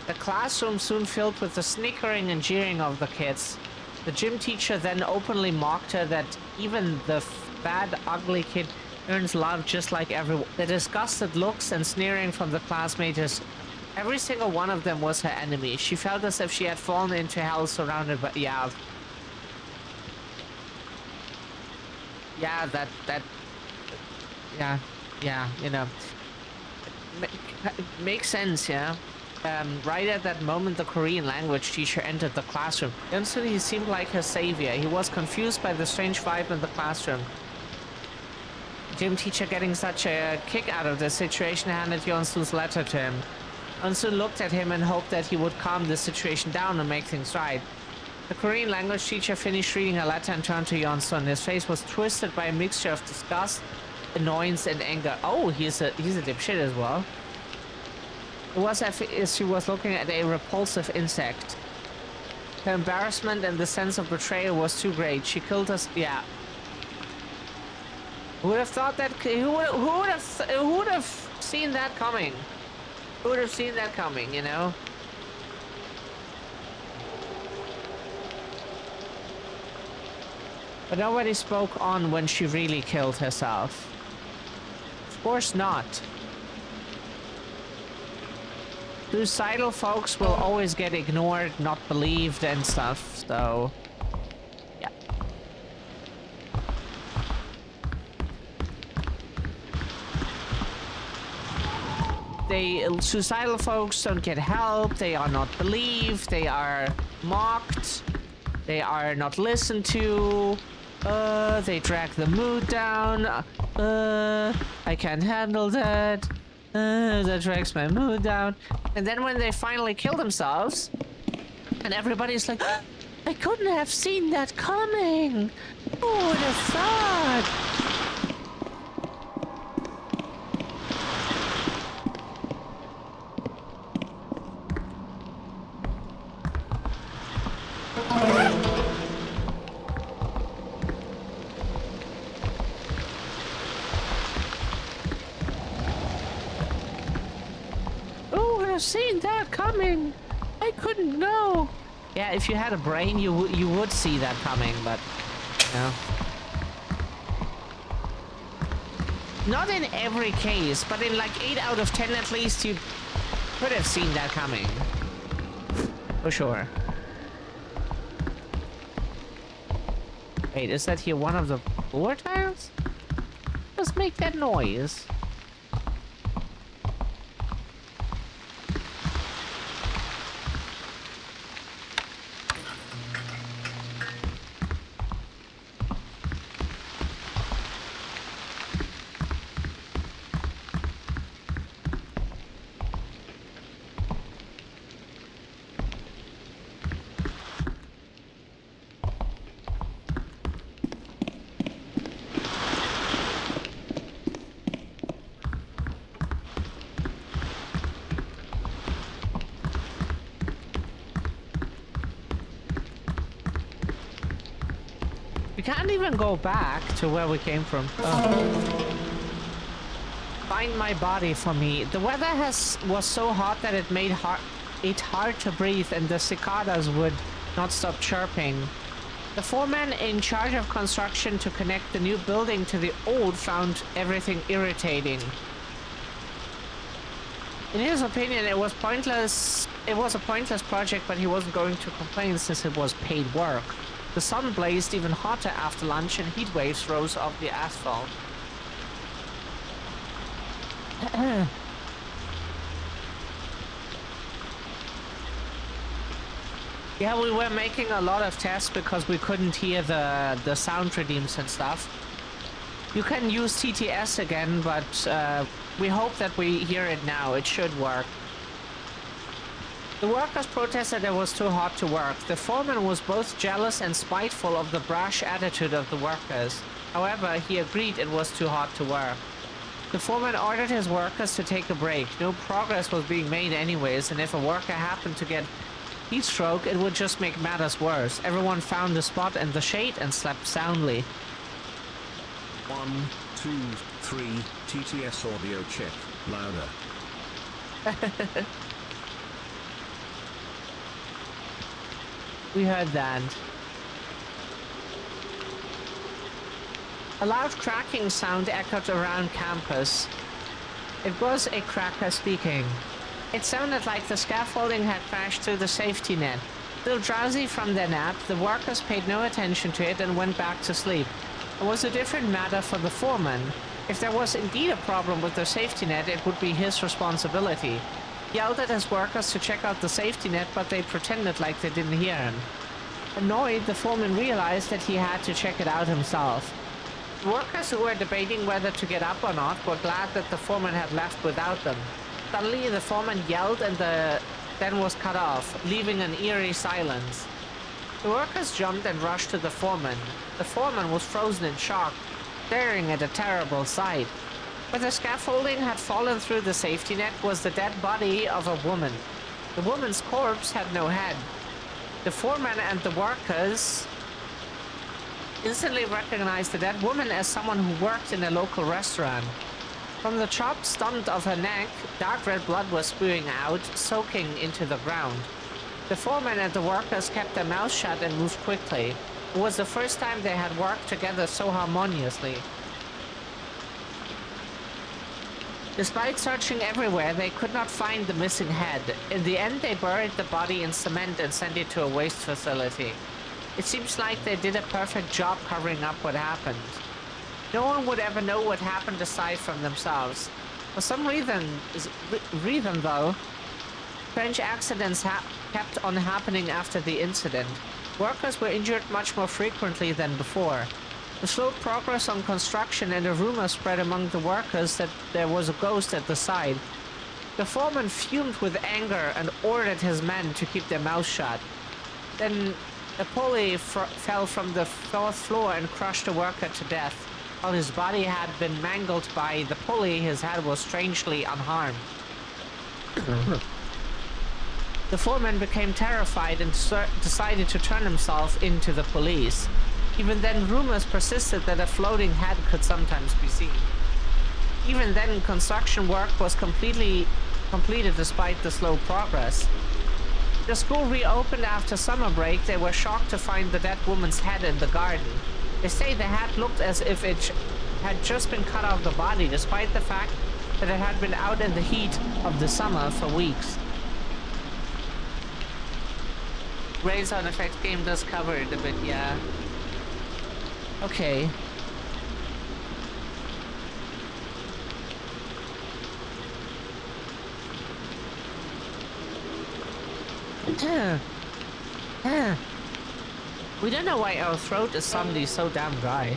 The classroom soon filled with the snickering and jeering of the kids. The gym teacher then openly mocked her that even the bad, ugly kid earns love just like everyone. The disgusted looks and sneering from the classmates Every single one of them was her enemy. She felt as if she had fallen into hell surrounded by... Yeah. Yeah, yeah, you know. Makes sense, yeah. Right at that moment, the Korean language teacher entered the classroom. Instantly, he seemed like her savior. He was confused by the strange vibe in the classroom. Gym teacher getting such a kick out of the situation handed Yeonsu's letter to him. Yeonsu looked at him and hoped that he would calm the situation down and make things right. The Korean language teacher finished reading her letter and turned to Yeonsu, and his face was twisted by a mixture of disgust, annoyance, and anger. Oh, he's a dipshit as well. It was as if she was looking at a repulsive insect. Her embarrassment and the sense of betrayal was too great. She killed us. Yeah. Who would have thought that? Who would have seen that coming? Who would have seen that coming? You know. But nobody spoke on when she really killed herself. Of course not. Suicidal folks will always get ignored, not believed and stuff, so... yeah. Suicidal folks don't get help, they are not believed, they are mocked, they are not listened to, they drag the mood down, I can't handle that. That drags my mood down. And then when they finally kill themselves, and everybody's like, I couldn't have seen that coming. Who would have thought? Seen that coming. I couldn't know. Yeah, if you had a brain, you would see that coming, but you know. Not in every case, but in like 8 out of 10 at least, you could have seen that coming. For sure. Wait, is that here one of the floor tiles? Let's make that noise. We can't even go back to where we came from. Oh. Find my body for me. The weather was so hot that it made it hard to breathe, and the cicadas would not stop chirping. The foreman in charge of construction to connect the new building to the old found everything irritating. In his opinion, it was pointless. It was a pointless project, but he wasn't going to complain since it was paid work. The sun blazed even hotter after lunch, and heat waves rose off the asphalt. Yeah, we were making a lot of tests because we couldn't hear the sound redeems and stuff. You can use TTS again, but we hope that we hear it now. It should work. The workers protested it was too hot to work. The foreman was both jealous and spiteful of the brash attitude of the workers. However, he agreed it was too hot to work. The foreman ordered his workers to take a break. No progress was being made anyways, and if a worker happened to get heat stroke, it would just make matters worse. Everyone found the spot in the shade and slept soundly. 1, 2, 3, TTS audio check. Louder. We heard that. A loud cracking sound echoed around campus. It was a cracker speaking. It sounded like the scaffolding had crashed through the safety net. Still drowsy from their nap, the workers paid no attention to it and went back to sleep. It was a different matter for the foreman. If there was indeed a problem with the safety net, it would be his responsibility. He yelled at his workers to check out the safety net, but they pretended like they didn't hear him. Annoyed, the foreman realized that he had to check it out himself. The workers who were debating whether to get up or not were glad that the foreman had left without them. Suddenly, the foreman yelled and then was cut off, leaving an eerie silence. The workers jumped and rushed to the foreman. The foreman was frozen in shock, staring at a terrible sight. Where the scaffolding had fallen through the safety net was the dead body of a woman. The woman's corpse had no head. The foreman and the workers instantly recognized the dead woman as someone who worked in a local restaurant. From the chopped stunt of her neck, dark red blood was spewing out, soaking into the ground. The foreman and the workers kept their mouths shut and moved quickly. It was the first time they had worked together so harmoniously. Despite searching everywhere, they could not find the missing head. In the end, they buried the body in cement and sent it to a waste facility. It seems like they did a perfect job covering up what happened. No one would ever know what happened aside from themselves. For some reason though, strange accidents kept on happening after the incident. Workers were injured much more frequently than before. The slow progress on construction and a rumor spread among the workers that there was a ghost at the site. The foreman fumed with anger and ordered his men to keep their mouths shut. Then a pulley fell from the fourth floor and crushed a worker to death. While his body had been mangled by the pulley, his head was strangely unharmed. The foreman became terrified and decided to turn himself in to the police. Even then, rumors persisted that a floating head could sometimes be seen. Even then, construction work was completed despite the slow progress. The school reopened after summer break. They were shocked to find the dead woman's head in the garden. They say the head looked as if it had just been cut off the body, despite the fact that it had been out in the heat of the summer for weeks. Ray sound effects game does cover it a bit, yeah. Okay. We don't know why our throat is suddenly so damn dry.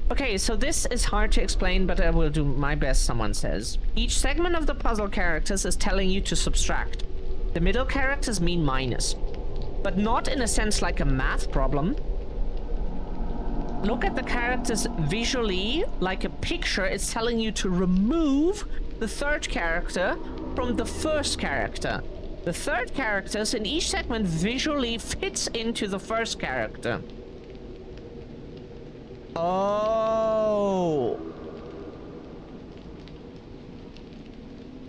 Okay, so this is hard to explain, but I will do my best, someone says. Each segment of the puzzle characters is telling you to subtract. The middle characters mean minus, but not in a sense like a math problem. Look at the characters visually, like a picture. It's telling you to remove the third character from the first character. The third characters in each segment visually fits into the first character. Oh.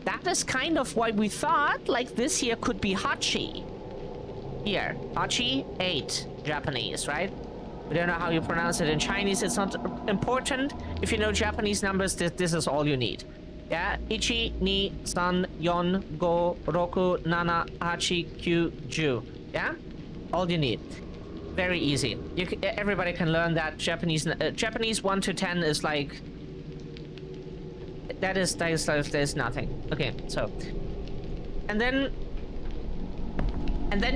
That is kind of why we thought, like, this here could be Hachi. Here, Hachi 8, Japanese, right? We don't know how you pronounce it in Chinese. It's not important. If you know Japanese numbers, this is all you need. Yeah, Ichi, Ni, San, Yon, Go, Roku, Nana, Hachi, Kyu, Ju. Yeah, all you need. Very easy. Everybody can learn that. Japanese 1 to 10 is like. There's nothing. Okay, so, and then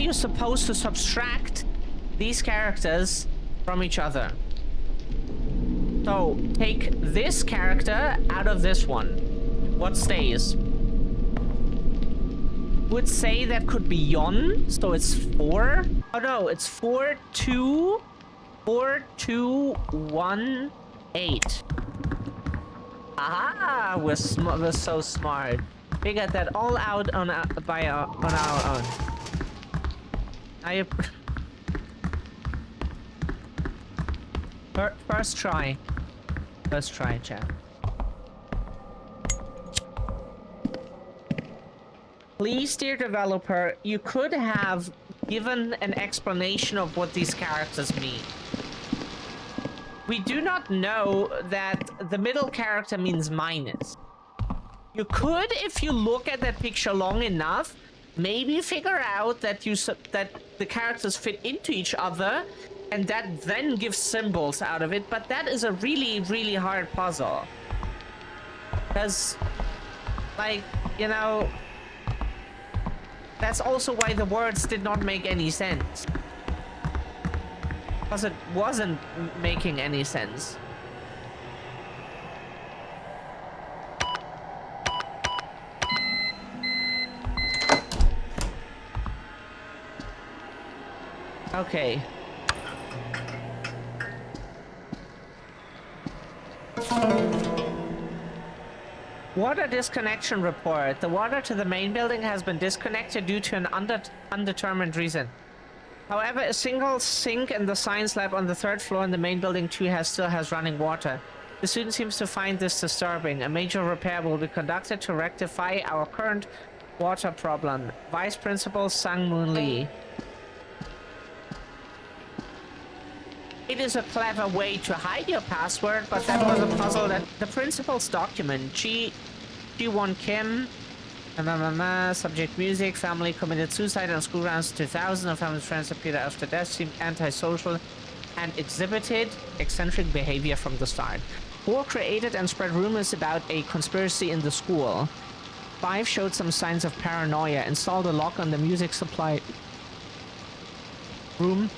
you're supposed to subtract these characters from each other. So take this character out of this one. What stays? Would say that could be Yon, so it's 4. Oh no, it's 4, 2, 4, 2, 1, 8. Aha! We're so smart. Figured that all out on our own. First try. First try, chat. Please, dear developer, you could have given an explanation of what these characters mean. We do not know that the middle character means minus. You could, if you look at that picture long enough, maybe figure out that that the characters fit into each other, and that then gives symbols out of it. But that is a really, really hard puzzle. Because, like, you know, that's also why the words did not make any sense. Because it wasn't making any sense. Okay. Water disconnection report. The water to the main building has been disconnected due to an undetermined reason. However, a single sink in the science lab on the 3rd floor in the main building still has running water. The student seems to find this disturbing. A major repair will be conducted to rectify our current water problem. Vice Principal Sang Moon Lee. It is a clever way to hide your password, but that was a puzzle that the principal's document. Ji-won Kim, subject music, family committed suicide on school grounds 2000, and family friends appeared after death, seemed antisocial, and exhibited eccentric behavior from the start. 4 created and spread rumors about a conspiracy in the school. 5 showed some signs of paranoia, installed a lock on the music supply room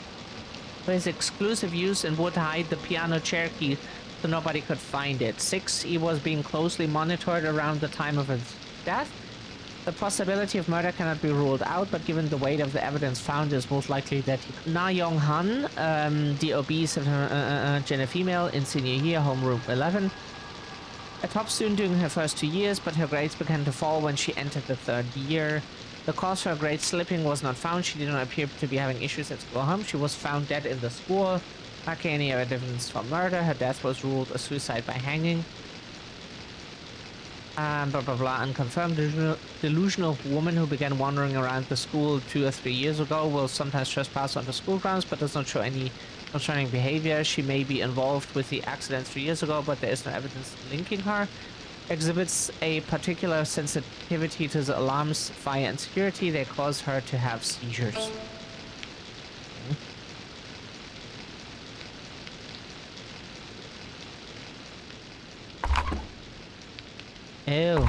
for his exclusive use and would hide the piano chair key so nobody could find it. 6, he was being closely monitored around the time of his death. The possibility of murder cannot be ruled out, but given the weight of the evidence found, it's most likely that Na Young Han, the obese gender female in senior year, homeroom 11. A top student during her first 2 years, but her grades began to fall when she entered the 3rd year. The cause for her grade slipping was not found. She did not appear to be having issues at school home. She was found dead in the school, lacking any evidence for murder. Her death was ruled a suicide by hanging. Blah blah blah. Unconfirmed. Delusional woman who began wandering around the school 2 or 3 years ago will sometimes trespass onto school grounds, but does not show any concerning behavior. She may be involved with the accident 3 years ago, but there is no evidence linking her. Exhibits a particular sensitivity to the alarms, fire, and security. They cause her to have seizures. Ew.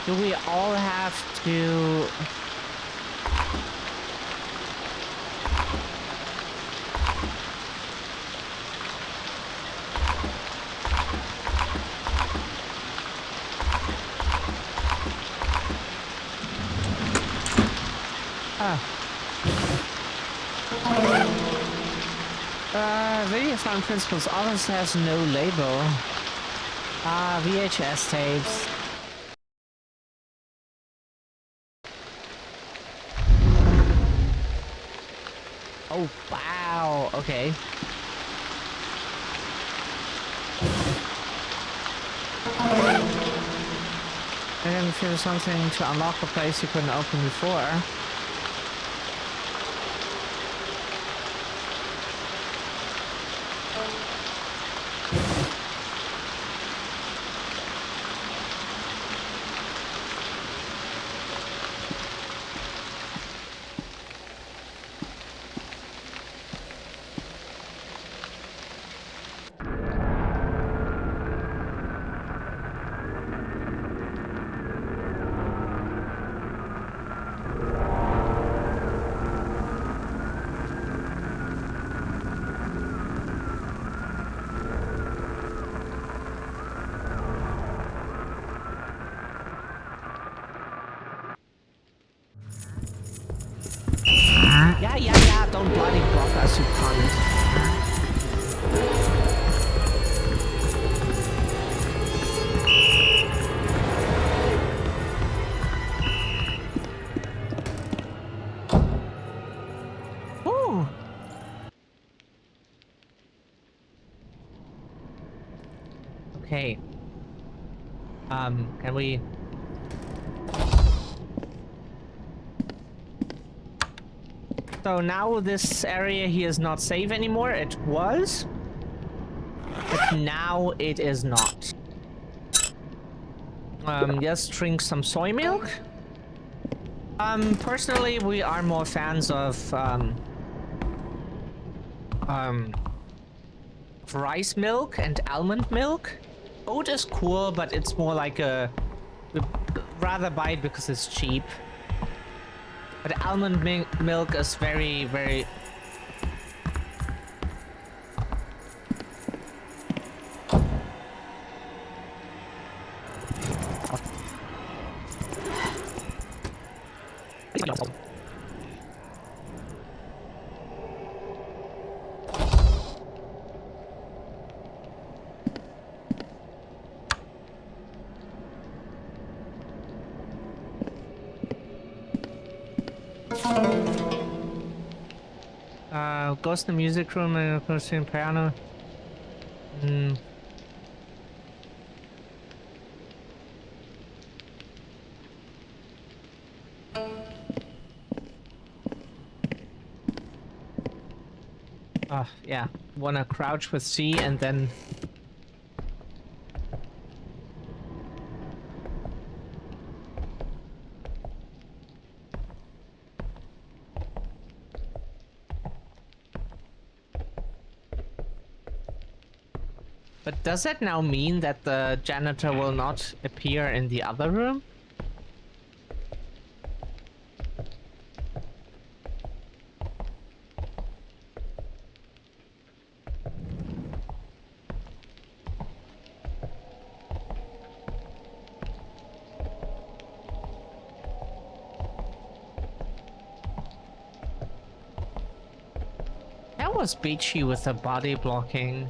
Do we all have to... Video Farm Principal's office has no label. VHS tapes. Oh, wow. Okay. I didn't feel something to unlock a place you couldn't open before. Yeah, don't bloody block us, you cunt. Ooh. Okay. Can we... So now this area here is not safe anymore. It was. But now it is not. Just drink some soy milk. Personally, we are more fans of rice milk and almond milk. Oat is cool, but it's more like a... we'd rather buy it because it's cheap. But almond milk is very, very... goes to the music room and goes to the piano. Yeah. Wanna crouch with C and then... But does that now mean that the janitor will not appear in the other room? That was beachy with the body blocking.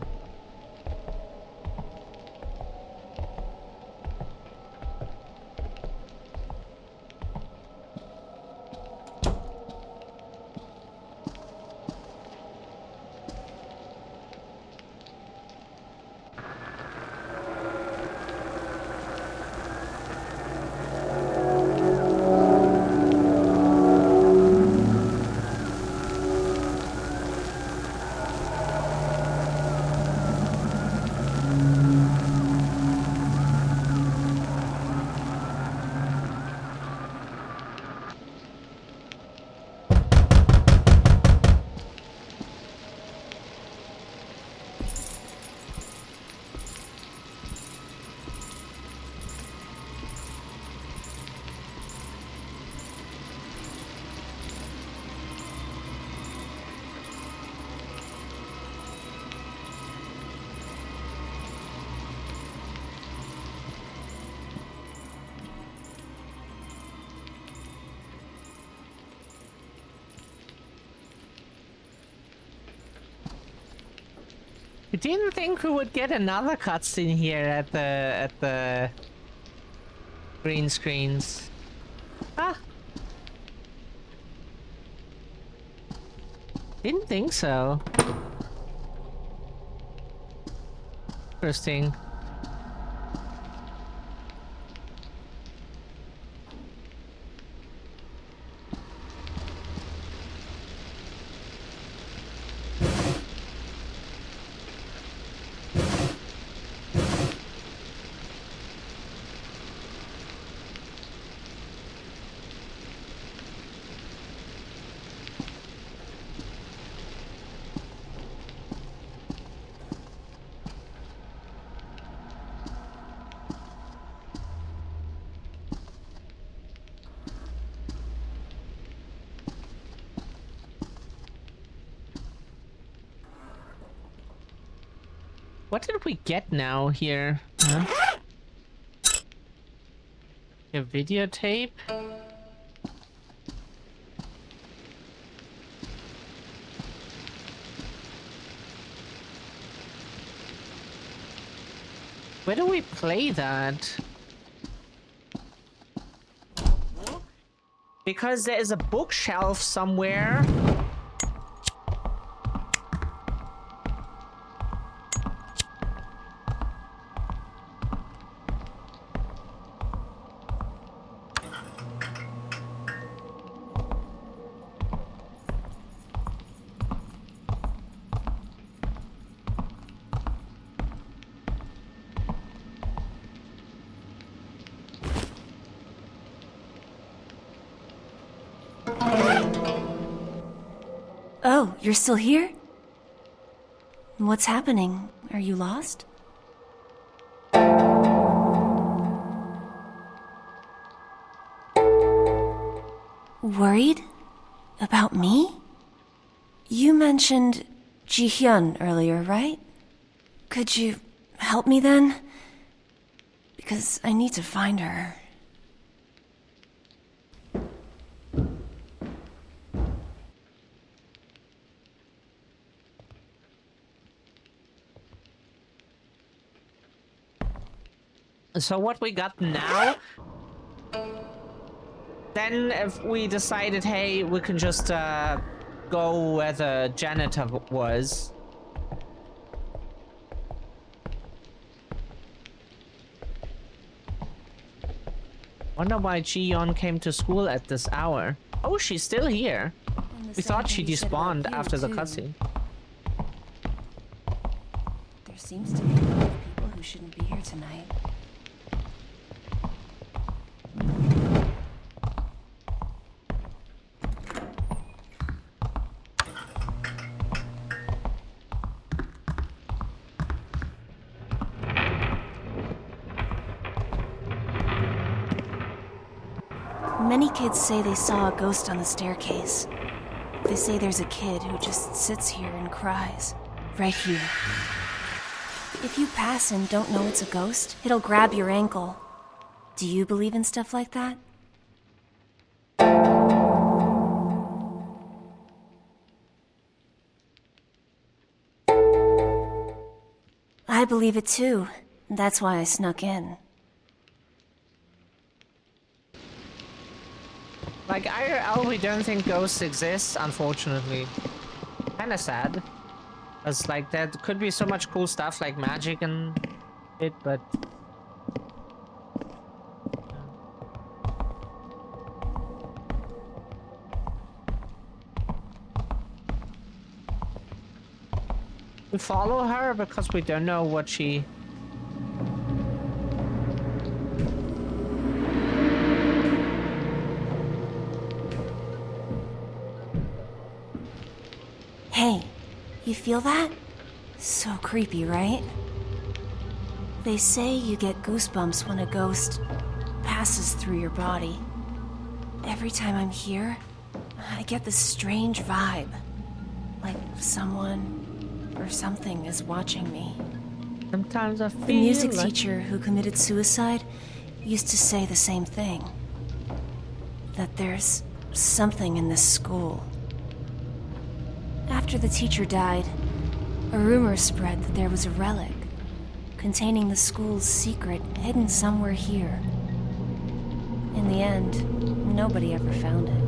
I didn't think we would get another cutscene here at the green screens. Ah. Didn't think so. Interesting. What did we get now here? Huh? A videotape? do we play that? Because there is a bookshelf somewhere. Oh, you're still here? What's happening? Are you lost? Worried? About me? You mentioned Ji-hyun earlier, right? Could you help me then? Because I need to find her. So what we got now? Then if we decided, hey, we can just go where the janitor was. Wonder why Ji-yeon came to school at this hour. Oh, she's still here. We thought she despawned after the cutscene. There seems to be a lot of people who shouldn't be here tonight. Many kids say they saw a ghost on the staircase. They say there's a kid who just sits here and cries. Right here. If you pass and don't know it's a ghost, it'll grab your ankle. Do you believe in stuff like that? I believe it too. That's why I snuck in. Like, IRL, we don't think ghosts exist, unfortunately. Kinda sad. Because, like, there could be so much cool stuff, like magic and it, but... We follow her because we don't know what she... Hey, you feel that? So creepy, right? They say you get goosebumps when a ghost passes through your body. Every time I'm here, I get this strange vibe. Like someone or something is watching me. Sometimes I feel The music like... teacher who committed suicide used to say the same thing. That there's something in this school. After the teacher died, a rumor spread that there was a relic containing the school's secret hidden somewhere here. In the end, nobody ever found it.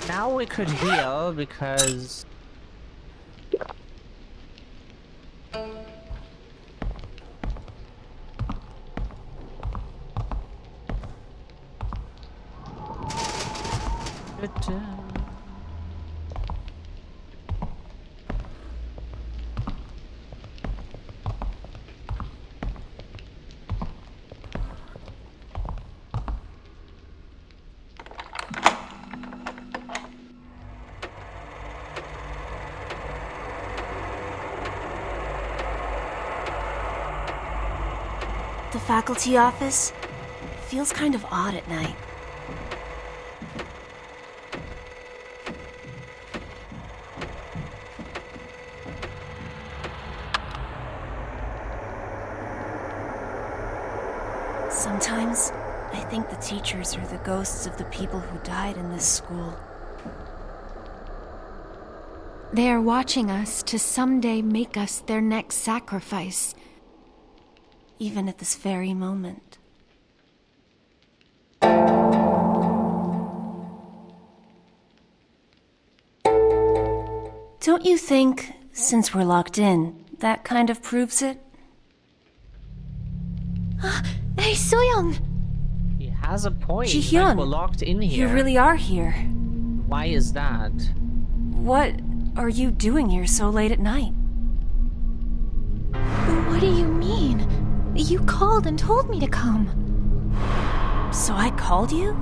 Now we could heal because... The faculty office feels kind of odd at night. Sometimes, I think the teachers are the ghosts of the people who died in this school. They are watching us to someday make us their next sacrifice. Even at this very moment. Don't you think, since we're locked in, that kind of proves it? Hey, Soyoung! He has a point. Ji-hyun, Like, we're locked in here. You really are here. Why is that? What are you doing here so late at night? What do you mean? You called and told me to come. So I called you?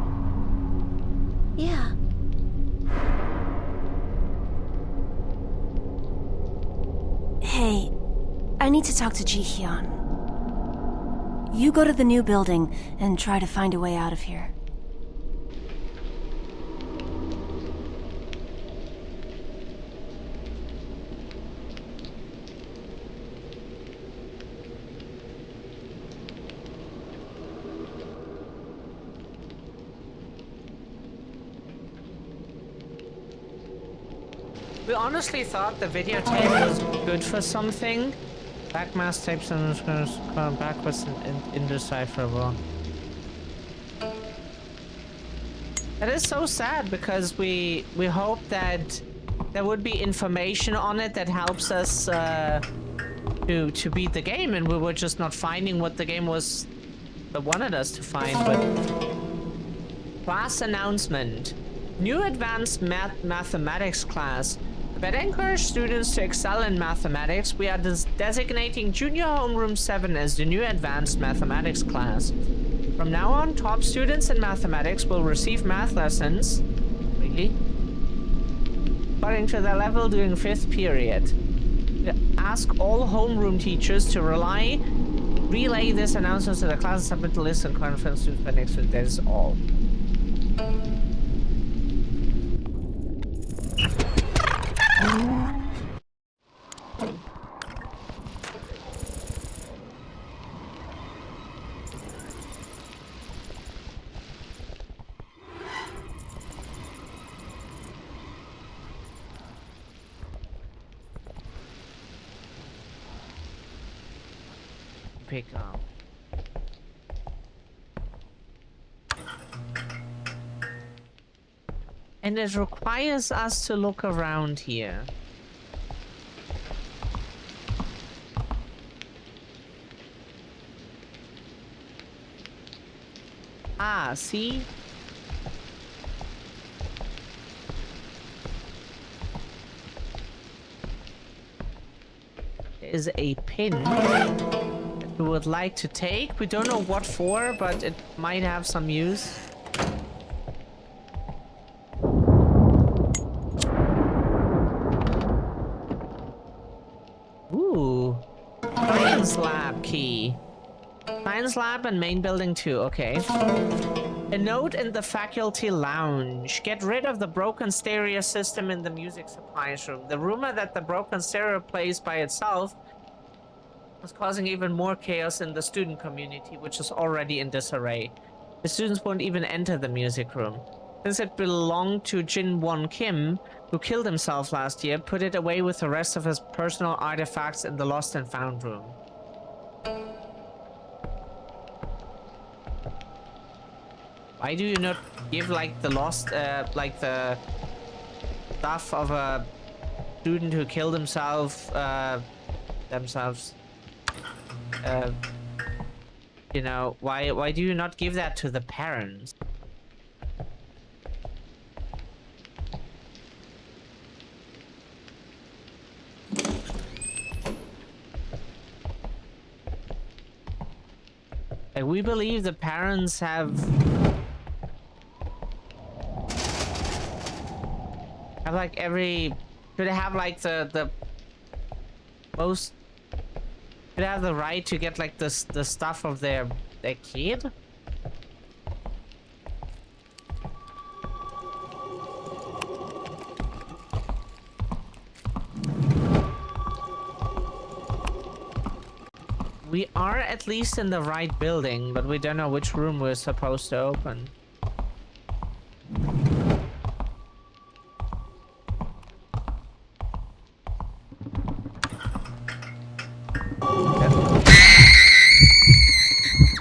Yeah. Hey, I need to talk to Ji-hyun. You go to the new building and try to find a way out of here. We honestly thought the videotape was good for something. Backmask tapes and going backwards and indecipherable. That is so sad because we hope that there would be information on it that helps us to beat the game, and we were just not finding what the game was that wanted us to find. But class announcement: new advanced mathematics class. That encourage students to excel in mathematics, we are designating Junior Homeroom 7 as the new advanced mathematics class. From now on, top students in mathematics will receive math lessons, really, according to their level during 5th period. We ask all homeroom teachers to relay this announcement to the class and submit the list and conference students by next week. That is all. Pick up. And it requires us to look around here. Ah, see? There is a pin that we would like to take. We don't know what for, but it might have some use. Ooh. Science lab key. Science lab and main building too, okay. A note in the faculty lounge. Get rid of the broken stereo system in the music supplies room. The rumor that the broken stereo plays by itself is causing even more chaos in the student community, which is already in disarray. The students won't even enter the music room. Since it belonged to Jin Won Kim, who killed himself last year, put it away with the rest of his personal artifacts in the lost and found room. Why do you not give, like, the lost, like, the stuff of a student who killed himself, you know, why do you not give that to the parents? Like, we believe the parents have like should have like the most, should have the right to get like the stuff of their kid. We are at least in the right building, but we don't know which room we're supposed to open.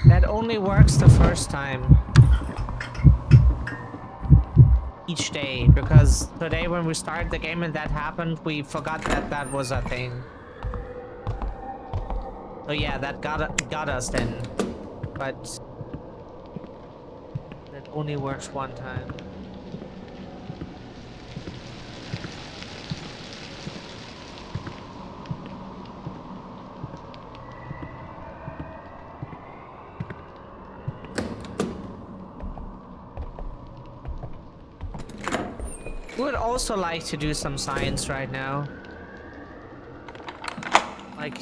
That only works the first time. Each day, because today when we started the game and that happened, we forgot that that was a thing. So yeah, that got us then. But that only works one time. Would also like to do some science right now. Like,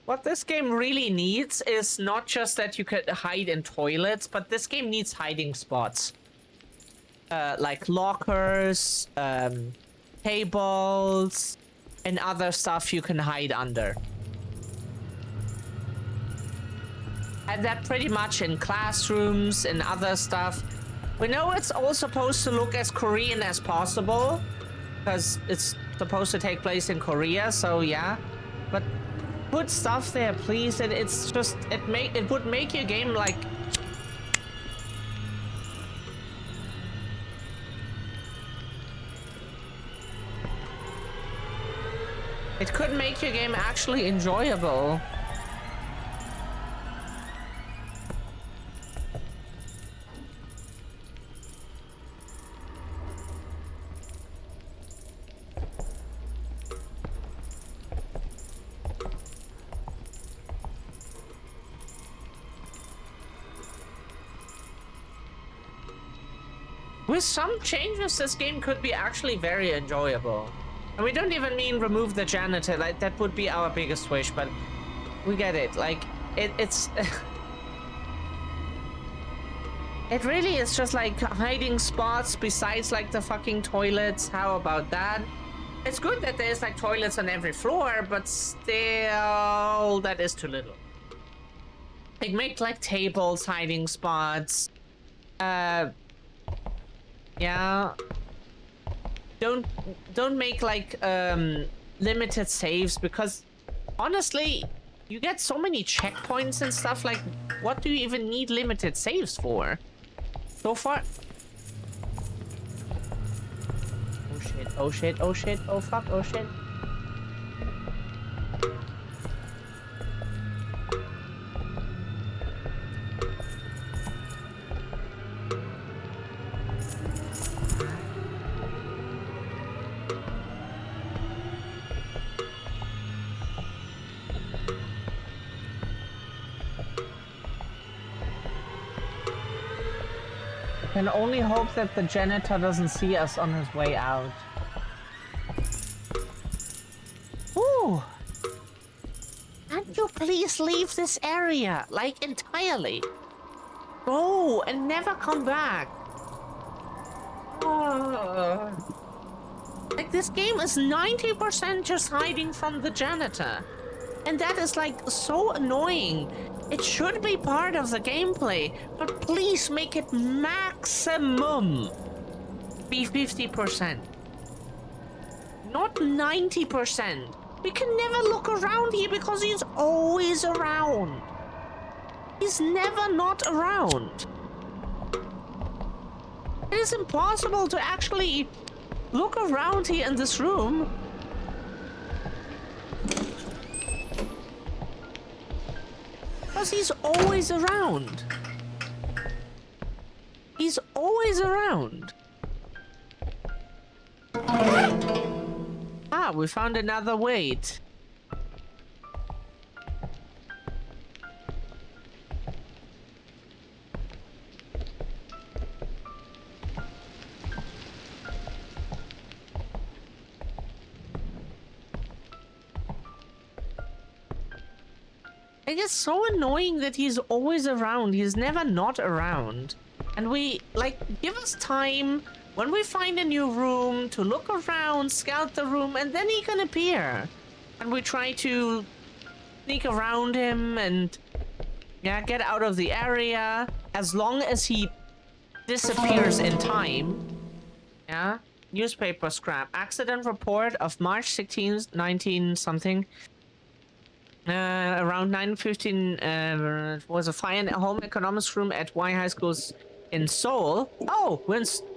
what this game really needs is not just that you could hide in toilets, but this game needs hiding spots. Like lockers, tables, and other stuff you can hide under. And that pretty much in classrooms and other stuff. We know it's all supposed to look as Korean as possible, because it's supposed to take place in Korea, so yeah. But put stuff there, please. It's just it would make your game like it could make your game actually enjoyable. With some changes, this game could be actually very enjoyable. And we don't even mean remove the janitor, like that would be our biggest wish, but we get it. Like, it's... it really is just like hiding spots besides like the fucking toilets. How about that? It's good that there's like toilets on every floor, but still, that is too little. Like, make like tables, hiding spots. Yeah. Don't make like limited saves, because honestly, you get so many checkpoints and stuff. Like, what do you even need limited saves for? So far. Oh shit, oh shit, oh shit, oh fuck, oh shit. Can only hope that the janitor doesn't see us on his way out. Ooh! Can you please leave this area, like, entirely? Go and never come back. Like, this game is 90% just hiding from the janitor. And that is, like, so annoying. It should be part of the gameplay, but please make it maximum be 50%. Not 90%. We can never look around here because he's always around. He's never not around. It is impossible to actually look around here in this room. Because he's always around. He's always around. Ah, we found another weight. Like, it's so annoying that he's always around. He's never not around. And we, like, give us time when we find a new room to look around, scout the room, and then he can appear. And we try to sneak around him and, yeah, get out of the area. As long as he disappears in time. Yeah. Newspaper scrap. Accident report of March 16th, 19 something. Around 9:15, was a fire in a home economics room at Y High Schools in Seoul. Oh,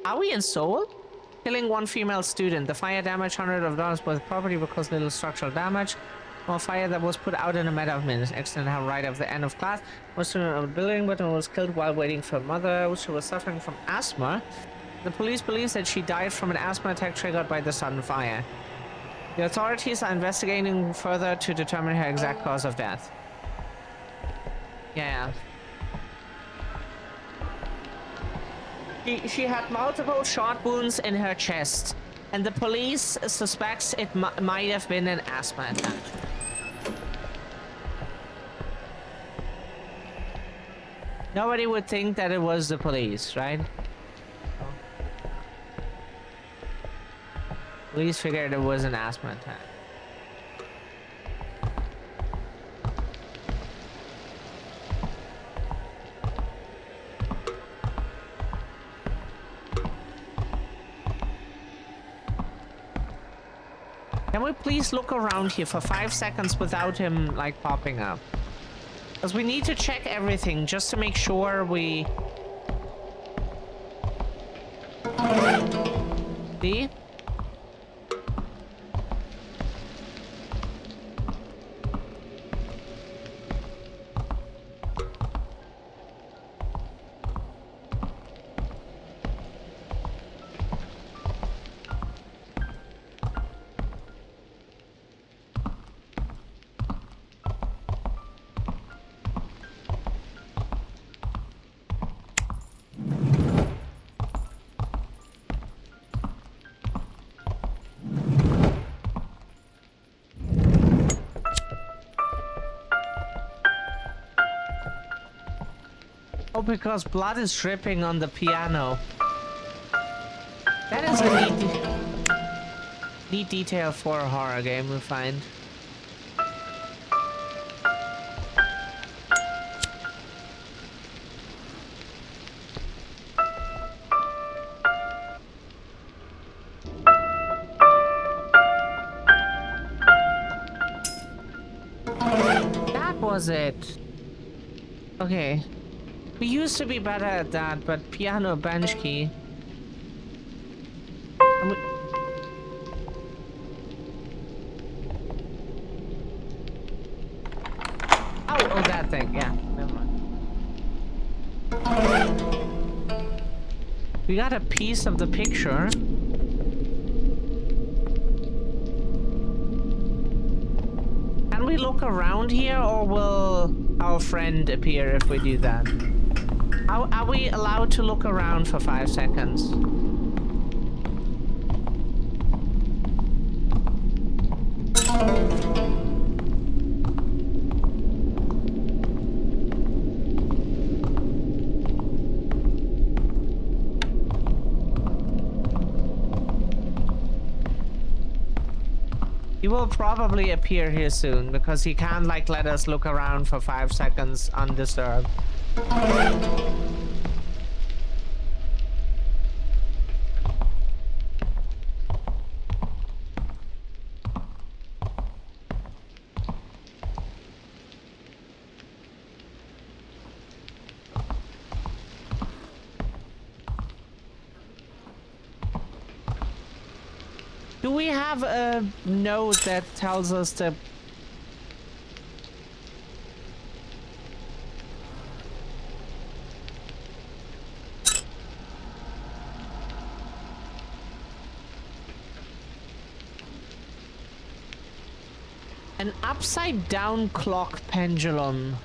are we in Seoul? Killing one female student. The fire damaged hundreds of dollars worth of property because little structural damage. Well, fire that was put out in a matter of minutes. Accident happened right after the end of class. Was student of the building, but was killed while waiting for her mother. She was suffering from asthma. The police believes that she died from an asthma attack triggered by the sudden fire. The authorities are investigating further to determine her exact cause of death. Yeah. She had multiple shot wounds in her chest, and the police suspects it might have been an asthma attack. Nobody would think that it was the police, right? Police figured it was an asthma attack. Can we please look around here for 5 seconds without him, like, popping up? Because we need to check everything just to make sure we... See? Oh, because blood is dripping on the piano. That is a neat detail for a horror game, we find. That was it. Okay. We used to be better at that, but piano bench key. Oh, that thing. Yeah, never mind. We got a piece of the picture. Can we look around here, or will our friend appear if we do that? Are we allowed to look around for 5 seconds? He will probably appear here soon because he can't, like, let us look around for 5 seconds undisturbed. Do we have a note that tells us to... An upside-down clock pendulum.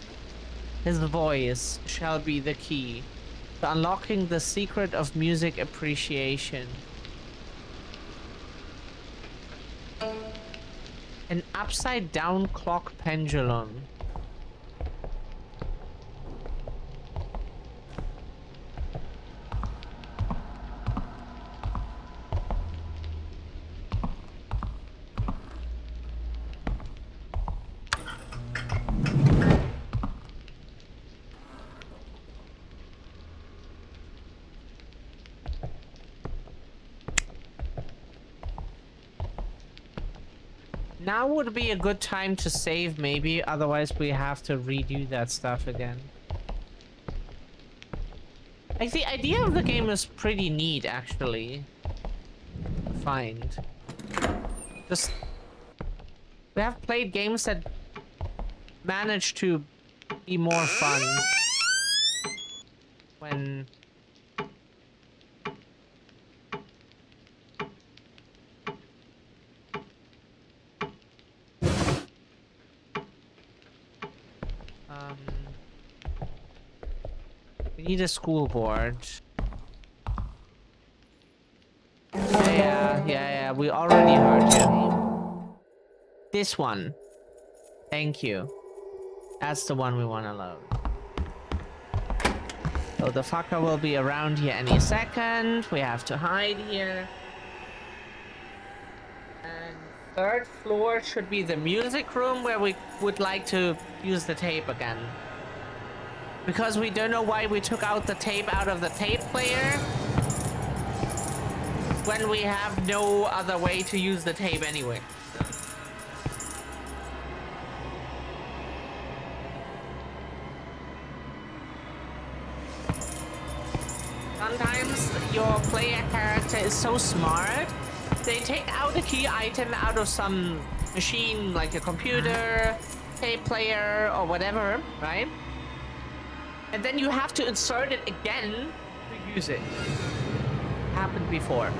His voice shall be the key to unlocking the secret of music appreciation. An upside-down clock pendulum. Now would be a good time to save, maybe. Otherwise, we have to redo that stuff again. Like, the idea of the game is pretty neat, actually. Find. Just... We have played games that manage to be more fun when... We need a school board. Yeah, we already heard you. This one. Thank you. That's the one we want to load. So the fucker will be around here any second. We have to hide here. And third floor should be the music room where we would like to use the tape again. Because we don't know why we took out the tape out of the tape player when we have no other way to use the tape anyway. Sometimes your player character is so smart, they take out a key item out of some machine, like a computer, tape player, or whatever, right? And then you have to insert it again to use it. Happened before.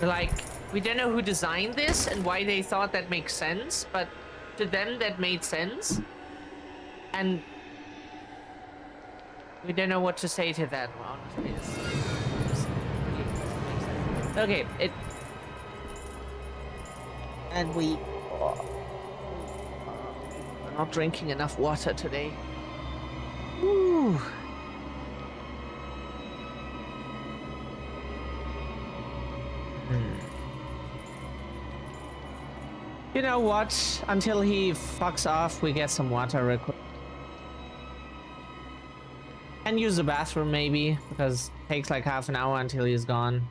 Like, we don't know who designed this and why they thought that makes sense, but to them that made sense. And we don't know what to say to that, honestly. Okay, it... And we're not drinking enough water today. Ooh. You know what? Until he fucks off, we get some water real quick. And use the bathroom maybe, because it takes like half an hour until he's gone.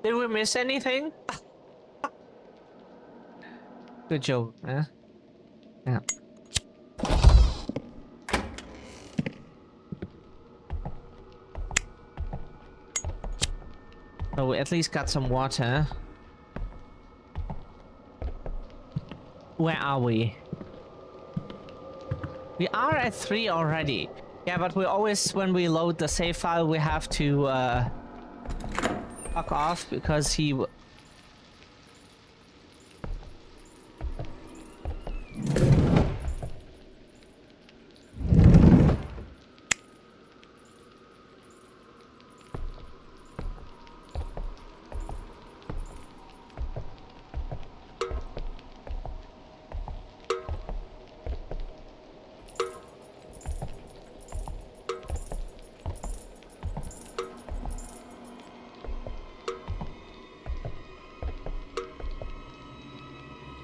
Did we miss anything? Good job, huh? Yeah. So we at least got some water. Where are we? We are at 3 already. Yeah, but we always, when we load the save file, we have to fuck off because he...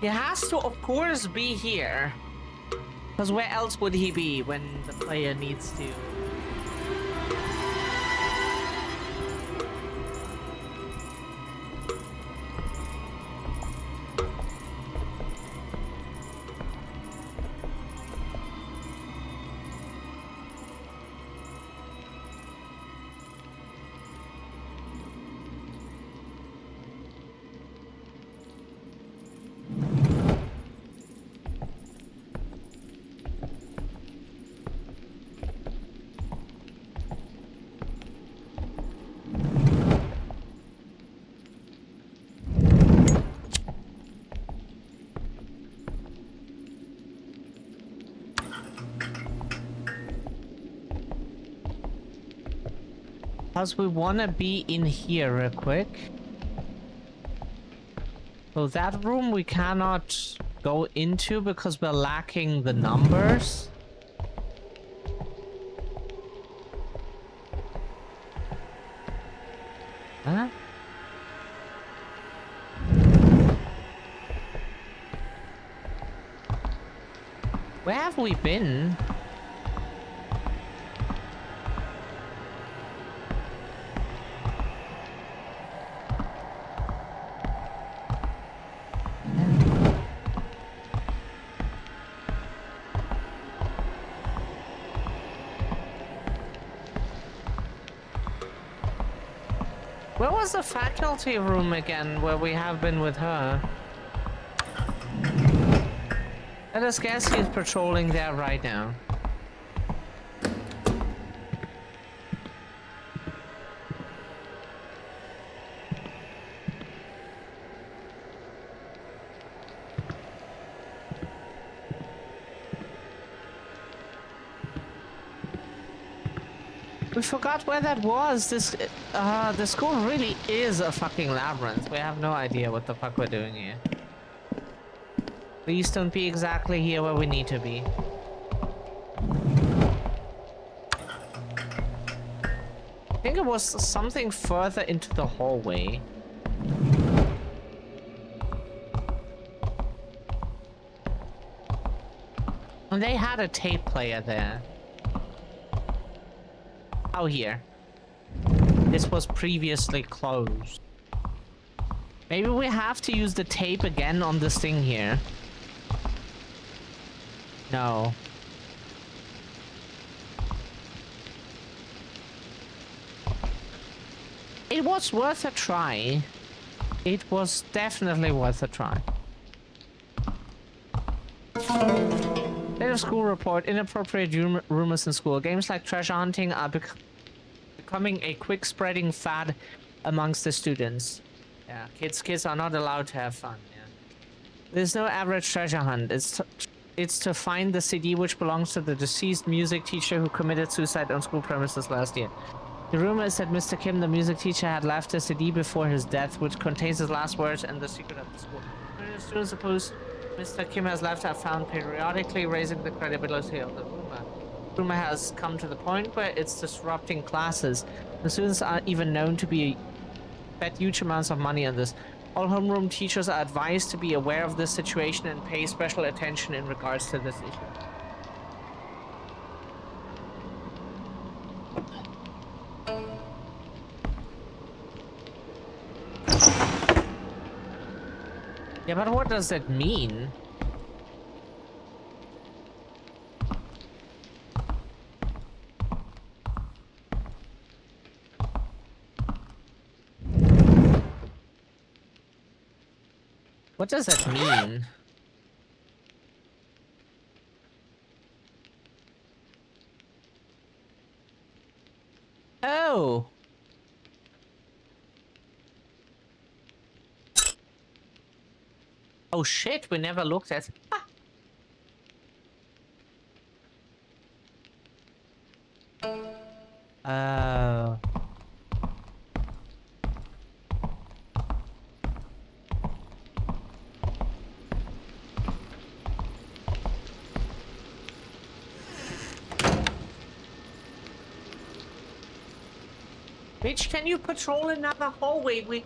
He has to, of course, be here. Because where else would he be when the player needs to? Because we want to be in here real quick. So that room we cannot go into because we're lacking the numbers. Huh? Where have we been? Where was the faculty room again, where we have been with her? Let us guess he's patrolling there right now. We forgot where that was. The school really is a fucking labyrinth. We have no idea what the fuck we're doing here. Please don't be exactly here where we need to be. I think it was something further into the hallway. And they had a tape player there. Oh, here. This was previously closed. Maybe we have to use the tape again on this thing here. No. It was worth a try. It was definitely worth a try. Later school report, inappropriate rumors in school. Games like treasure hunting are becoming a quick spreading fad amongst the students. Yeah, kids are not allowed to have fun. Yeah. There's no average treasure hunt. It's to find the CD which belongs to the deceased music teacher who committed suicide on school premises last year. The rumor is that Mr. Kim, the music teacher, had left a CD before his death, which contains his last words and the secret of the school. Many students suppose Mr. Kim has left are found periodically, raising the credibility of the rumor. The rumor has come to the point where it's disrupting classes. The students are even known to be bet huge amounts of money on this. All homeroom teachers are advised to be aware of this situation and pay special attention in regards to this issue. Yeah, but what does that mean? What does that mean? Oh! Oh shit, we never looked at... Ah. Oh. Bitch, can you patrol another hallway?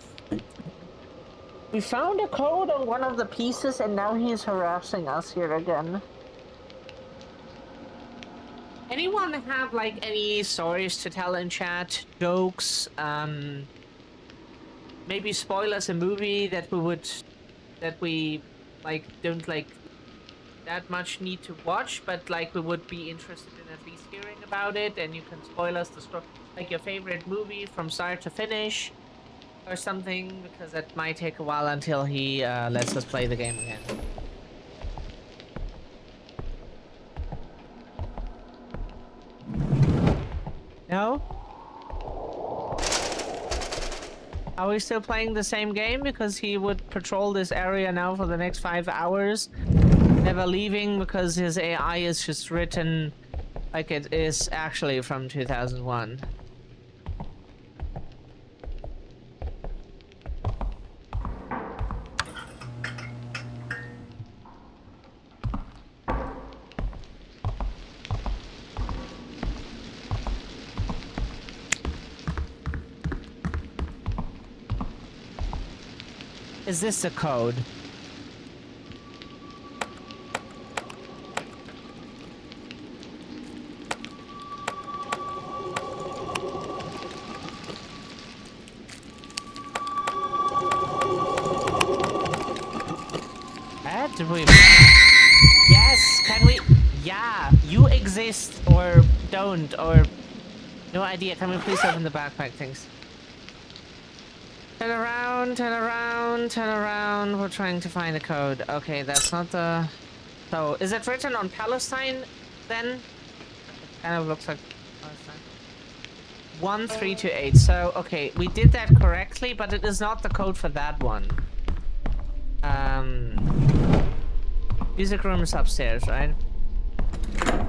We found a code on one of the pieces and now he's harassing us here again. Anyone have like any stories to tell in chat? Jokes? Maybe spoil us a movie that we like don't like that much need to watch, but like we would be interested in at least hearing about it, and you can spoil us the story, like your favorite movie from start to finish. Or something, because it might take a while until he lets us play the game again. No? Are we still playing the same game? Because he would patrol this area now for the next 5 hours, never leaving, because his AI is just written like it is actually from 2001. Is this the code? Did we... Yes, can we... Yeah, you exist or don't or... No idea. Can we please open the backpack things? Turn around, turn around, turn around. We're trying to find a code. Okay, that's not the... So, is it written on Palestine then? It kind of looks like Palestine. 1328. So, okay, we did that correctly, but it is not the code for that one. Music room is upstairs, right?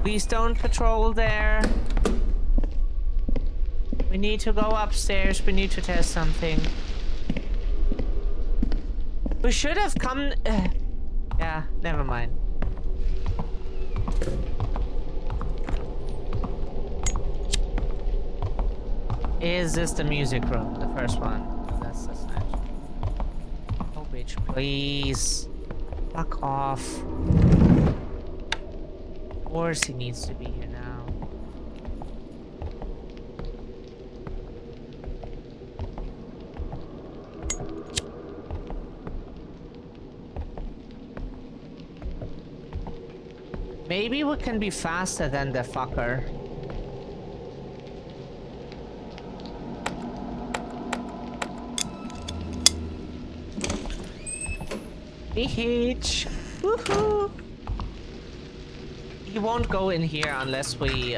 Please don't patrol there. We need to go upstairs. We need to test something. We should have come... yeah, never mind. Is this the music room? The first one? Oh, that's the snatch. Oh, bitch, please. Fuck off. Of course he needs to be here now. Maybe we can be faster than the fucker. Hitch. Woohoo! He won't go in here unless we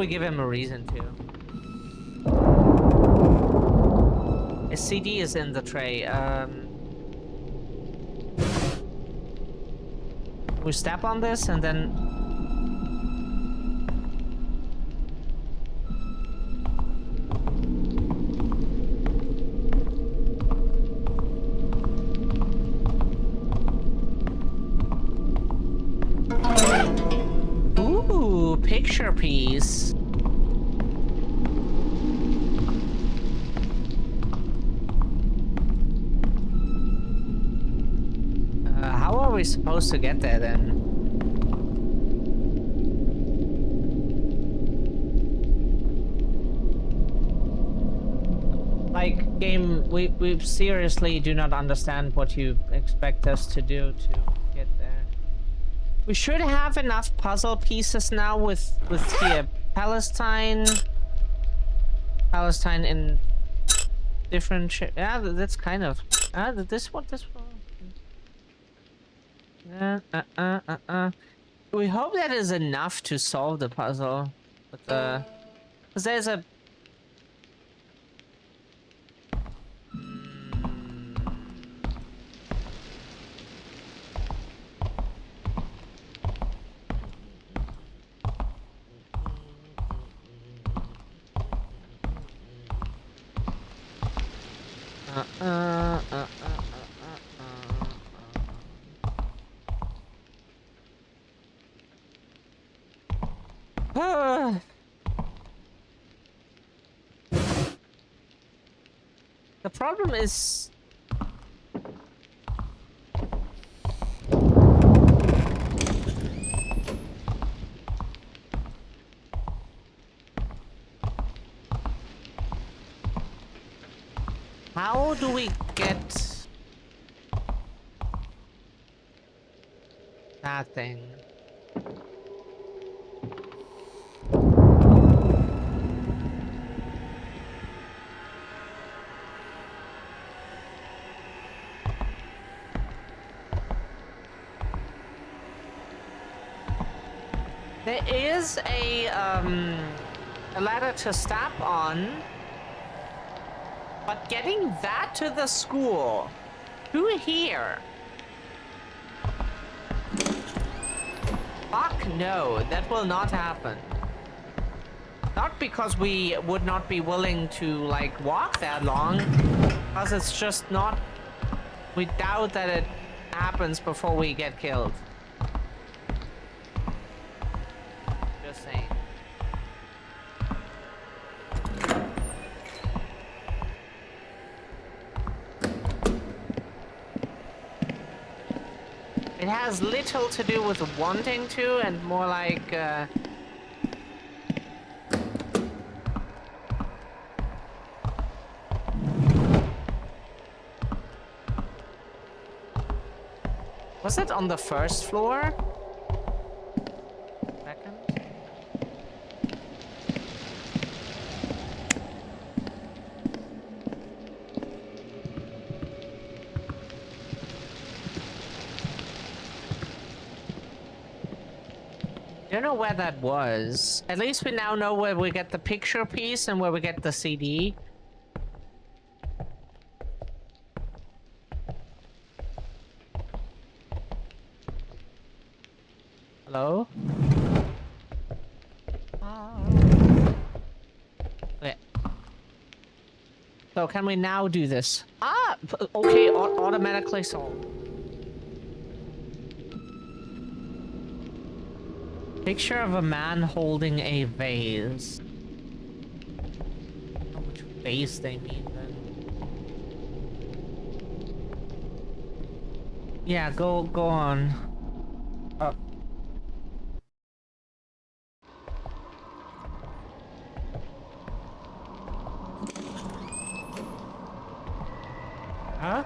give him a reason to. His CD is in the tray. We step on this and then... Ooh, picture piece. How are we supposed to get there then? Like, game, we seriously do not understand what you expect us to do to get there. We should have enough puzzle pieces now with here, Palestine in different yeah, that's kind of this one. We hope that is enough to solve the puzzle, but because there's a the problem is how do we get that thing? There is a ladder to step on, but getting that to the school, to here. Fuck no, that will not happen. Not because we would not be willing to, like, walk that long, because it's just not... We doubt that it happens before we get killed. Just saying. It has little to do with wanting to and more like, was it on the first floor? Second? Don't know where that was. At least we now know where we get the picture piece and where we get the CD. Hello? Okay. So can we now do this? Ah! Okay, automatically solved. Picture of a man holding a vase. How much vase they mean then? Yeah, go on. Huh?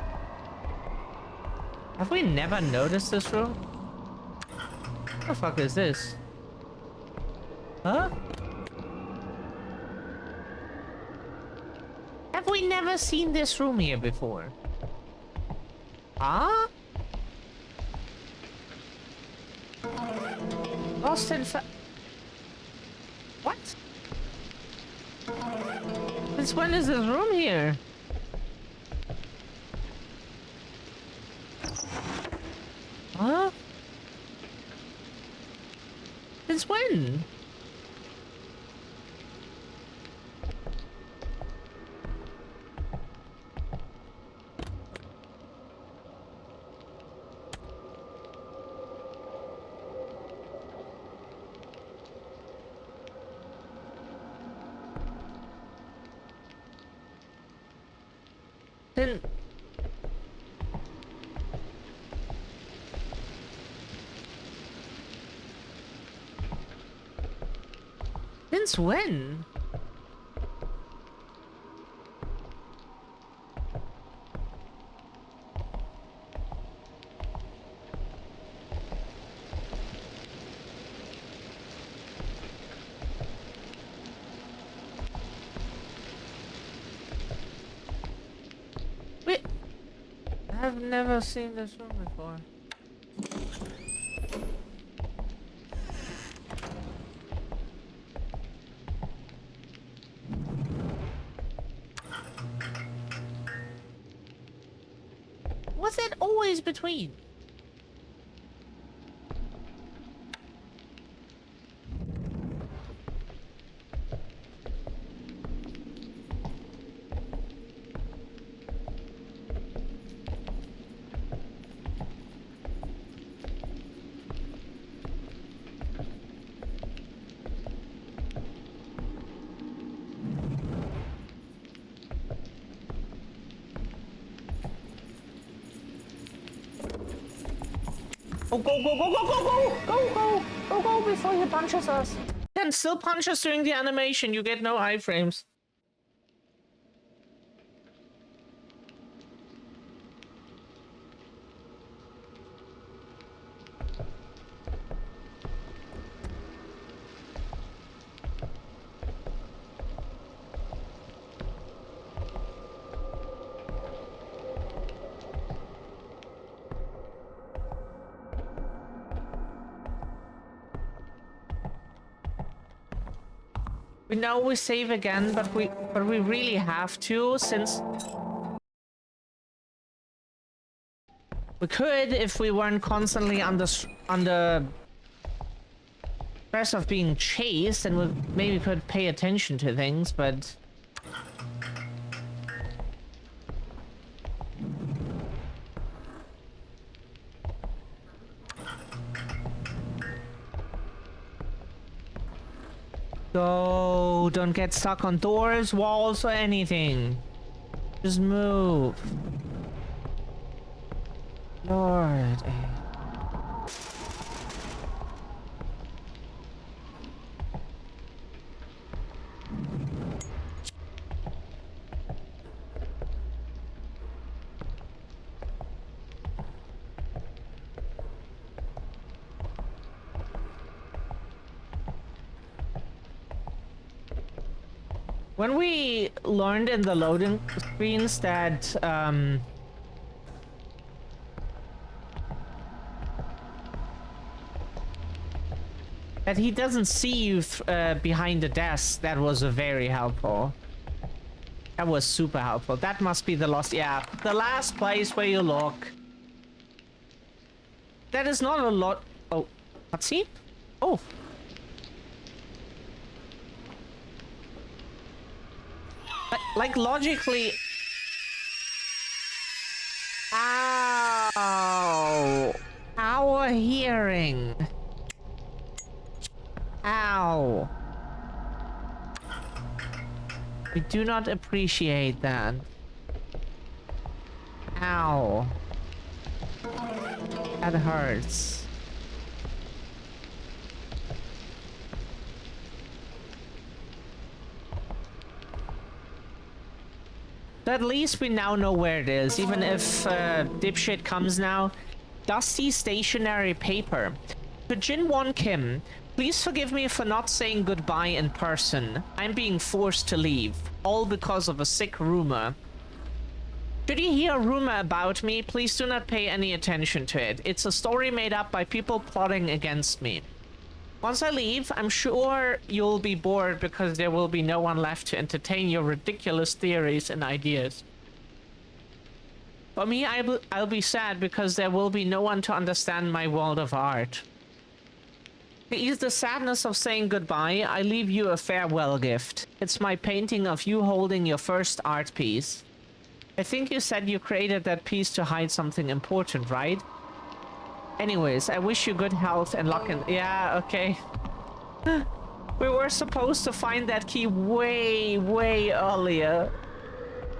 Have we never noticed this room? What the fuck is this? Huh? Have we never seen this room here before? Huh? Lost in what? Since when is this room here? Huh? Since when? Then since when? Wait, I've never seen this room before. Was it always between? Oh, go before he punches us. Can still punch us during the animation. You get no iframes. We know we save again, but we really have to, since we could if we weren't constantly under stress of being chased, and we maybe could pay attention to things, but go, don't get stuck on doors, walls, or anything. Just move. Lord. When we learned in the loading screens that that he doesn't see you behind the desk, that was very helpful. That was super helpful. That must be the lost. Yeah, the last place where you look. That is not a lot. Oh, what's he? Oh. Like logically. Ow. Our hearing. Ow. We do not appreciate that. Ow. That hurts. So at least we now know where it is, even if dipshit comes now. Dusty stationary paper. To Jin-won Kim, please forgive me for not saying goodbye in person. I'm being forced to leave, all because of a sick rumor. Should you hear a rumor about me, please do not pay any attention to it. It's a story made up by people plotting against me. Once I leave, I'm sure you'll be bored because there will be no one left to entertain your ridiculous theories and ideas. For me, I'll be sad because there will be no one to understand my world of art. To ease the sadness of saying goodbye, I leave you a farewell gift. It's my painting of you holding your first art piece. I think you said you created that piece to hide something important, right? Anyways, I wish you good health and luck and— yeah, okay. We were supposed to find that key way earlier.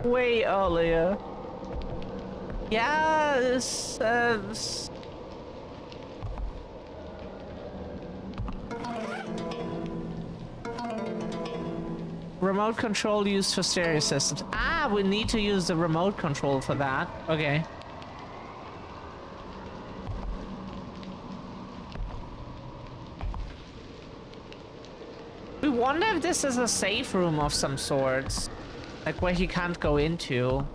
Way earlier. Yes, remote control used for stereo systems. Ah, we need to use the remote control for that. Okay. We wonder if this is a safe room of some sorts. Like where he can't go into.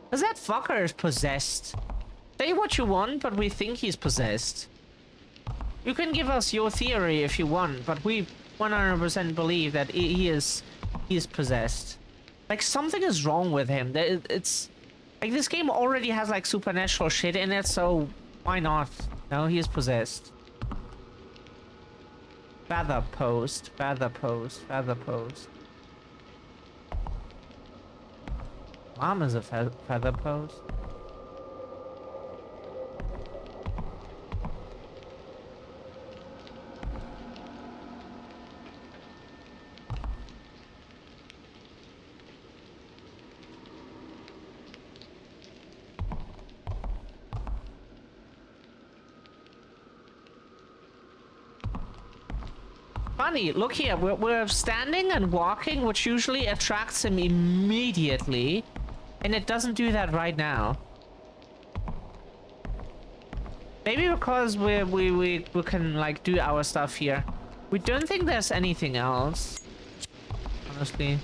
Because that fucker is possessed. Say what you want, but we think he's possessed. You can give us your theory if you want, but we 100% believe that he is possessed. Like something is wrong with him. It's like this game already has like supernatural shit in it, so why not? No, he is possessed. Feather post, feather post, feather post. Mom is a feather post. Funny, look here, we're standing and walking, which usually attracts him immediately, and it doesn't do that right now. Maybe because we can like do our stuff here. We don't think there's anything else, honestly.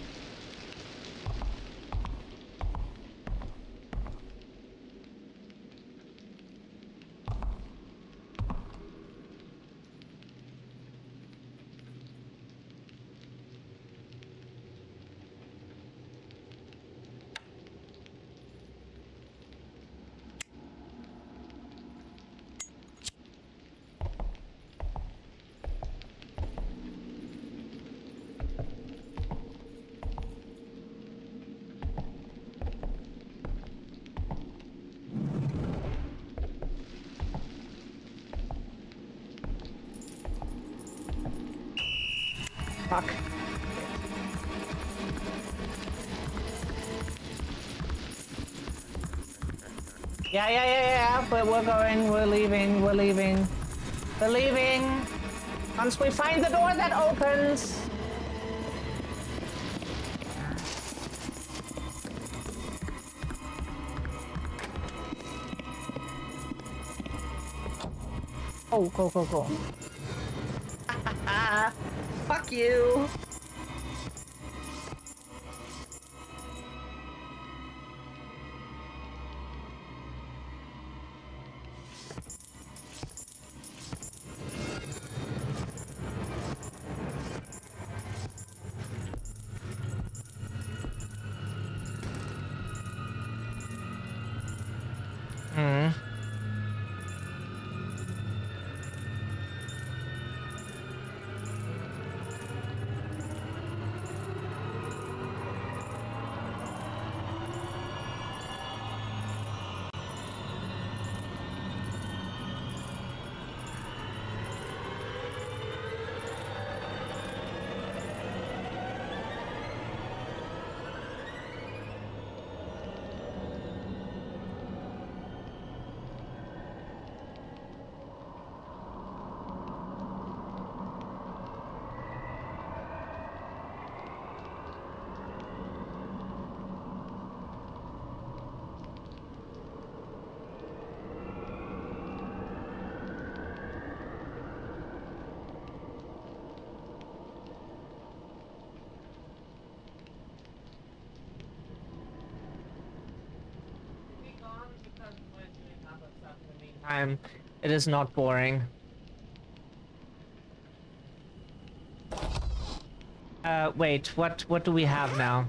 Fuck. Yeah, but we're going, we're leaving. We're leaving. Once we find the door that opens. Oh, go. Fuck you. It is not boring. Wait, what do we have now?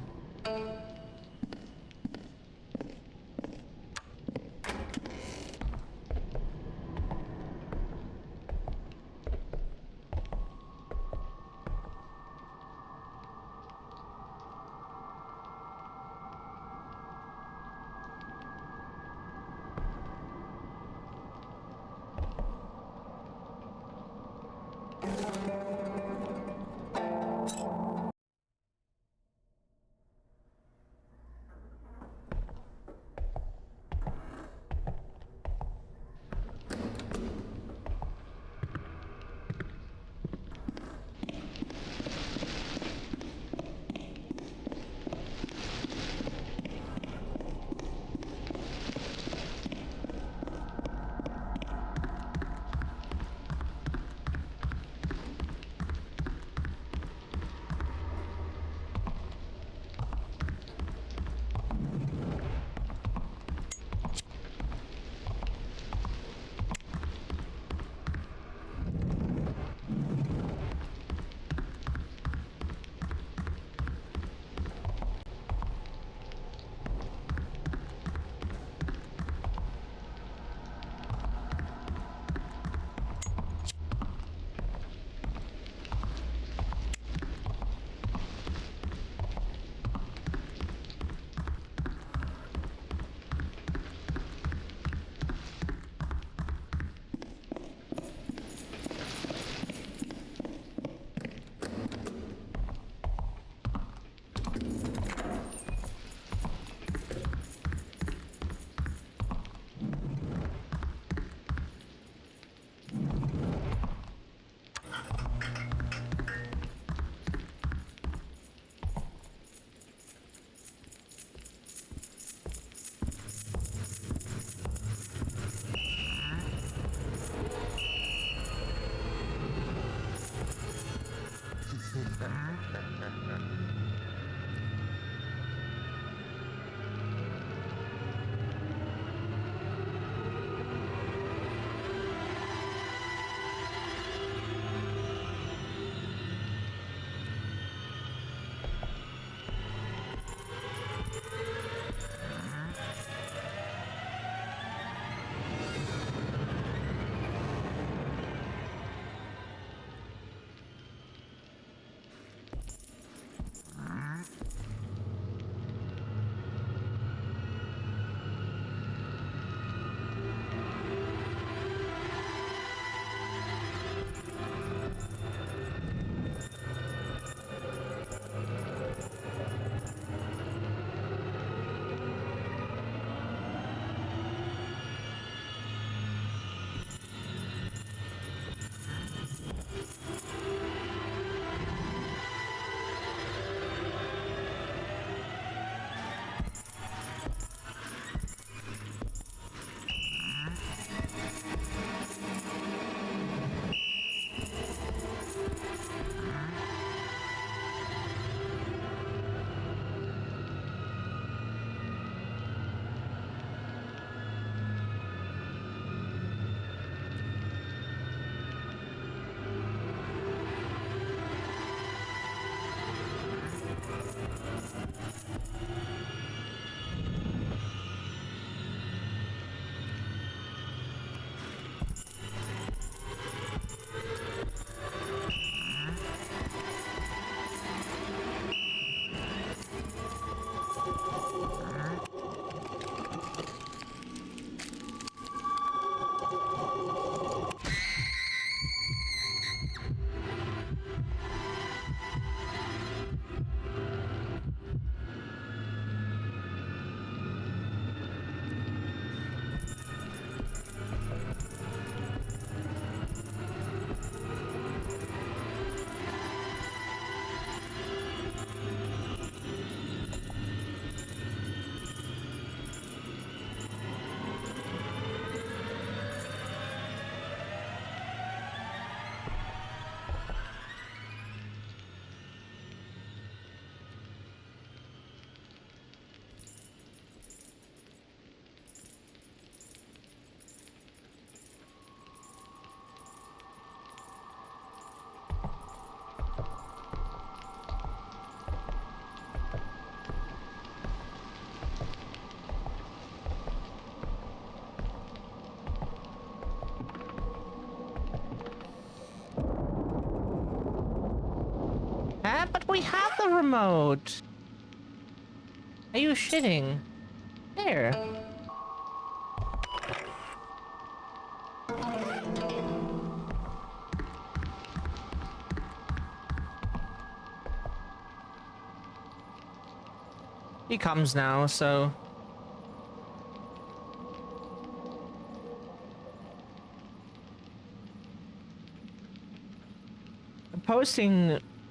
We have the remote! Are you shitting? There. He comes now, so...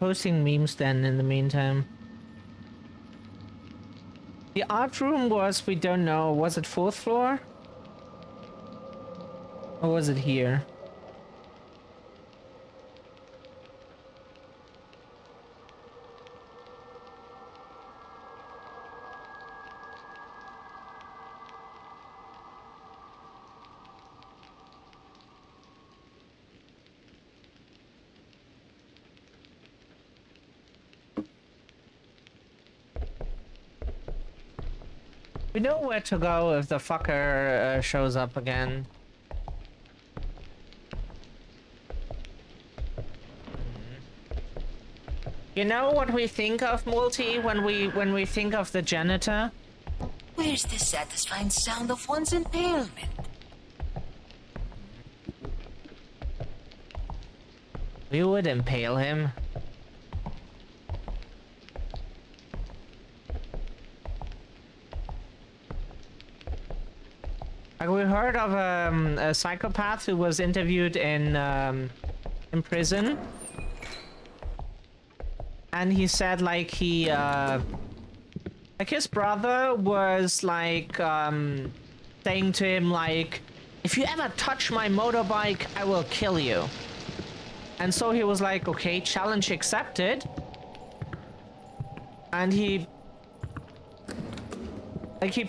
Posting memes then in the meantime. The art room was, we don't know, was it 4th floor? Or was it here? We know where to go if the fucker shows up again. You know what we think of, Multi, when we think of the janitor? Where's the satisfying sound of one's impalement? We would impale him. Like, we heard of a psychopath who was interviewed in prison, and he said like like his brother was like saying to him like, if you ever touch my motorbike, I will kill you. And so he was like, okay, challenge accepted. And he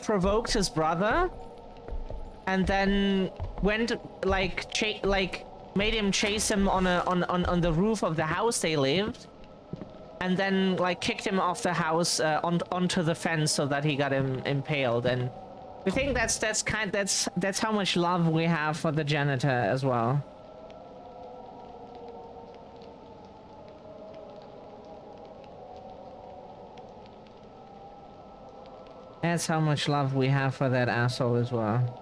provoked his brother. And then went made him chase him on the roof of the house they lived, and then like kicked him off the house onto the fence so that he got him impaled. And we think that's how much love we have for the janitor as well. That's how much love we have for that asshole as well.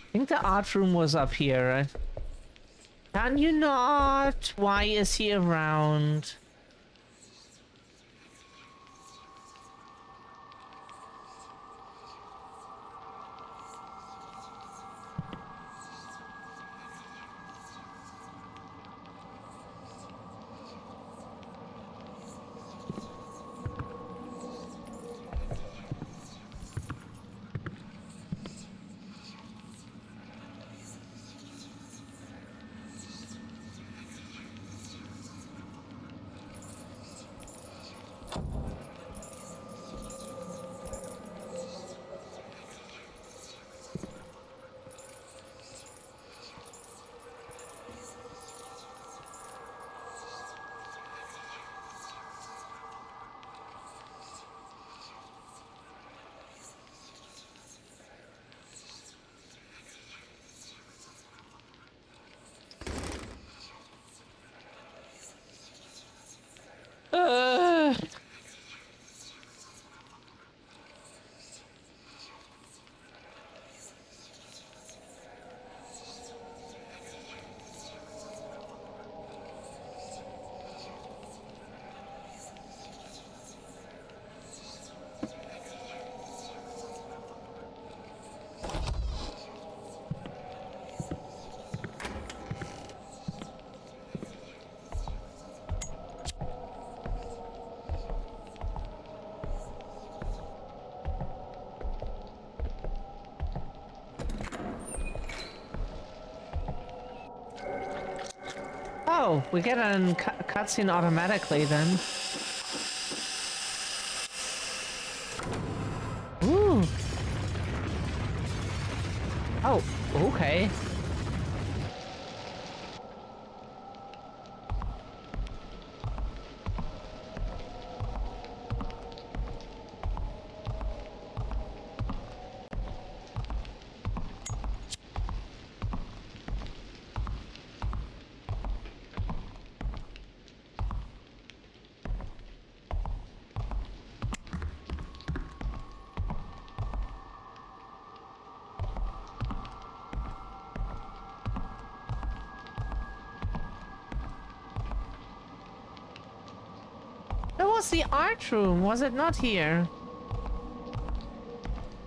I think the art room was up here, right? Can you not? Why is he around? Oh, we get a cutscene automatically then. Ooh. okay. Where was the art room? Was it not here?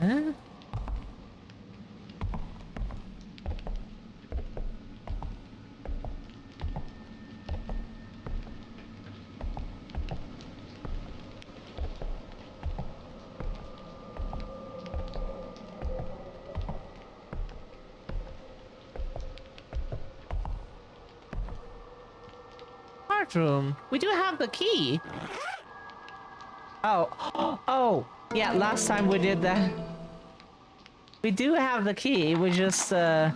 Huh? Art room. We do have the key. Oh, oh, yeah, last time we did that. We do have the key, we just, Art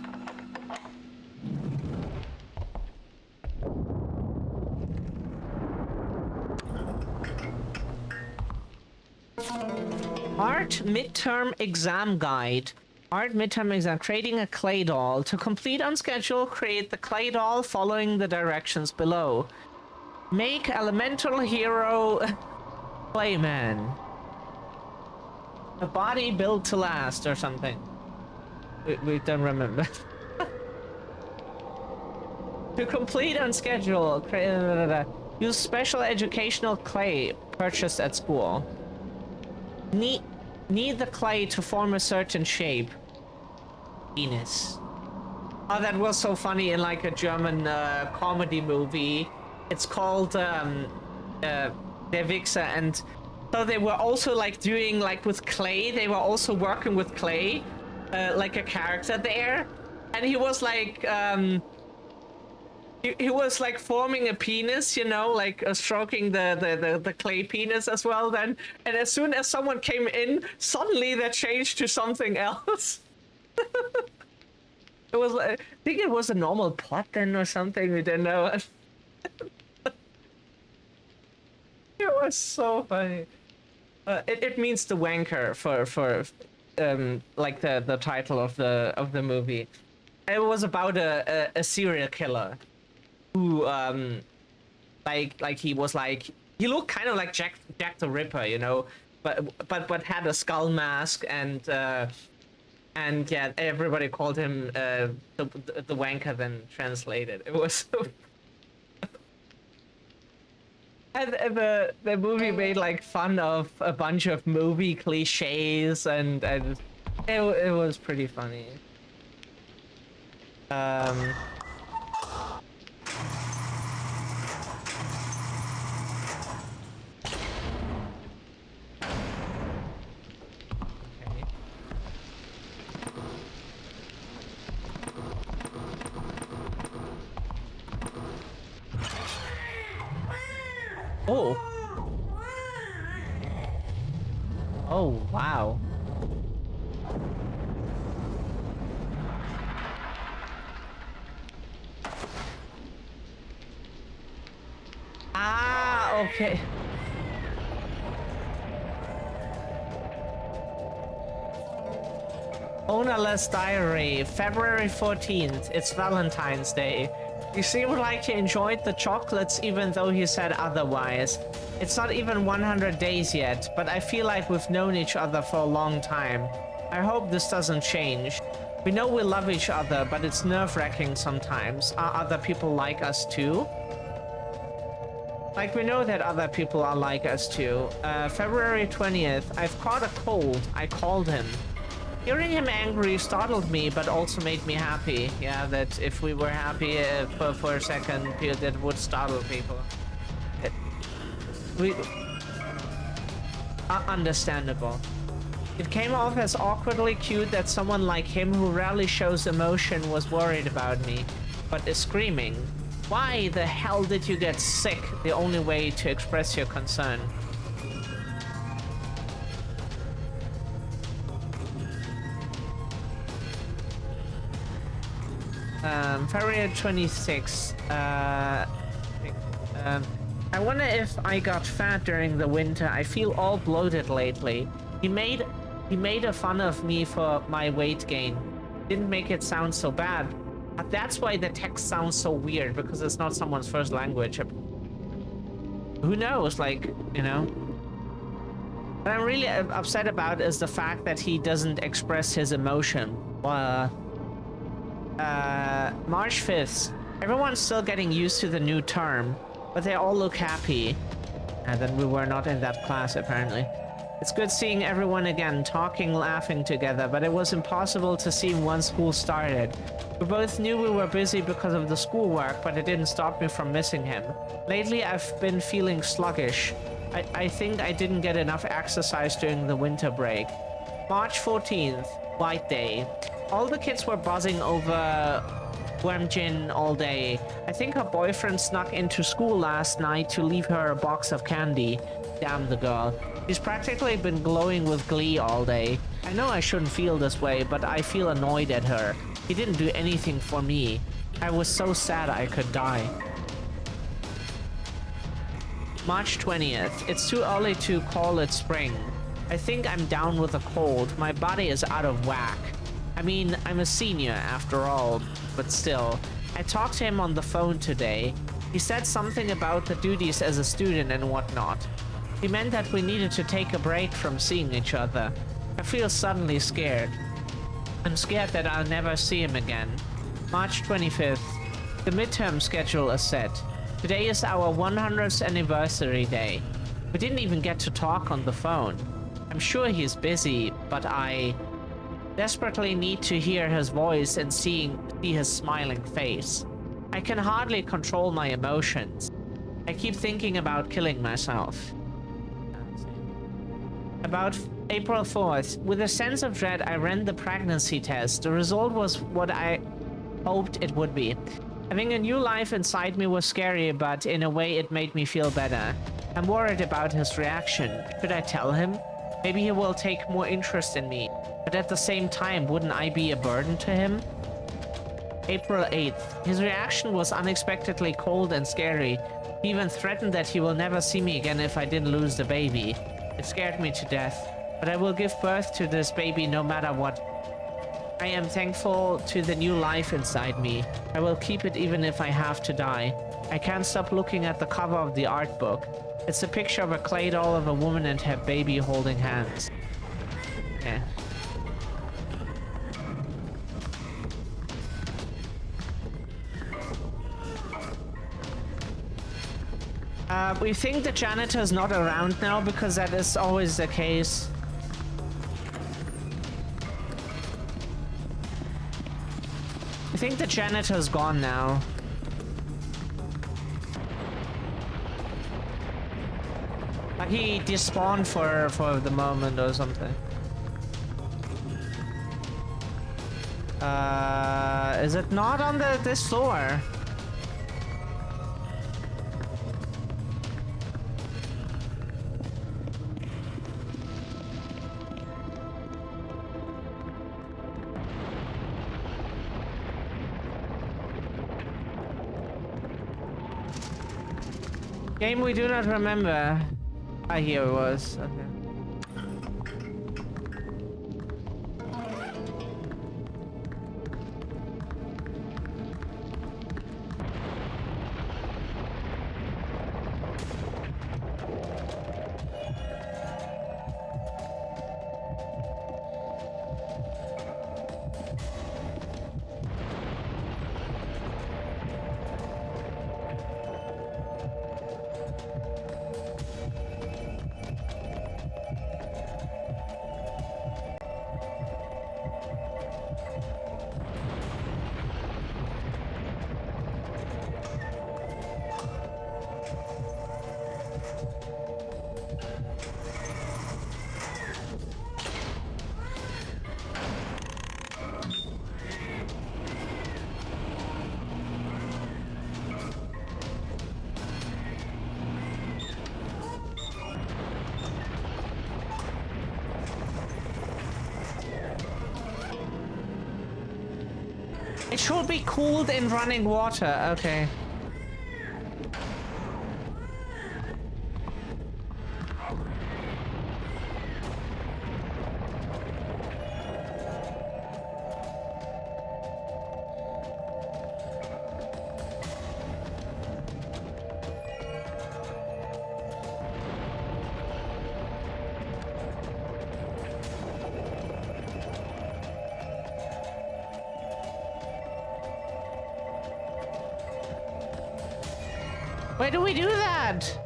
midterm exam guide. Art midterm exam. Creating a clay doll. To complete on schedule, create the clay doll following the directions below. Make elemental hero Clayman. A body built to last or something. We don't remember. To complete on schedule, use special educational clay purchased at school. Need the clay to form a certain shape. Penis. Oh, that was so funny in like a German comedy movie. It's called Der Wichser, and so they were also like doing like with clay. They were also working with clay, like a character there, and he was like he was like forming a penis, you know, like stroking the clay penis as well. Then, and as soon as someone came in, suddenly that changed to something else. It was, I think it was a normal plot then or something. We didn't know. It was so funny. It means the wanker for like the title of the movie. It was about a serial killer who like he was like, he looked kind of like Jack the Ripper, you know, but had a skull mask, and yeah, everybody called him the wanker then translated. It was so. And the movie made like fun of a bunch of movie cliches, and it was pretty funny. Okay. Oh. Oh, wow. Ah, okay. Ownerless Diary, February 14th. It's Valentine's Day. You seem like he enjoyed the chocolates even though he said otherwise. It's not even 100 days yet, but I feel like we've known each other for a long time. I hope this doesn't change. We know we love each other, but it's nerve-wracking sometimes. Are other people like us too? Like, we know that other people are like us too. February 20th, I've caught a cold. I called him. Hearing him angry startled me, but also made me happy. Yeah, that if we were happy for a second, that would startle people. Understandable. It came off as awkwardly cute that someone like him who rarely shows emotion was worried about me, but is screaming. Why the hell did you get sick? The only way to express your concern. February 26th. I wonder if I got fat during the winter. I feel all bloated lately. He made a fun of me for my weight gain. Didn't make it sound so bad. But that's why the text sounds so weird, because it's not someone's first language. Who knows, like, you know? What I'm really upset about is the fact that he doesn't express his emotion. March 5th. Everyone's still getting used to the new term, but they all look happy. And then we were not in that class, apparently. It's good seeing everyone again, talking, laughing together, but it was impossible to see once school started. We both knew we were busy because of the schoolwork, but it didn't stop me from missing him. Lately, I've been feeling sluggish. I think I didn't get enough exercise during the winter break. March 14th, White Day. All the kids were buzzing over Guamjin all day. I think her boyfriend snuck into school last night to leave her a box of candy. Damn the girl. She's practically been glowing with glee all day. I know I shouldn't feel this way, but I feel annoyed at her. He didn't do anything for me. I was so sad I could die. March 20th. It's too early to call it spring. I think I'm down with a cold. My body is out of whack. I mean, I'm a senior after all, but still. I talked to him on the phone today. He said something about the duties as a student and whatnot. He meant that we needed to take a break from seeing each other. I feel suddenly scared. I'm scared that I'll never see him again. March 25th. The midterm schedule is set. Today is our 100th anniversary day. We didn't even get to talk on the phone. I'm sure he's busy, but I desperately need to hear his voice and see his smiling face. I can hardly control my emotions. I keep thinking about killing myself. About April 4th, with a sense of dread, I ran the pregnancy test. The result was what I hoped it would be. Having a new life inside me was scary, but in a way it made me feel better. I'm worried about his reaction. Should I tell him? Maybe he will take more interest in me. But at the same time, wouldn't I be a burden to him? April 8th. His reaction was unexpectedly cold and scary. He even threatened that he will never see me again if I didn't lose the baby. It scared me to death. But I will give birth to this baby no matter what. I am thankful to the new life inside me. I will keep it even if I have to die. I can't stop looking at the cover of the art book. It's a picture of a clay doll of a woman and her baby holding hands. Okay. We think the janitor is not around now because that is always the case. I think the janitor's gone now. Like he despawned for the moment or something. Is it not on this floor? Game we do not remember. Ah, here it was. Okay. It should be cooled in running water. Okay. Why do we do that?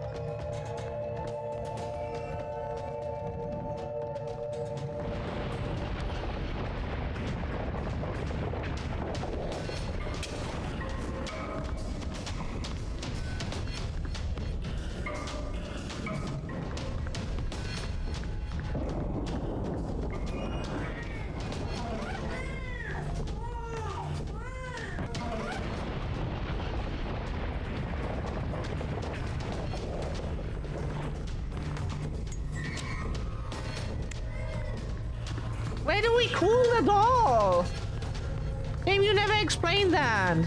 Where do we cool the doll? Game, you never explained that.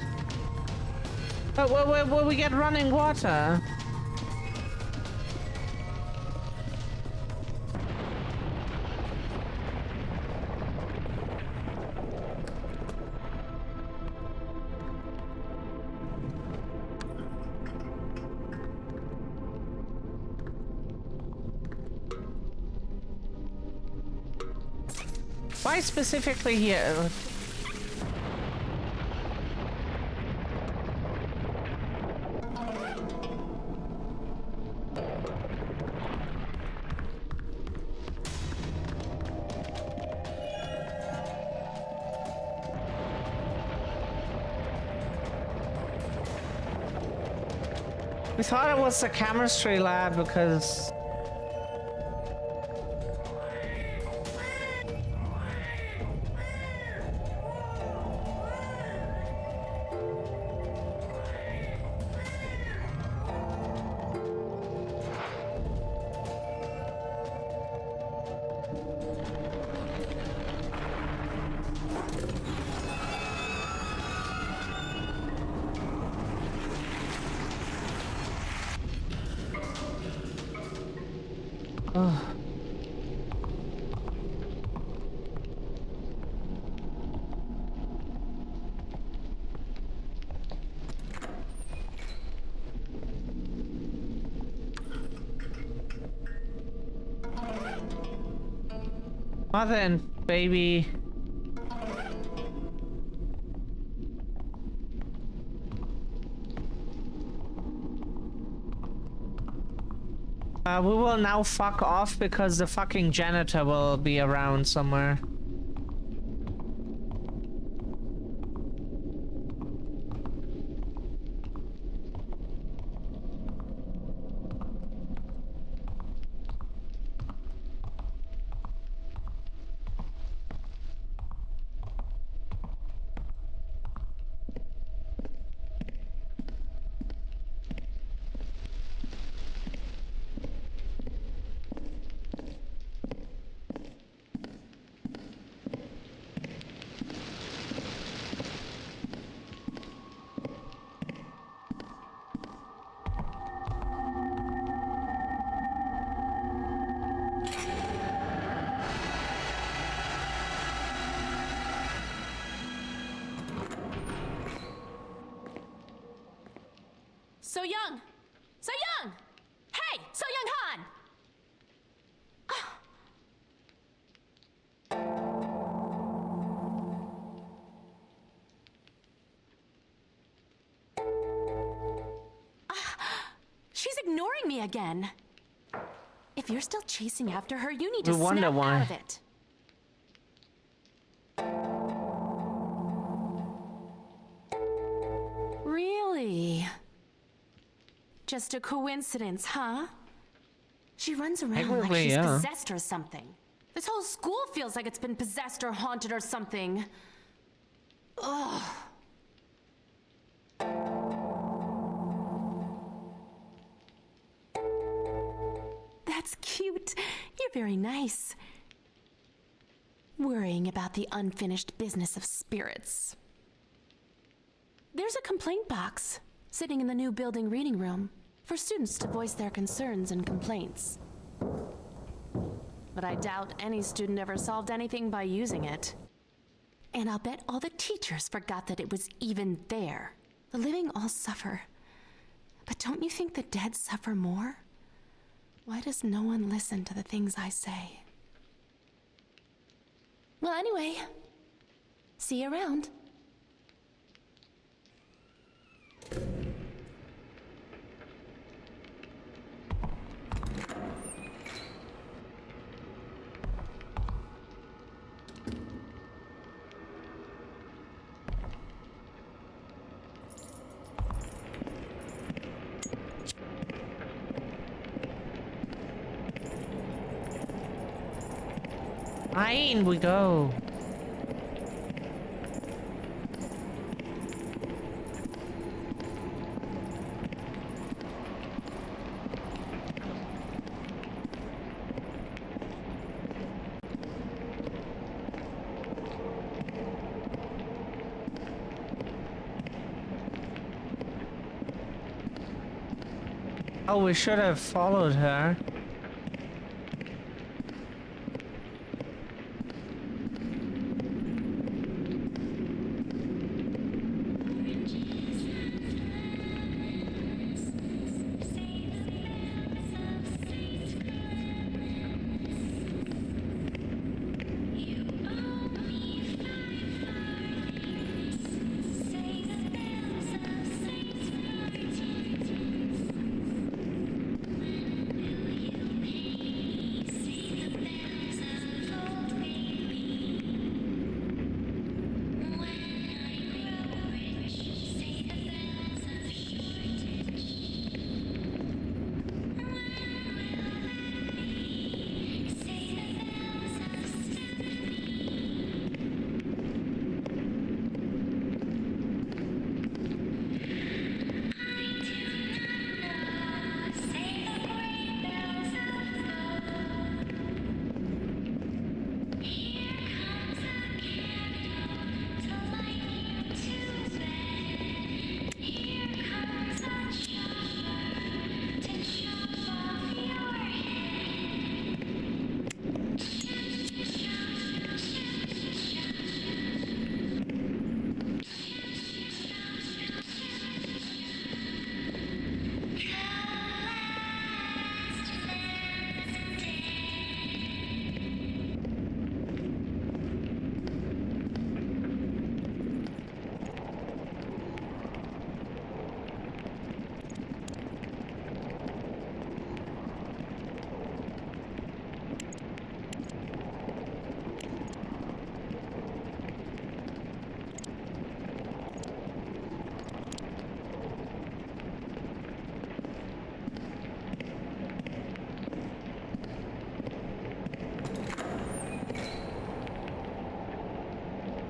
But where we get running water? Why specifically here? We thought it was the chemistry lab because... Mother and baby. We will now fuck off because the fucking janitor will be around somewhere. So Young! So Young! Hey! So Young Han! She's ignoring me again. If you're still chasing after her, you need to snap out of it. Really? Just a coincidence, huh? She runs around like she's possessed or something. This whole school feels like it's been possessed or haunted or something. Ugh. That's cute. You're very nice. Worrying about the unfinished business of spirits. There's a complaint box sitting in the new building reading room for students to voice their concerns and complaints. But I doubt any student ever solved anything by using it. And I'll bet all the teachers forgot that it was even there. The living all suffer. But don't you think the dead suffer more? Why does no one listen to the things I say? Well, anyway, see you around. In we go. Oh, we should have followed her.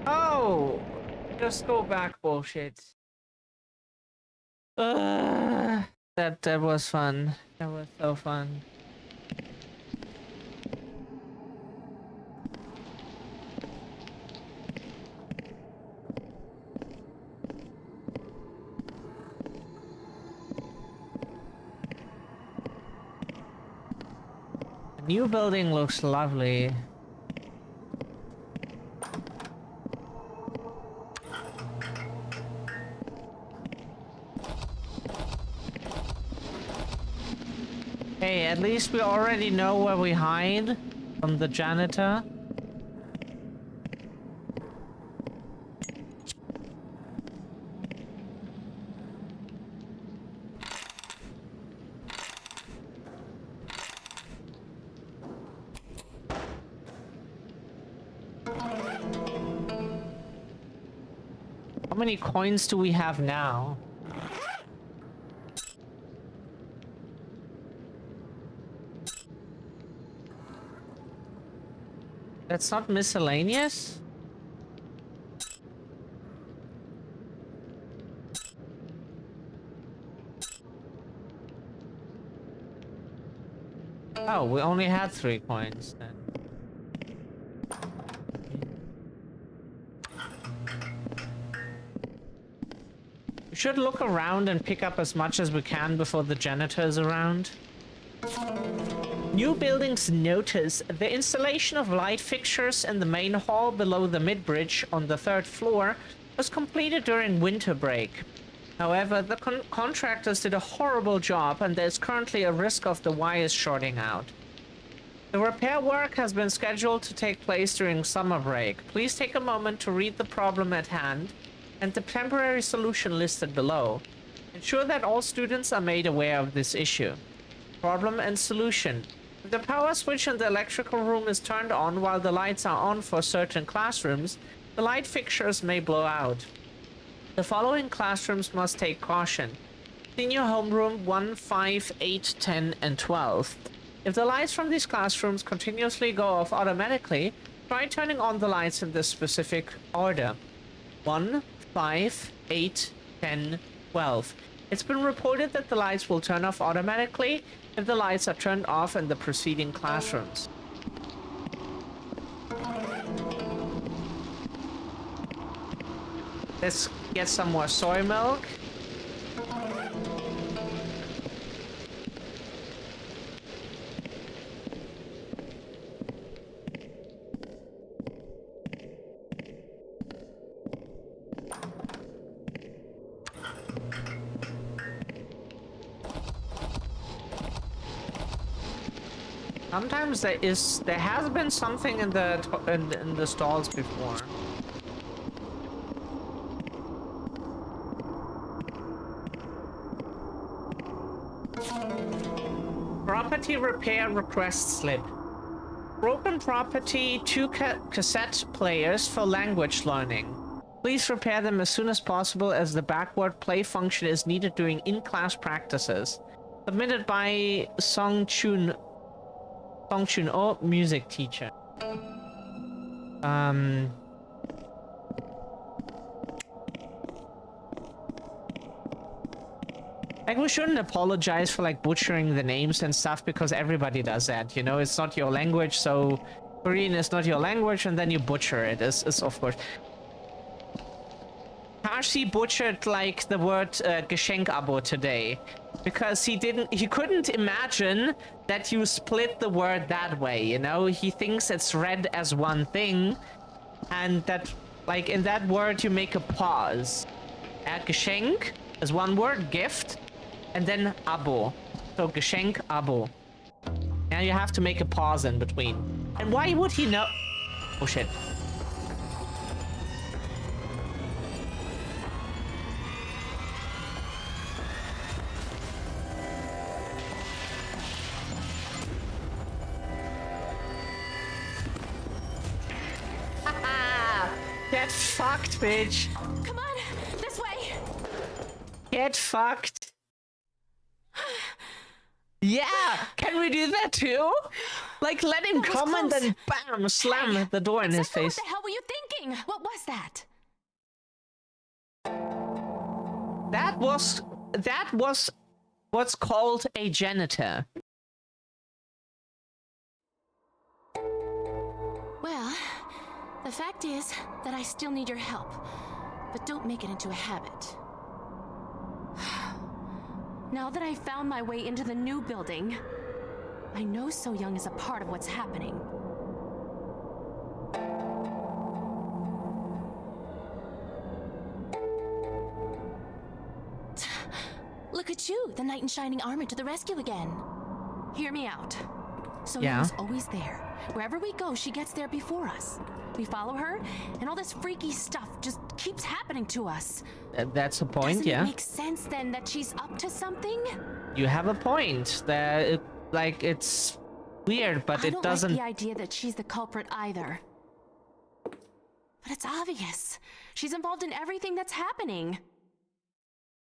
Oh, just go back, bullshit. That was fun. That was so fun. The new building looks lovely. Hey, at least we already know where we hide from the janitor. How many coins do we have now? That's not miscellaneous? Oh, we only had 3 coins then. We should look around and pick up as much as we can before the janitor is around. New buildings notice the installation of light fixtures in the main hall below the mid-bridge on the 3rd floor was completed during winter break. However, the contractors did a horrible job and there is currently a risk of the wires shorting out. The repair work has been scheduled to take place during summer break. Please take a moment to read the problem at hand and the temporary solution listed below. Ensure that all students are made aware of this issue. Problem and solution. If the power switch in the electrical room is turned on while the lights are on for certain classrooms, the light fixtures may blow out. The following classrooms must take caution. Senior homeroom 1, 5, 8, 10, and 12. If the lights from these classrooms continuously go off automatically, try turning on the lights in this specific order. 1, 5, 8, 10, 12. It's been reported that the lights will turn off automatically if the lights are turned off in the preceding classrooms. Let's get some more soy milk. Sometimes there has been something in the stalls before. Property repair request slip. Broken property, 2 cassette players for language learning. Please repair them as soon as possible as the backward play function is needed during in-class practices. Submitted by Song Chun Oh, music teacher. Like, we shouldn't apologize for, like, butchering the names and stuff, because everybody does that, you know? It's not your language, so Korean is not your language, and then you butcher it, is of course. Kashi butchered, like, the word Geschenk-Abo today, because he couldn't imagine that you split the word that way, you know? He thinks it's read as one thing, and that, like, in that word you make a pause. Geschenk is one word, gift, and then Abo. So Geschenk, Abo. Now you have to make a pause in between. And why would he know? Oh shit. Get fucked, bitch. Come on, this way. Get fucked. Yeah, can we do that too? Like, let him come close. and then bam, slam the door in his face. What the hell were you thinking? What was that? That was what's called a janitor. Well, the fact is that I still need your help, but don't make it into a habit. Now that I've found my way into the new building, I know So Young is a part of what's happening. Look at you, the knight in shining armor to the rescue again. Hear me out. So Young's always there. Wherever we go, she gets there before us. We follow her, and all this freaky stuff just keeps happening to us. That's a point, Doesn't yeah. it make sense then that she's up to something? You have a point. That it's weird, but it doesn't. I don't like the idea that she's the culprit either. But it's obvious. She's involved in everything that's happening.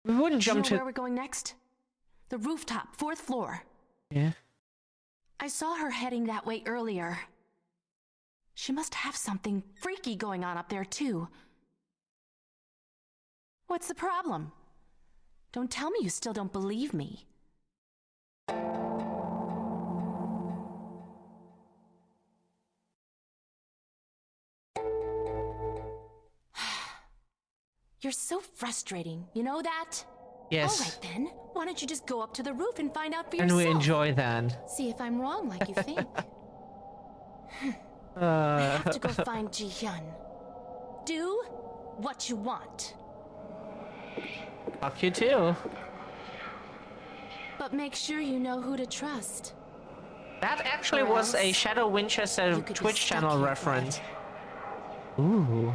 We wouldn't jump to where we're going next? The rooftop, 4th floor. Yeah. I saw her heading that way earlier. She must have something freaky going on up there too. What's the problem? Don't tell me you still don't believe me. You're so frustrating, you know that? Yes. Alright then, why don't you just go up to the roof and find out for And yourself? we enjoy that. See if I'm wrong like you think. I have to go find Ji-hyun. Do what you want. Fuck you too. But make sure you know who to trust. That actually Or was a else Shadow Winchester you could be Twitch stuck channel here reference. forever. Ooh.